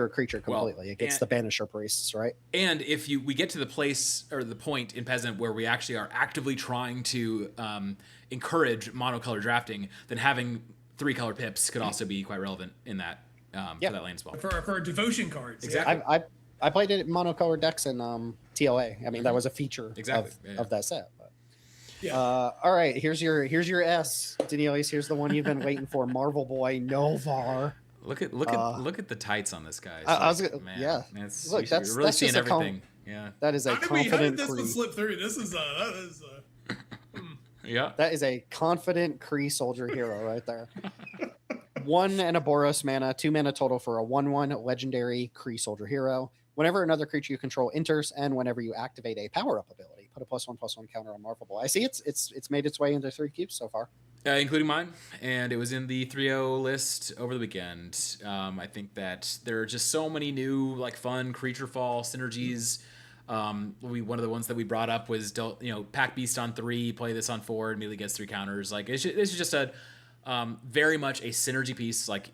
creature completely. It gets the Banisher Priests, right? And if we get to the place or the point in Peasant where we actually are actively trying to encourage monocolor drafting, then having 3-color pips could also be quite relevant in that for that lane as well. For devotion cards. Exactly. I played it in monocolor decks in TLA. I mean, that was a feature of that set. But. Yeah. All right, here's your S, Danielius. Here's the one you've been waiting for, Marvel Boy Novar. Look at the tights on this guy. Look, you're really seeing everything. Yeah, that is a confident. How did this one slip through? This is yeah. That is a confident Kree soldier hero right there. 1 and a Boros mana, 2 mana total for a 1/1 legendary Kree soldier hero. Whenever another creature you control enters, and whenever you activate a power-up ability, put a +1/+1 counter on Marvel Boy. I see it's made its way into 3 cubes so far. Including mine, and it was in the 3-0 list over the weekend. I think that there are just so many new, like, fun creature fall synergies. One of the ones that we brought up was, Pack Beast on 3, play this on 4, immediately gets 3 counters. Like, it's just a very much a synergy piece. Like,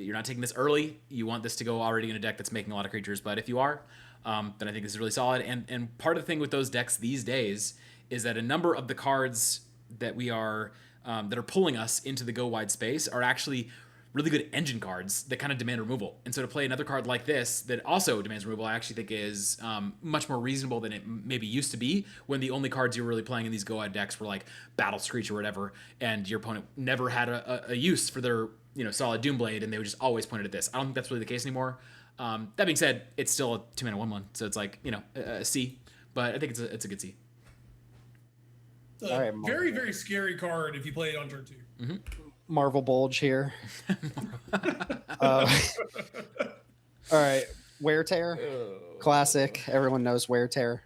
you're not taking this early. You want this to go already in a deck that's making a lot of creatures. But if you are, then I think this is really solid. And part of the thing with those decks these days is that a number of the cards that are pulling us into the go wide space are actually really good engine cards that kind of demand removal. And so to play another card like this that also demands removal, I actually think is much more reasonable than it maybe used to be, when the only cards you were really playing in these go-ahead decks were like Battle Screech or whatever, and your opponent never had a use for their solid Doomblade, and they would just always point it at this. I don't think that's really the case anymore. That being said, it's still a 2-mana 1/1, so it's like a C, but I think it's a good C. Very, very scary card if you play it on turn 2. Mm-hmm. Marvel Bulge here. All right, Wear Tear, classic. Everyone knows Wear Tear.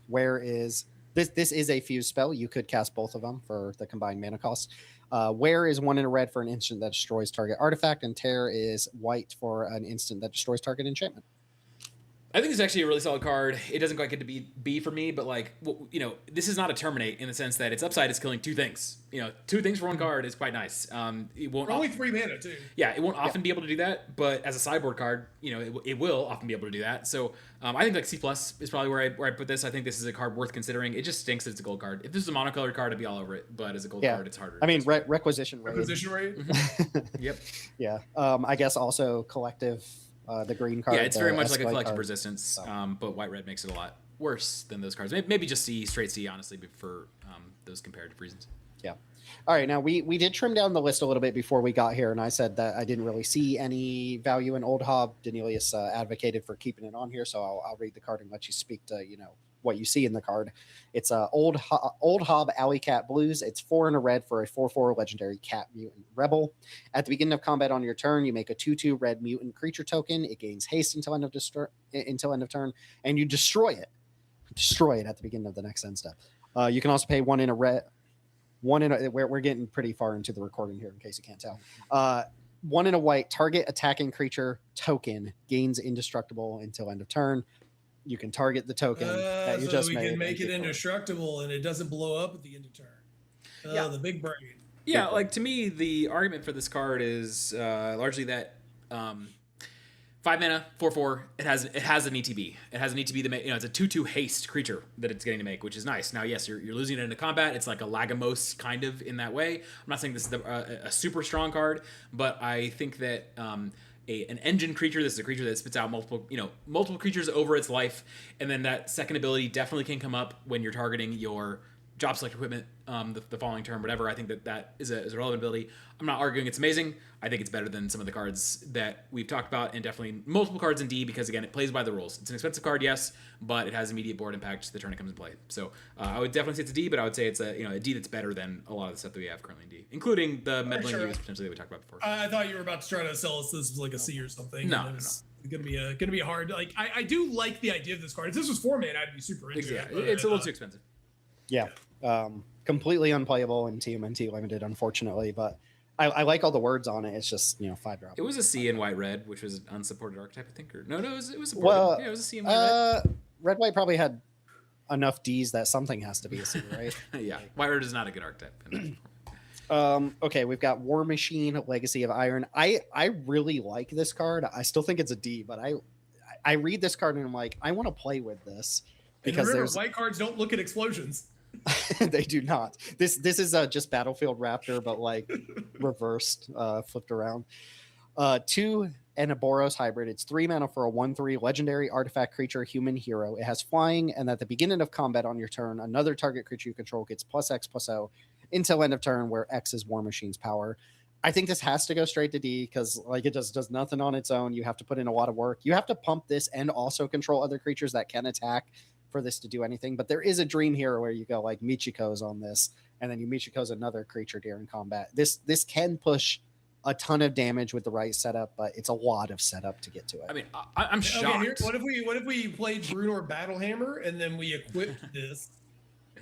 Wear is this is a fuse spell. You could cast both of them for the combined mana cost. Wear is 1 in a red for an instant that destroys target artifact, and Tear is white for an instant that destroys target enchantment. I think it's actually a really solid card. It doesn't quite get to be B for me, but this is not a terminate in the sense that its upside is killing 2 things. 2 things for 1 card is quite nice. It won't only 3 mana too. Yeah, it won't often be able to do that, but as a sideboard card, it will often be able to do that. So I think like C+ is probably where I put this. I think this is a card worth considering. It just stinks that it's a gold card. If this is a monocolored card, I'd be all over it, but as a gold card, it's harder. I mean, requisition rate. Requisition rate. Yep. Yeah. I guess also collective. The green card. Yeah, it's very much like a collective card. Resistance, so. But white-red makes it a lot worse than those cards. Maybe just straight C, honestly, for those comparative reasons. Yeah. All right, now we did trim down the list a little bit before we got here, and I said that I didn't really see any value in Old Hob. Danelius advocated for keeping it on here, so I'll read the card and let you speak to, what you see in the card. It's Old Hob Alley Cat Blues. It's 4 in a red for a 4/4 legendary cat mutant rebel. At the beginning of combat on your turn, you make a 2/2 red mutant creature token. It gains haste until end of turn, and you destroy it. Destroy it at the beginning of the next end step. You can also pay 1 in a red. We're getting pretty far into the recording here, in case you can't tell. 1 in a white, target attacking creature token gains indestructible until end of turn. You can target the token that you so just we made. Can make it indestructible and it doesn't blow up at the end of turn. Yeah, the big brain. Yeah, like to me, the argument for this card is largely that 5 mana, 4/4. It has an ETB. It has an ETB that it's a 2/2 haste creature that it's getting to make, which is nice. Now, yes, you're losing it into combat. It's like a Lagomos kind of in that way. I'm not saying this is a super strong card, but I think that an engine creature. This is a creature that spits out multiple creatures over its life, and then that second ability definitely can come up when you're targeting your job select equipment the following turn, whatever. I think that is a relevant ability. I'm not arguing it's amazing. I think it's better than some of the cards that we've talked about, and definitely multiple cards in D, because again, it plays by the rules. It's an expensive card, yes, but it has immediate board impact the turn it comes into play. So I would definitely say it's a D, but I would say it's a D that's better than a lot of the stuff that we have currently in D, including the meddling use potentially that we talked about before. I thought you were about to try to sell us this was like a C or something. No. It's gonna be hard. Like I do like the idea of this card. If this was 4 mana, I'd be super into it. It's a little too expensive. Yeah. Completely unplayable in TMNT limited, unfortunately, but I like all the words on it. It's just 5 drop. It was a C in white red, which was an unsupported archetype, I think. Or no, it was supported. Well, yeah, it was a C in white red. Red white probably had enough D's that something has to be a C, right? Yeah, white red is not a good archetype. Okay, we've got War Machine, Legacy of Iron. I really like this card. I still think it's a D, but I read this card and I'm like, I want to play with this because remember, white cards don't look at explosions. They do not. This is just Battlefield Raptor, but like reversed, flipped around. 2 and a Boros hybrid. It's 3 mana for a 1/3 legendary artifact creature, human hero. It has flying, and at the beginning of combat on your turn, another target creature you control gets +X/+O until end of turn, where X is War Machine's power. I think this has to go straight to D because like it just does nothing on its own. You have to put in a lot of work. You have to pump this and also control other creatures that can attack for this to do anything. But there is a dream here where you go like Michiko's on this, and then you Michiko's another creature during combat. This can push a ton of damage with the right setup, but it's a lot of setup to get to it. I mean, I'm shocked. Okay, what if we played Brunor Battlehammer and then we equipped this?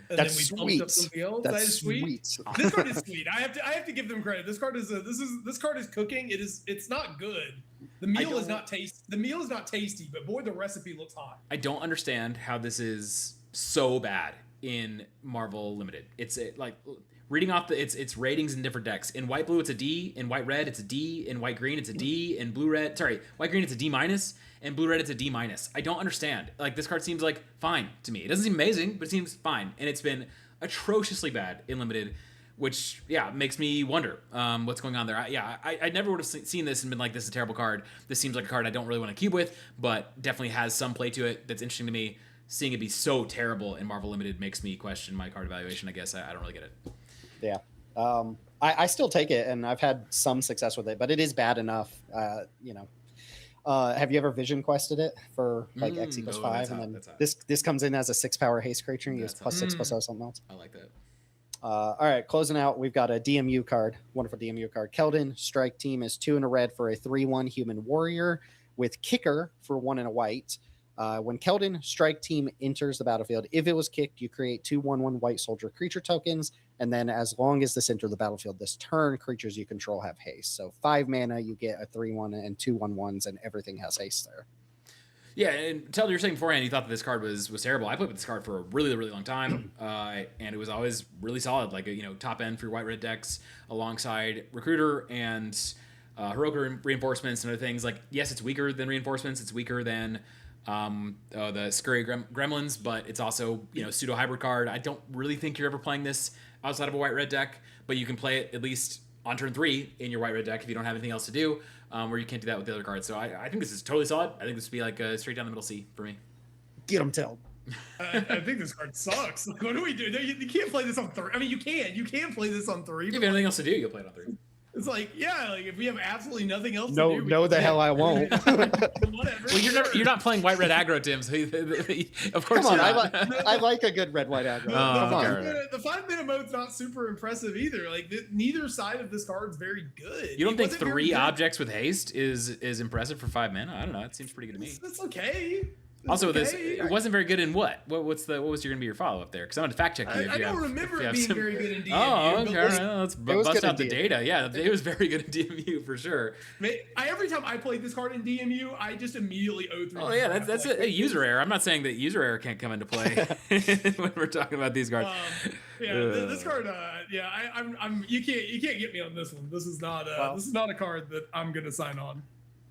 And That's then we sweet. pumped up something else. That's that is sweet. This card is sweet. I have to give them credit. This card is cooking. It's not good. The meal is not tasty, but boy, the recipe looks hot. I don't understand how this is so bad in Marvel Limited. It's like reading off its ratings in different decks. In white blue, it's a D. In white red, it's a D. In white green, it's a D. In blue red, white green, it's a D minus. And blue red, it's a D minus. I don't understand. Like, this card seems like fine to me. It doesn't seem amazing, but it seems fine. And it's been atrociously bad in limited, which makes me wonder what's going on there. I never would have seen this and been like, this is a terrible card. This seems like a card I don't really want to cube with, but definitely has some play to it that's interesting to me. Seeing it be so terrible in Marvel Limited makes me question my card evaluation. I guess I don't really get it. Yeah. I still take it, and I've had some success with it, but it is bad enough. Have you ever vision quested it for like X equals 5? And then this comes in as a 6-power haste creature, and you use +6/+0 something else. I like that. All right, closing out, we've got a DMU card, wonderful DMU card. Keldon, strike team is 2 and a red for a 3/1 human warrior with kicker for 1 and a white. When Keldon, strike team enters the battlefield, if it was kicked, you create 2/1/1 white soldier creature tokens. And then as long as this enter the battlefield this turn, creatures you control have haste. So 5 mana, you get a 3/1 and 2/1/1s, and everything has haste there. Yeah, and Teld, you're saying beforehand you thought that this card was terrible. I played with this card for a really, really long time, and it was always really solid. Like, top end for your white-red decks alongside Recruiter and Heroic Reinforcements and other things. Like, yes, it's weaker than Reinforcements. It's weaker than the Scurry Gremlins, but it's also, pseudo-hybrid card. I don't really think you're ever playing this outside of a white-red deck, but you can play it at least on turn 3 in your white-red deck if you don't have anything else to do, where you can't do that with the other cards. So I think this is totally solid. I think this would be like a straight down the middle C for me. Get him, Teld. I think this card sucks. Like, what do we do? You can't play this on 3. I mean, you can play this on 3. If you have anything else to do, you'll play it on 3. It's like, if we have absolutely nothing else to do. No, the hell I won't. Whatever. Well, you're not playing white red aggro, Tim. So of course, come on. I like a good red white aggro. The 5-mana mode's not super impressive either. Like, neither side of this card's very good. You don't think 3 objects with haste is impressive for 5 mana? I don't know. It seems pretty good to me. That's okay. Also, it wasn't very good in what? What was going to be your follow up there? Because I'm going to fact check you. I don't remember it being very good in DMU. Oh, okay. Let's bust out the data. Yeah, it was very good in DMU for sure. Every time I played this card in DMU, I just immediately owed 3. Oh yeah, that's a user error. I'm not saying that user error can't come into play when we're talking about these cards. This card. I'm. You can't get me on this one. This is not a card that I'm going to sign on.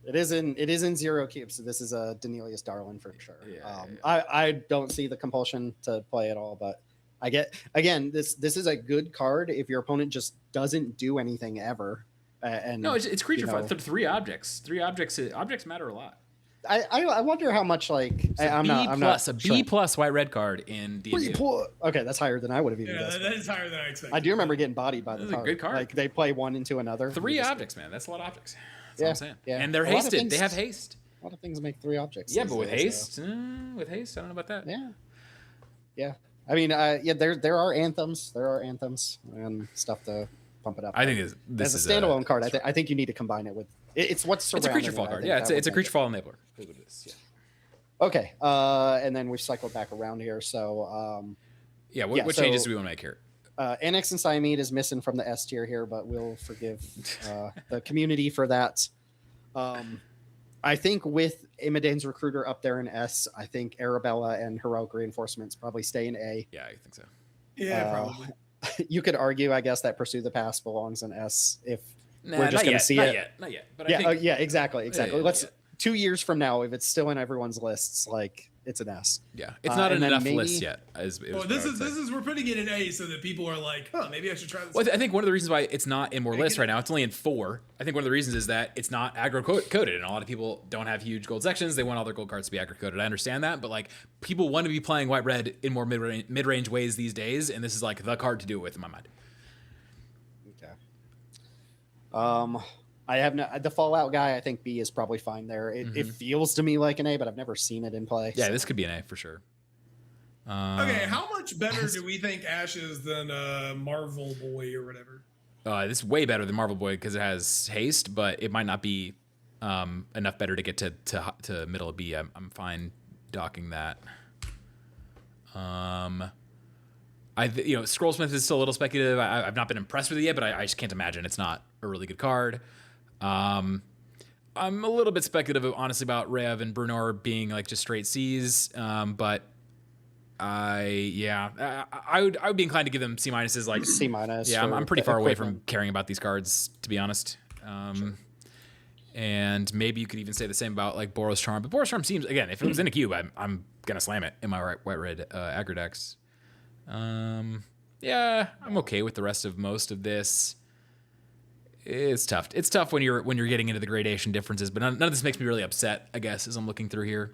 It is in 0 cubes, so this is a Danelius Darlin for sure. Yeah. I don't see the compulsion to play at all, but I get, again, this is a good card if your opponent just doesn't do anything ever. And no, it's creature fun. 3 objects. 3 objects. Objects matter a lot. I wonder how much a B plus white red card in DMU. Okay, that's higher than I would have even guessed. That is higher than I expected. I do remember getting bodied by the card. Good card. Like, they play one into another. 3 objects, man. That's a lot of objects. That's what I'm saying. Yeah. And they're hasted. They have haste. A lot of things make 3 objects. Yeah, but with haste, I don't know about that. Yeah. I mean, there are anthems. There are anthems and stuff to pump it up. I think this is a standalone card. I think you need to combine it with. It's what's surrounding. It's a creature fall card. Yeah, it's a creature fall enabler. Is what it is. Yeah. Okay. And then we've cycled back around here. So. What changes do we want to make here? Annex and Siamede is missing from the S tier here, but we'll forgive the community for that. I think with Imadane's Recruiter up there in S, I think Arabella and Heroic Reinforcements probably stay in A. Yeah, I think so. Yeah, probably. You could argue, I guess, that Pursue the Past belongs in S if we're just going to see it. Not yet. But Exactly. Yeah, Let's 2 years from now, if it's still in everyone's lists, like, it's an S. Yeah, it's not enough list yet. This is we're putting it in A so that people are like, maybe I should try this. Well, I think one of the reasons why it's not in more lists right now, it's only in 4. I think one of the reasons is that it's not aggro coded, and a lot of people don't have huge gold sections. They want all their gold cards to be aggro coded. I understand that, but like, people want to be playing white red in more mid range ways these days, and this is like the card to do it with in my mind. Okay. I have the Fallout guy. I think B is probably fine there. It feels to me like an A, but I've never seen it in play. Yeah, this could be an A for sure. Okay, how much better do we think Ash is than Marvel Boy or whatever? This is way better than Marvel Boy because it has haste, but it might not be enough better to get to middle of B. I'm fine docking that. Scrollsmith is still a little speculative. I've not been impressed with it yet, but I just can't imagine it's not a really good card. I'm a little bit speculative, honestly, about Rev and Brunor being like just straight C's, but I would be inclined to give them C minuses. Like C minus. yeah, I'm pretty far away from equipment. caring about these cards, to be honest. And maybe you could even say the same about like Boros Charm. But Boros Charm seems, again, if it was in a cube, I'm gonna slam it in my white red aggro decks. Yeah, I'm okay with the rest of most of this. It's tough. It's tough when you're getting into the gradation differences, but none of this makes me really upset, I guess, as I'm looking through here.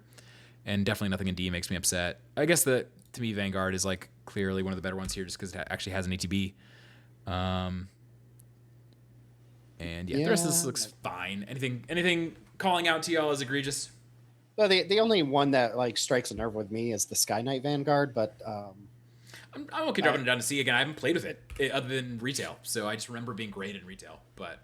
And definitely nothing in D makes me upset. I guess that, to me, Vanguard is like clearly one of the better ones here just because it actually has an ETB. And yeah, the rest of this looks fine. Anything calling out to y'all as egregious? Well, the only one that like strikes a nerve with me is the Sky Knight Vanguard, but I'm okay dropping it down to C again. I haven't played with it other than retail, so I just remember being great in retail. But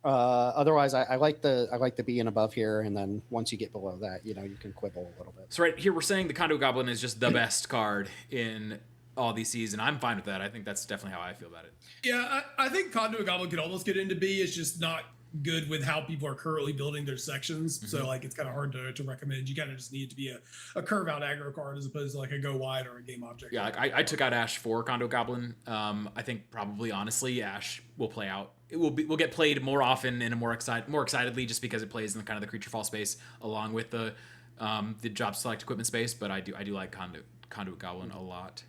otherwise, I like the B and above here, and then once you get below that, you can quibble a little bit. So right here, we're saying the Conduit Goblin is just the best card in all these Cs, and I'm fine with that. I think that's definitely how I feel about it. Yeah, I think Conduit Goblin could almost get into B. It's just not good with how people are currently building their sections. Mm-hmm. So like it's kind of hard to recommend. You kind of just need to be a curve out aggro card as opposed to like a go wide or a game object. Yeah, like I took out Ash for Conduit Goblin. I think probably honestly Ash will play out. Will get played more often and more excitedly just because it plays in the kind of the creature fall space along with the job select equipment space. But I do like Conduit Goblin a lot.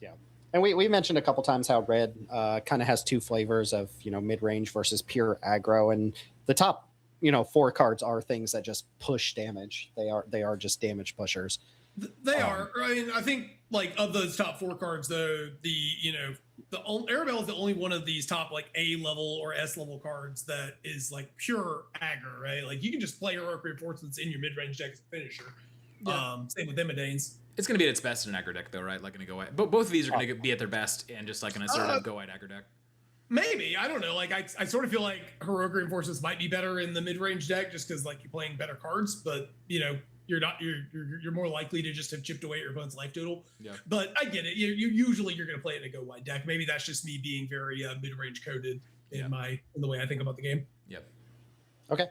Yeah. And we mentioned a couple times how red kind of has two flavors of, mid-range versus pure aggro. And the top, 4 cards are things that just push damage. They are just damage pushers. They are. I mean, I think like of those top 4 cards, though, the Arabelle is the only one of these top like A level or S level cards that is like pure aggro, right? Like you can just play heroic reinforcements in your mid-range deck as a finisher. Yeah. Same with Immodanes. It's going to be at its best in an aggro deck, though, right? Like in a go wide. But both of these are going to be at their best and just like an assertive go wide aggro deck. Maybe. I don't know. Like I sort of feel like heroic reinforcements might be better in the mid-range deck just because like you're playing better cards, but you're more likely to just have chipped away at your opponent's life total. Yeah. But I get it. Usually you're going to play it in a go wide deck. Maybe that's just me being very mid-range coded in the way I think about the game. Yep. Okay.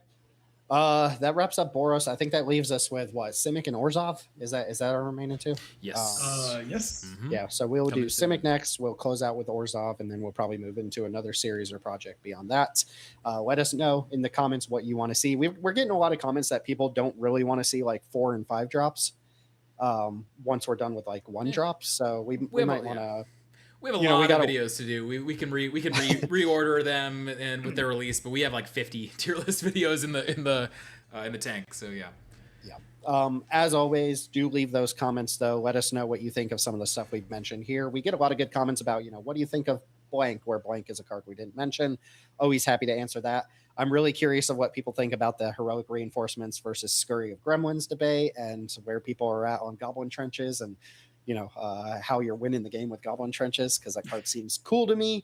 That wraps up Boros. I think that leaves us with what, Simic and Orzhov? Is that our remaining 2? Yes. Yes. Mm-hmm. Yeah. So we'll do Simic next. We'll close out with Orzhov, and then we'll probably move into another series or project beyond that. Let us know in the comments what you want to see. We're getting a lot of comments that people don't really want to see like 4 and 5 drops. Once we're done with like 1 drop, so we might want to. We have a lot of videos to do. We can reorder them and with their release, but we have like 50 tier list videos in the tank. So yeah. Yeah. As always, do leave those comments though. Let us know what you think of some of the stuff we've mentioned here. We get a lot of good comments about, what do you think of blank, where blank is a card we didn't mention. Always happy to answer that. I'm really curious of what people think about the heroic reinforcements versus scurry of gremlins debate and where people are at on goblin trenches and how you're winning the game with goblin trenches, because that card seems cool to me.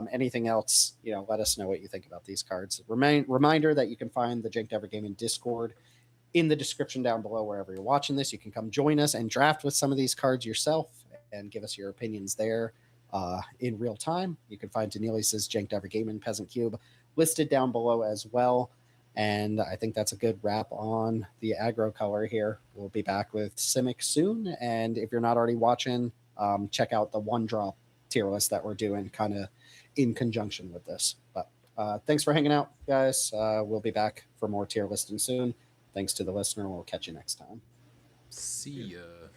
Anything else, let us know what you think about these cards. Reminder that you can find the Jank Ever Gaming Discord in the description down below wherever you're watching this. You can come join us and draft with some of these cards yourself and give us your opinions there in real time. You can find Denelius's Jank Ever Gaming Peasant Cube listed down below as well. And I think that's a good wrap on the aggro color here. We'll be back with Simic soon. And if you're not already watching, check out the 1-drop tier list that we're doing kind of in conjunction with this. But thanks for hanging out, guys. We'll be back for more tier listing soon. Thanks to the listener. We'll catch you next time. See ya.